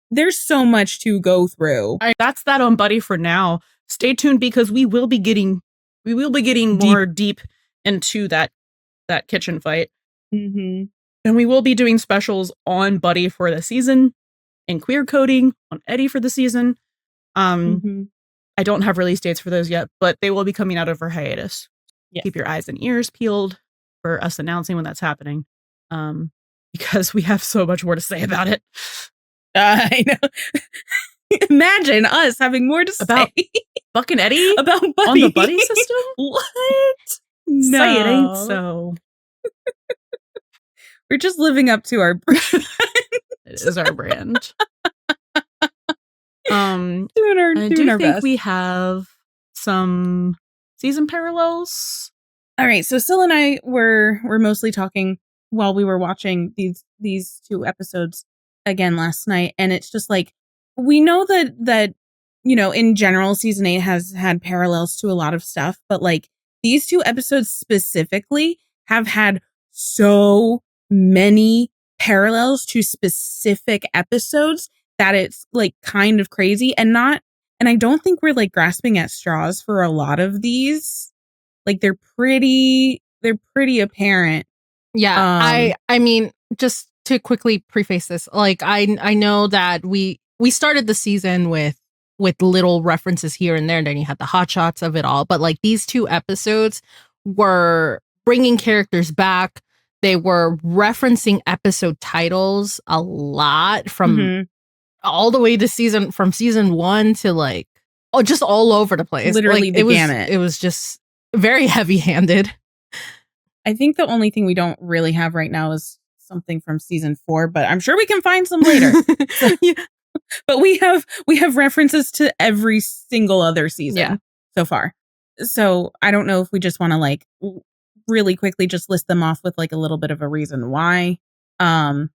There's so much to go through. That's that on Buddie for now. Stay tuned because we will be getting more deep into that kitchen fight. And we will be doing specials on Buddie for the season and queer coding on Eddie for the season. I don't have release dates for those yet, but they will be coming out of our hiatus. Yes. Keep your eyes and ears peeled for us announcing when that's happening. Because we have so much more to say about it. I know. Imagine us having more to about say. Fucking Eddie? About Buddie. On the Buddie system? What? No. Say it ain't so. We're just living up to our brand. It is our brand. I think we have some season parallels. All right, so Syl and I were mostly talking while we were watching these 2 episodes again last night, and it's just like we know that in general season 8 has had parallels to a lot of stuff, but like these 2 episodes specifically have had so many parallels to specific episodes that it's like kind of crazy and I don't think we're like grasping at straws for a lot of these. Like they're pretty apparent. Yeah. I mean, just to quickly preface this, like I know that we started the season with little references here and there, and then you had the hot shots of it all. But like these 2 episodes were bringing characters back. They were referencing episode titles a lot from all the way to from season 1 to like, just all over the place. Literally like, the gamut. It was just very heavy-handed. I think the only thing we don't really have right now is something from season 4, but I'm sure we can find some later. But we have references to every single other season so far. So I don't know if we just want to like really quickly just list them off with like a little bit of a reason why. Maybe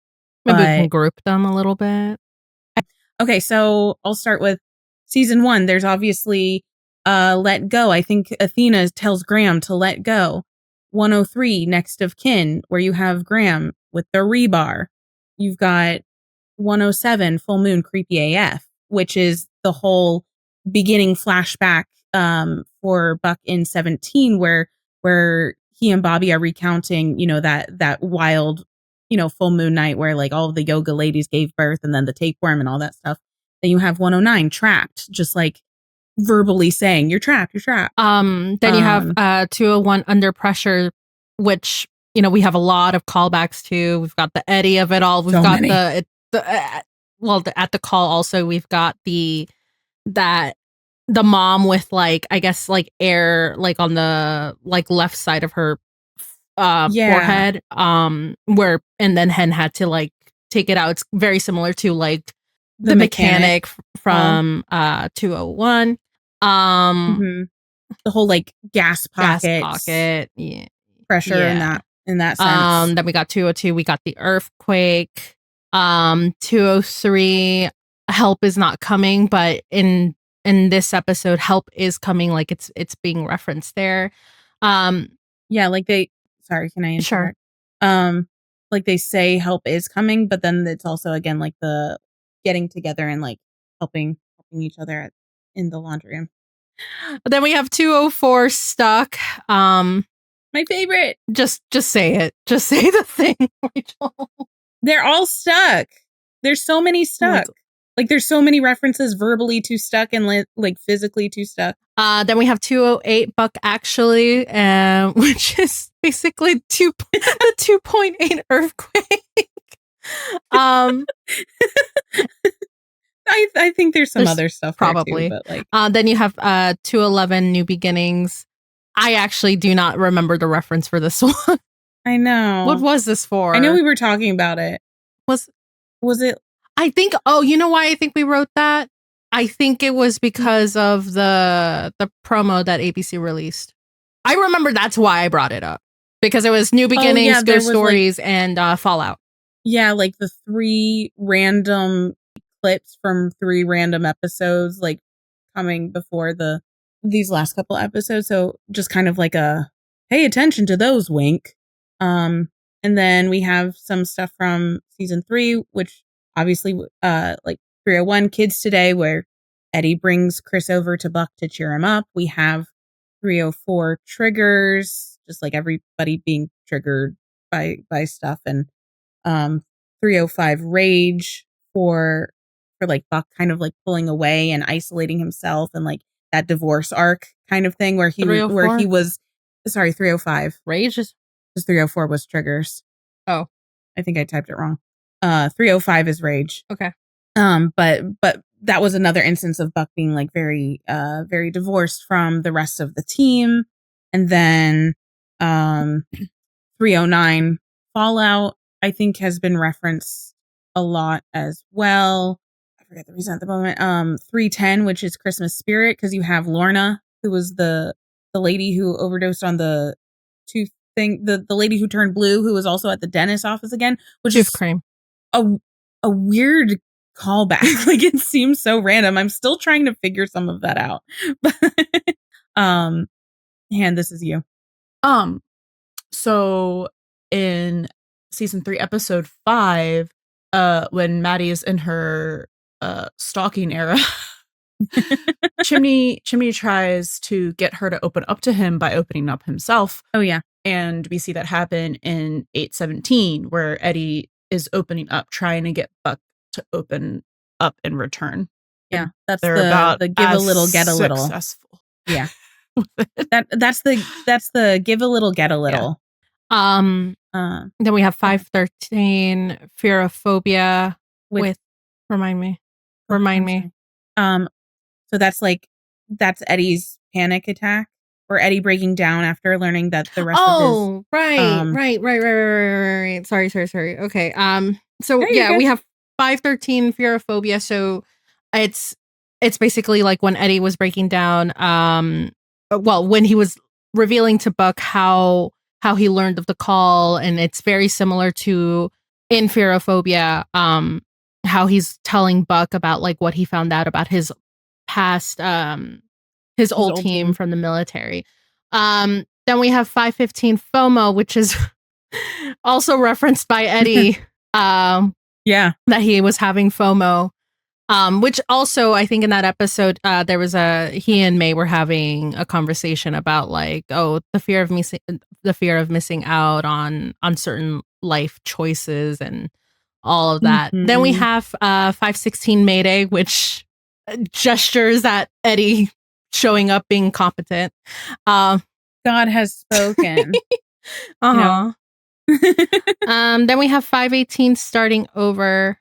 we can group them a little bit. Okay, so I'll start with season 1. There's obviously Let Go. I think Athena tells Graham to let go. 103, Next of Kin, where you have Graham with the rebar. You've got 107, Full Moon, Creepy AF, which is the whole beginning flashback for Buck in 17, where he and Bobby are recounting, that wild, full moon night where like all of the yoga ladies gave birth and then the tapeworm and all that stuff. Then you have 109, Trapped, just like verbally saying, you're trapped, you're trapped. Then you have 201, Under Pressure, which, we have a lot of callbacks to. We've got the Eddie of it all. We've got at the call also, we've got the mom with like, I guess like air, like on the like left side of her forehead, where, and then Hen had to like take it out. It's very similar to like the mechanic from 201. The whole like gas pocket pressure in that sense. Then we got 202, we got the earthquake. 203, Help Is Not Coming, but in in this episode, help is coming, like it's being referenced there. Yeah, like sorry, can I interrupt? Sure. Like they say help is coming, but then it's also again like the getting together and like helping each other in the laundry room. But then we have 204 stuck. My favorite. Just say it. Just say the thing, Rachel. They're all stuck. There's so many stuck. Like there's so many references verbally to stuck and like physically to stuck. Then we have 208 Buck actually, which is basically the 2.8 earthquake. I think there's some other stuff probably there too, but like then you have 211 New Beginnings. I actually do not remember the reference for this one. I know. What was this for? I know we were talking about it. Was it? I think, you know why I think we wrote that? I think it was because of the promo that ABC released. I remember that's why I brought it up. Because it was New Beginnings, Ghost Stories, and Fallout. Yeah, like the 3 random clips from 3 random episodes, like coming before these last couple episodes. So just kind of like a pay attention to those wink. And then we have some stuff from season 3, which obviously like 301 Kids Today, where Eddie brings Chris over to Buck to cheer him up. We have 304 Triggers, just like everybody being triggered by stuff, and 305 Rage for like Buck kind of like pulling away and isolating himself, and like that divorce arc kind of thing where he was 305 Rage is 304 was Triggers. Oh, I think I typed it wrong. 305 is Rage. Okay. But that was another instance of Buck being like very divorced from the rest of the team. And then 309 Fallout, I think, has been referenced a lot as well. I forget the reason at the moment. 310, which is Christmas Spirit, because you have Lorna, who was the lady who overdosed on the tooth thing, the lady who turned blue, who was also at the dentist's office again, which tooth is cream. A weird callback. Like it seems so random. I'm still trying to figure some of that out. Han, this is you. So in season 3, episode 5, when Maddie is in her stalking era, Chimney tries to get her to open up to him by opening up himself. Oh yeah. And we see that happen in 817, where Eddie is opening up, trying to get Buck to open up in return. Yeah, that's the give a little, get a little. Successful. Yeah, that's the give a little, get a little. Yeah. Then we have 513 Fearophobia with remind me. So that's Eddie's panic attack, or Eddie breaking down after learning that the rest of his right. Sorry. Okay. So yeah, we have 513 Fearophobia. So it's basically like when Eddie was breaking down, when he was revealing to Buck how he learned of the call, and it's very similar to in Fearophobia, how he's telling Buck about like what he found out about his past, his old team from the military. Then we have 515 FOMO, which is also referenced by Eddie. Yeah, that he was having FOMO. Which also, I think in that episode, there was he and May were having a conversation about like, the fear of missing out on certain life choices and all of that. Mm-hmm. Then we have 516 Mayday, which gestures at Eddie showing up being competent. God has spoken. Then we have 518 Starting Over,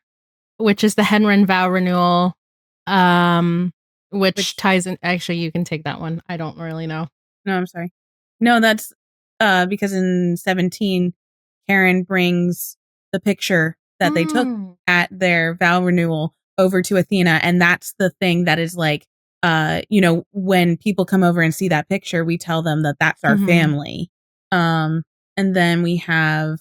which is the Henren vow renewal, which ties in. Actually, you can take that one. I don't really know. No, I'm sorry. No, that's because in 17, Karen brings the picture that they took at their vow renewal over to Athena, and that's the thing that is like, when people come over and see that picture, we tell them that that's our family. And then we have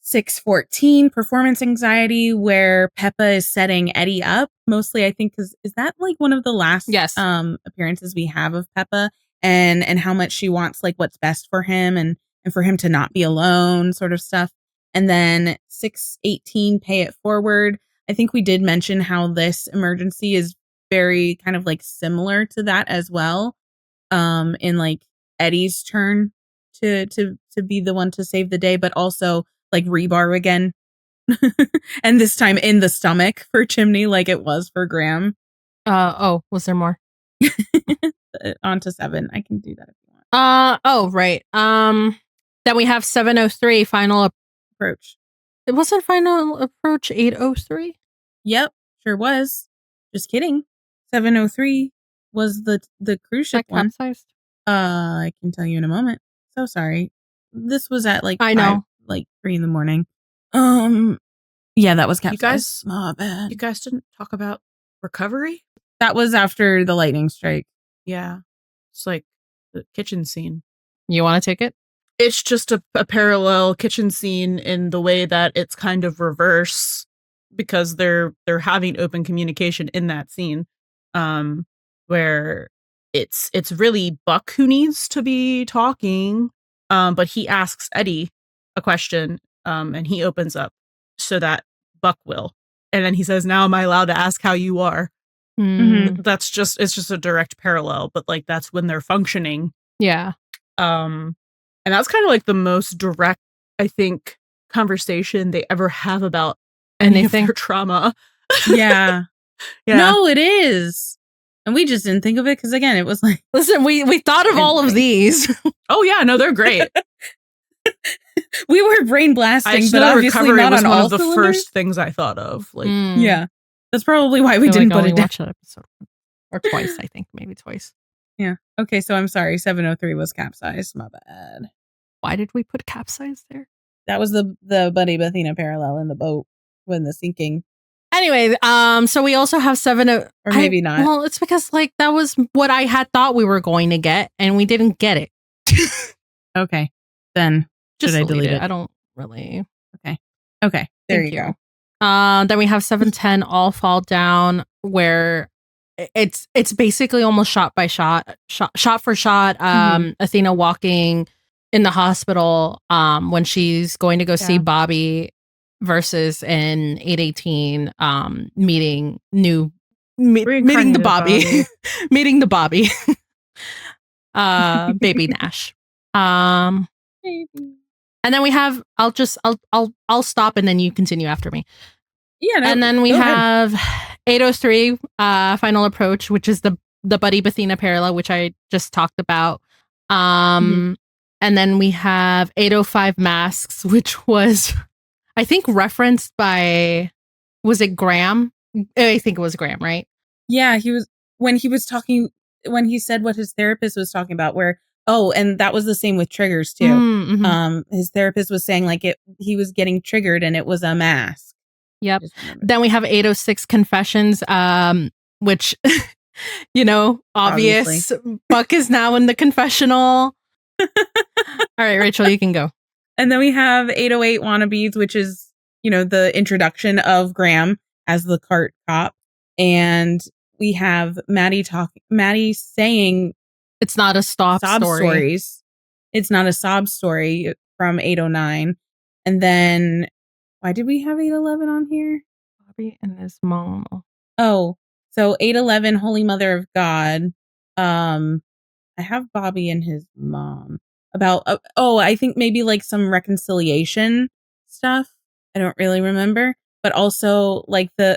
6:14, performance anxiety, where Peppa is setting Eddie up. Mostly, I think, because is that like one of the last appearances we have of Peppa, and how much she wants like what's best for him and for him to not be alone, sort of stuff. And then 6:18, pay it forward. I think we did mention how this emergency is very kind of like similar to that as well. In like Eddie's turn to be the one to save the day, but also like rebar again. And this time in the stomach for Chimney, like it was for Graham. Was there more? On to 7. I can do that if you want. Right. Then we have 7:03, final approach. It wasn't final approach 8:03? Yep, sure was. Just kidding. 7:03 was the cruise ship one. Capsized? I can tell you in a moment. So sorry. This was at like 3 in the morning. Yeah, that was capsized. Oh, bad. You guys didn't talk about recovery? That was after the lightning strike. Yeah. It's like the kitchen scene. You want to take it? It's just a parallel kitchen scene in the way that it's kind of reverse because they're having open communication in that scene, where it's really Buck who needs to be talking, but he asks Eddie a question, and he opens up so that Buck will, and then he says, "Now am I allowed to ask how you are?" Mm-hmm. It's just a direct parallel, but like that's when they're functioning. Yeah. And that's kind of like the most direct, I think, conversation they ever have about anything of their trauma. Yeah. No, it is. And we just didn't think of it because, again, it was like... Listen, we thought of all of these. Oh, yeah. No, they're great. We were brain blasting, but obviously recovery not was on one all of the cylinders. first things I thought of. Like, Yeah. That's probably why we didn't put it down. Watch that episode. Or twice, I think. Maybe twice. Yeah. Okay, so I'm sorry. 7:03 was capsized. My bad. Why did we put capsize there? That was the Buddie Athena parallel in the boat when the sinking. Anyway, so we also have 7 or maybe not. Well, it's because like that was what I had thought we were going to get, and we didn't get it. Okay, then just should I delete it? I don't really. Okay. There you go. Then we have 7:10, all fall down, where it's basically almost shot by shot for shot. Athena walking in the hospital when she's going to go see Bobby, versus in 8:18 meeting the Bobby meeting the Bobby baby Nash. And then we have I'll stop and then you continue after me. Yeah, no, and then we have 8:03 final approach, which is the Buddie Athena parallel, which I just talked about. And then we have 8:05 masks, which was, I think, referenced by, was it Graham? I think it was Graham, right? Yeah, when he said what his therapist was talking about, where, and that was the same with triggers too. Mm-hmm. His therapist was saying like he was getting triggered and it was a mask. Yep. Then we have 8:06 confessions, which, obvious. Obviously. Buck is now in the confessional. All right, Rachel, you can go. And then we have 8:08 wannabes, which is, the introduction of Graham as the cart cop. And we have Maddie saying it's not a sob stories. It's not a sob story from 8:09. And then why did we have 8:11 on here? Bobby and his mom. Oh, so 8:11, Holy Mother of God. I have Bobby and his mom about, I think maybe like some reconciliation stuff. I don't really remember, but also like the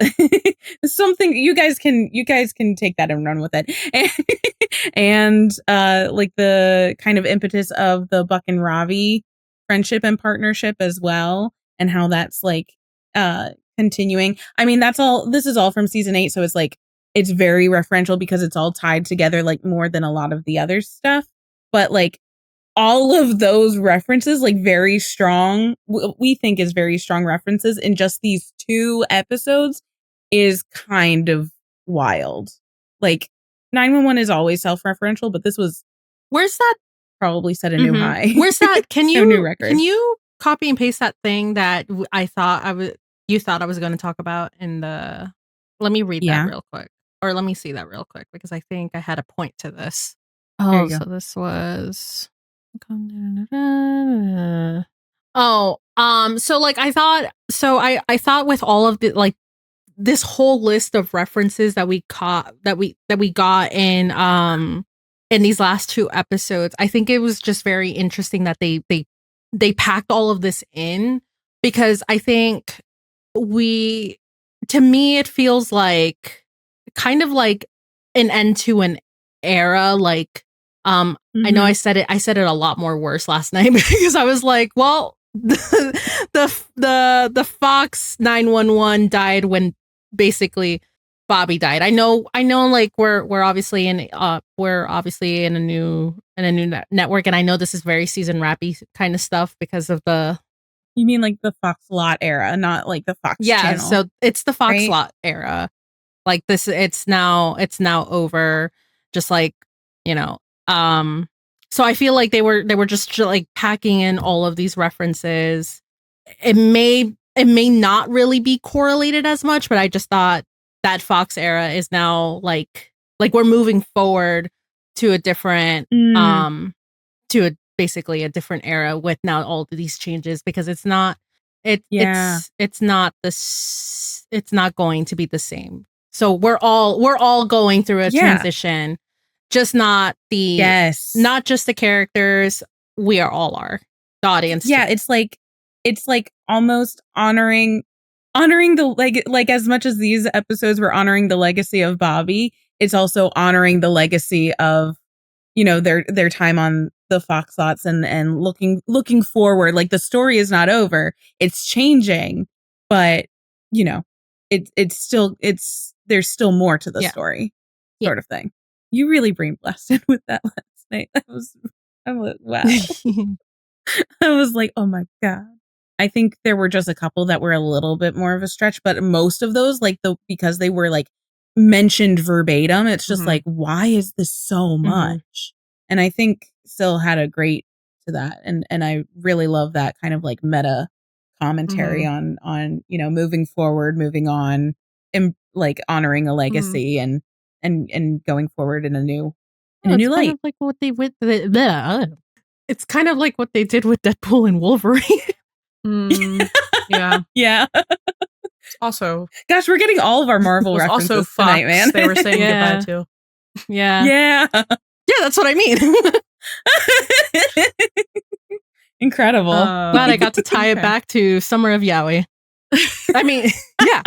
something you guys can take that and run with it. And like the kind of impetus of the Buck and Ravi friendship and partnership as well, and how that's like continuing. I mean, this is all from season 8, so it's like it's very referential because it's all tied together like more than a lot of the other stuff. But like all of those references, like very strong, we think is very strong references in just these 2 episodes, is kind of wild. Like 911 is always self-referential, but this was, where's that probably set a new high. Where's that? Can you new record. Can you copy and paste that thing that you thought I was going to talk about in the. Let me read that real quick, or let me see that real quick because I think I had a point to this. Oh, so this was. So like I thought with all of the like this whole list of references that we got in these last 2 episodes, I think it was just very interesting that they packed all of this in, because I think to me it feels like kind of like an end to an era. Like I know I said it a lot more worse last night because I was like, well, the Fox 911 died when basically Bobby died. I know like we're obviously in a new network, and I know this is very season wrappy kind of stuff because of the. You mean like the Fox lot era, not like the Fox channel. So it's the Fox lot era. Like this, it's now over. Just like, you know, so I feel like they were just like packing in all of these references. It may not really be correlated as much, but I just thought that Fox era is now like we're moving forward to a different basically a different era with now all of these changes, because it's not going to be the same. So we're all going through a transition, just not not just the characters. We are all the audience. Yeah, too. It's like almost honoring the like as much as these episodes were honoring the legacy of Bobby, it's also honoring the legacy of, you know, their time on the Fox lots and looking forward. Like the story is not over, it's changing, but you know, there's still more to the story, sort of thing. You really brain blasted with that last night. I was wow. I was like, oh my God. I think there were just a couple that were a little bit more of a stretch, but most of those, like because they were like mentioned verbatim, it's just like, why is this so much? And I think Syl had a great to that, and I really love that kind of like meta commentary on you know, moving forward, moving on, and like honoring a legacy and going forward in a new new light. Kind of like what they it's kind of like what they did with Deadpool and Wolverine. Yeah. Also, gosh, we're getting all of our Marvel references also Fox, tonight, man. They were saying goodbye to. Yeah, that's what I mean. Incredible. Glad I got to tie it back to Summer of Yaoi. I mean, yeah.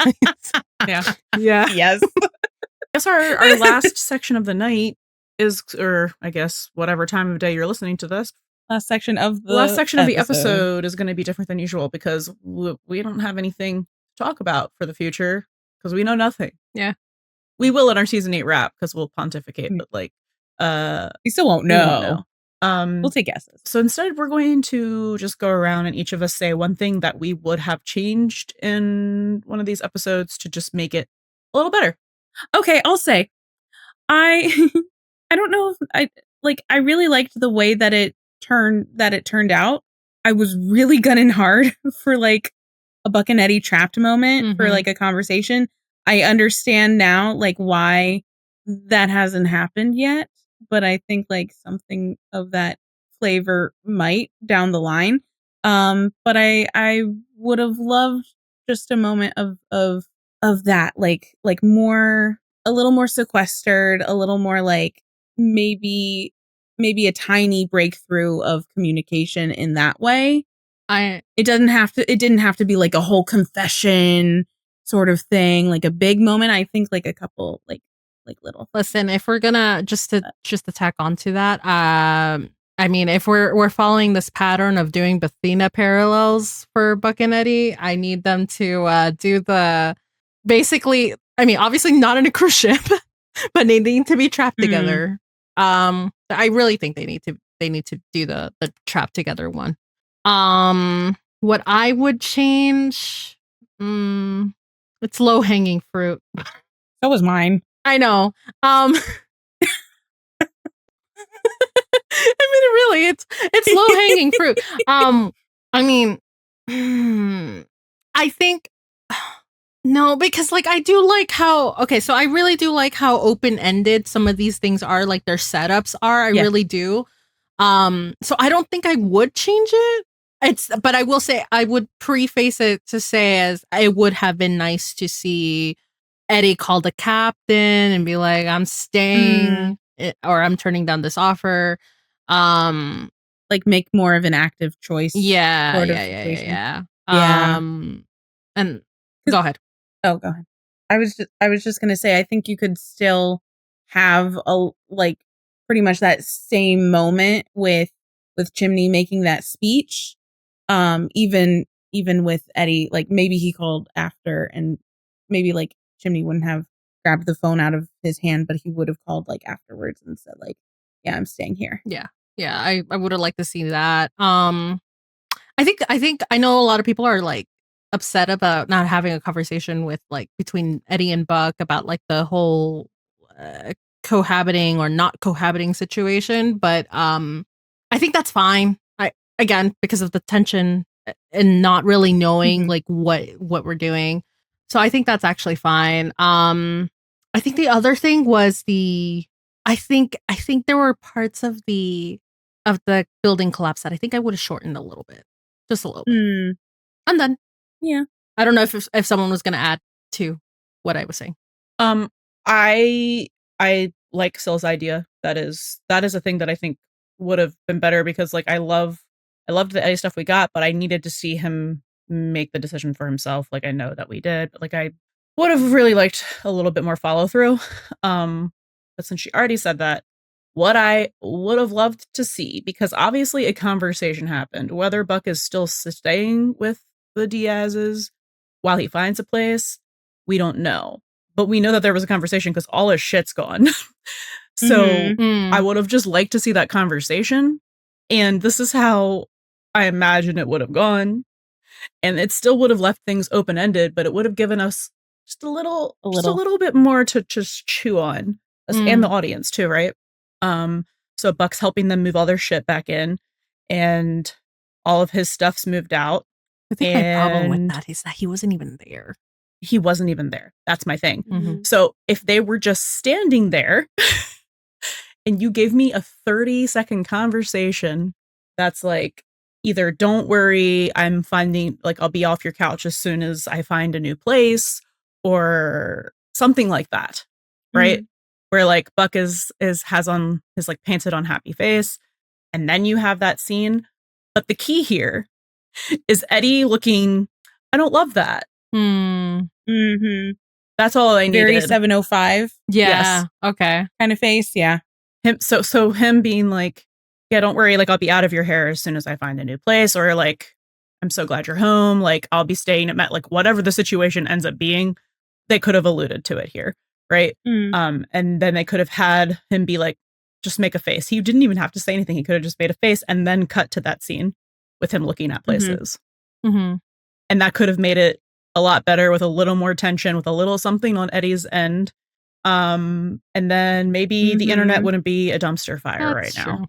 Yes. I guess our last section of the night is, or I guess whatever time of day you're listening to this, last section of the episode is going to be different than usual because we don't have anything to talk about for the future because we know nothing. Yeah. We will in our season 8 wrap because we'll pontificate, but like we still won't know. We'll take guesses. So instead we're going to just go around and each of us say one thing that we would have changed in one of these episodes to just make it a little better. Okay, I'll say I don't know if I really liked the way that it turned out. I was really gunning hard for like a Buck and Eddie trapped moment for like a conversation. I understand now like why that hasn't happened yet, but I think like something of that flavor might down the line. But I would have loved just a moment of that, like more, a little more sequestered, a little more like maybe a tiny breakthrough of communication in that way. It didn't have to be like a whole confession sort of thing, like a big moment. I think like a couple like little. Listen, if we're gonna just to tack onto that, I mean, if we're following this pattern of doing Athena parallels for Buck and Eddie, I need them to do the basically. I mean, obviously not in a cruise ship, but they need to be trapped together. I really think they need to do the trapped together one. What I would change, it's low hanging fruit. That was mine. I know. I mean, really, it's low hanging fruit. I mean, I think no, because like I do like how so I really do like how open-ended some of these things are, like their setups are. I really do. So I don't think I would change it. But I will say I would preface it to say as it would have been nice to see Eddie call the captain and be like, I'm staying or I'm turning down this offer. Like make more of an active choice. Yeah. And go ahead. Oh, go ahead. I was just gonna say I think you could still have a like pretty much that same moment with Chimney making that speech. Even with Eddie, like maybe he called after and maybe like Chimney wouldn't have grabbed the phone out of his hand, but he would have called like afterwards and said like, yeah, I'm staying here. Yeah. I would have liked to see that. I think I know a lot of people are like upset about not having a conversation with like between Eddie and Buck about like the whole cohabiting or not cohabiting situation, but I think that's fine. Again, because of the tension and not really knowing like what we're doing. So I think that's actually fine. I think the other thing was I think there were parts of the building collapse that I think I would have shortened a little bit. Just a little bit. I'm done. Yeah. I don't know if someone was going to add to what I was saying. I like Syl's idea. That is a thing that I think would have been better because like I loved the Eddie stuff we got, but I needed to see him make the decision for himself. Like I know that we did, but like I would have really liked a little bit more follow through. But since she already said that, what I would have loved to see, because obviously a conversation happened, whether Buck is still staying with the Diaz's while he finds a place, we don't know. But we know that there was a conversation because all his shit's gone. So I would have just liked to see that conversation. And this is how I imagine it would have gone. And it still would have left things open-ended, but it would have given us just a little bit more to just chew on. And the audience too, right? So Buck's helping them move all their shit back in, and all of his stuff's moved out. I think my problem with that is that he wasn't even there. He wasn't even there. That's my thing. So if they were just standing there and you gave me a 30-second conversation that's like, either don't worry, I'm finding, like, I'll be off your couch as soon as I find a new place, or something like that, right? Where like Buck has on his like painted on happy face, and then you have that scene. But the key here is Eddie looking, I don't love that. That's all I needed. Very 705. Yeah. Yes. Okay. Kind of face. Yeah. So him being like, yeah, don't worry, like I'll be out of your hair as soon as I find a new place, or like, I'm so glad you're home, like I'll be staying at like whatever the situation ends up being, they could have alluded to it here, right? And then they could have had him be like, just make a face. He didn't even have to say anything. He could have just made a face and then cut to that scene with him looking at places. And that could have made it a lot better with a little more tension, with a little something on Eddie's end. And then maybe the internet wouldn't be a dumpster fire right now.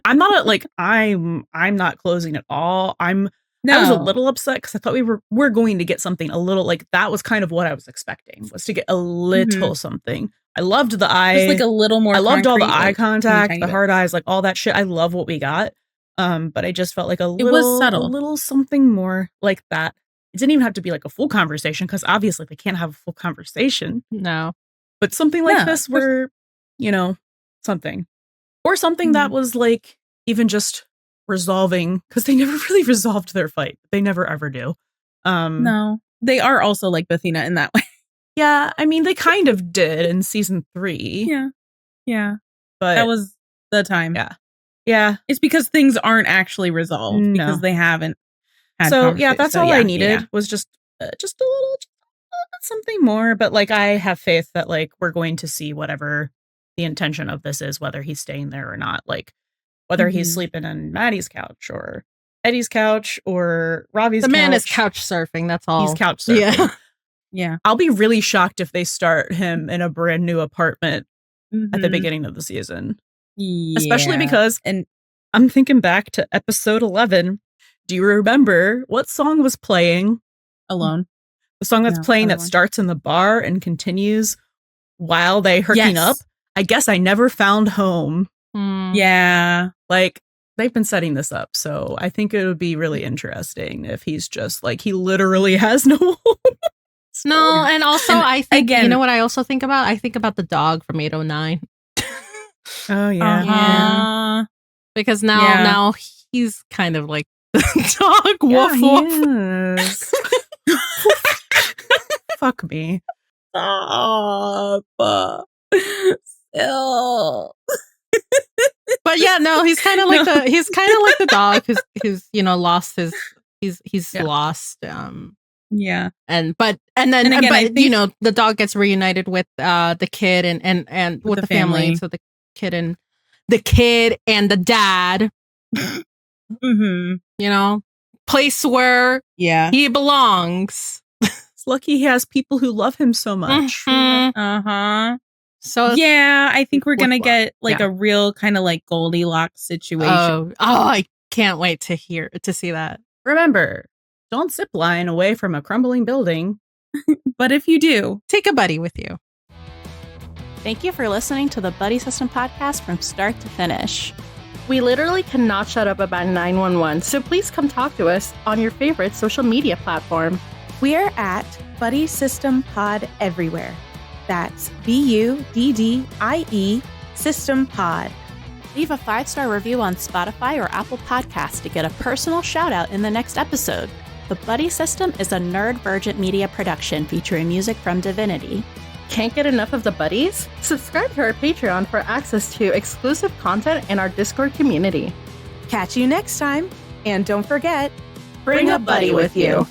I'm not I'm not closing at all. I was a little upset because I thought we're going to get something a little like that. Was kind of what I was expecting, was to get a little something. I loved the eye, just like a little more. I loved all the concrete, eye like, contact, the hard eyes, like all that shit. I love what we got. But I just felt like it was subtle, a little something more like that. It didn't even have to be like a full conversation, because obviously they can't have a full conversation. No, but something like this where, something. Or something that was like even just resolving, because they never really resolved their fight. They never ever do. No, they are also like Athena in that way. Yeah, I mean, they kind of did in season 3. Yeah. But that was the time. Yeah. It's because things aren't actually resolved because they haven't had that's all I needed was just a little something more. But like, I have faith that like we're going to see whatever the intention of this is, whether he's staying there or not, like whether he's sleeping on Maddie's couch or Eddie's couch or Ravi's couch. The man is couch surfing, that's all. He's couch surfing. Yeah. I'll be really shocked if they start him in a brand new apartment at the beginning of the season. Especially because, and I'm thinking back to episode 11, Do you remember what song was playing? Alone. The song that's playing that starts in the bar and continues while they hooking up. I guess I never found home. Yeah. Like, they've been setting this up, so I think it would be really interesting if he's just like, he literally has no home. No, and also I think, again, you know what I also think about? I think about the dog from 809. Oh, yeah. Because now he's kind of like the dog. Woof woof. Fuck me. Stop. Still. But yeah, no, he's kind of like the dog who's lost his lost yeah. And then again, you know, the dog gets reunited with the kid and with the family. So the kid and the dad. Mm-hmm. You know, place where he belongs. It's lucky he has people who love him so much. Mm-hmm. So yeah, I think we're gonna get like a real kind of like Goldilocks situation. Oh, I can't wait to see that. Remember, don't zip line away from a crumbling building. But if you do, take a buddy with you. Thank you for listening to the Buddy System podcast from start to finish. We literally cannot shut up about 911, so please come talk to us on your favorite social media platform. We're at Buddy System Pod everywhere. That's BUDDIE System Pod. Leave a 5-star review on Spotify or Apple Podcasts to get a personal shout out in the next episode. The Buddy System is a Nerdvergent media production featuring music from Divinity. Can't get enough of the buddies? Subscribe to our Patreon for access to exclusive content in our Discord community. Catch you next time, and don't forget, bring a buddy with you.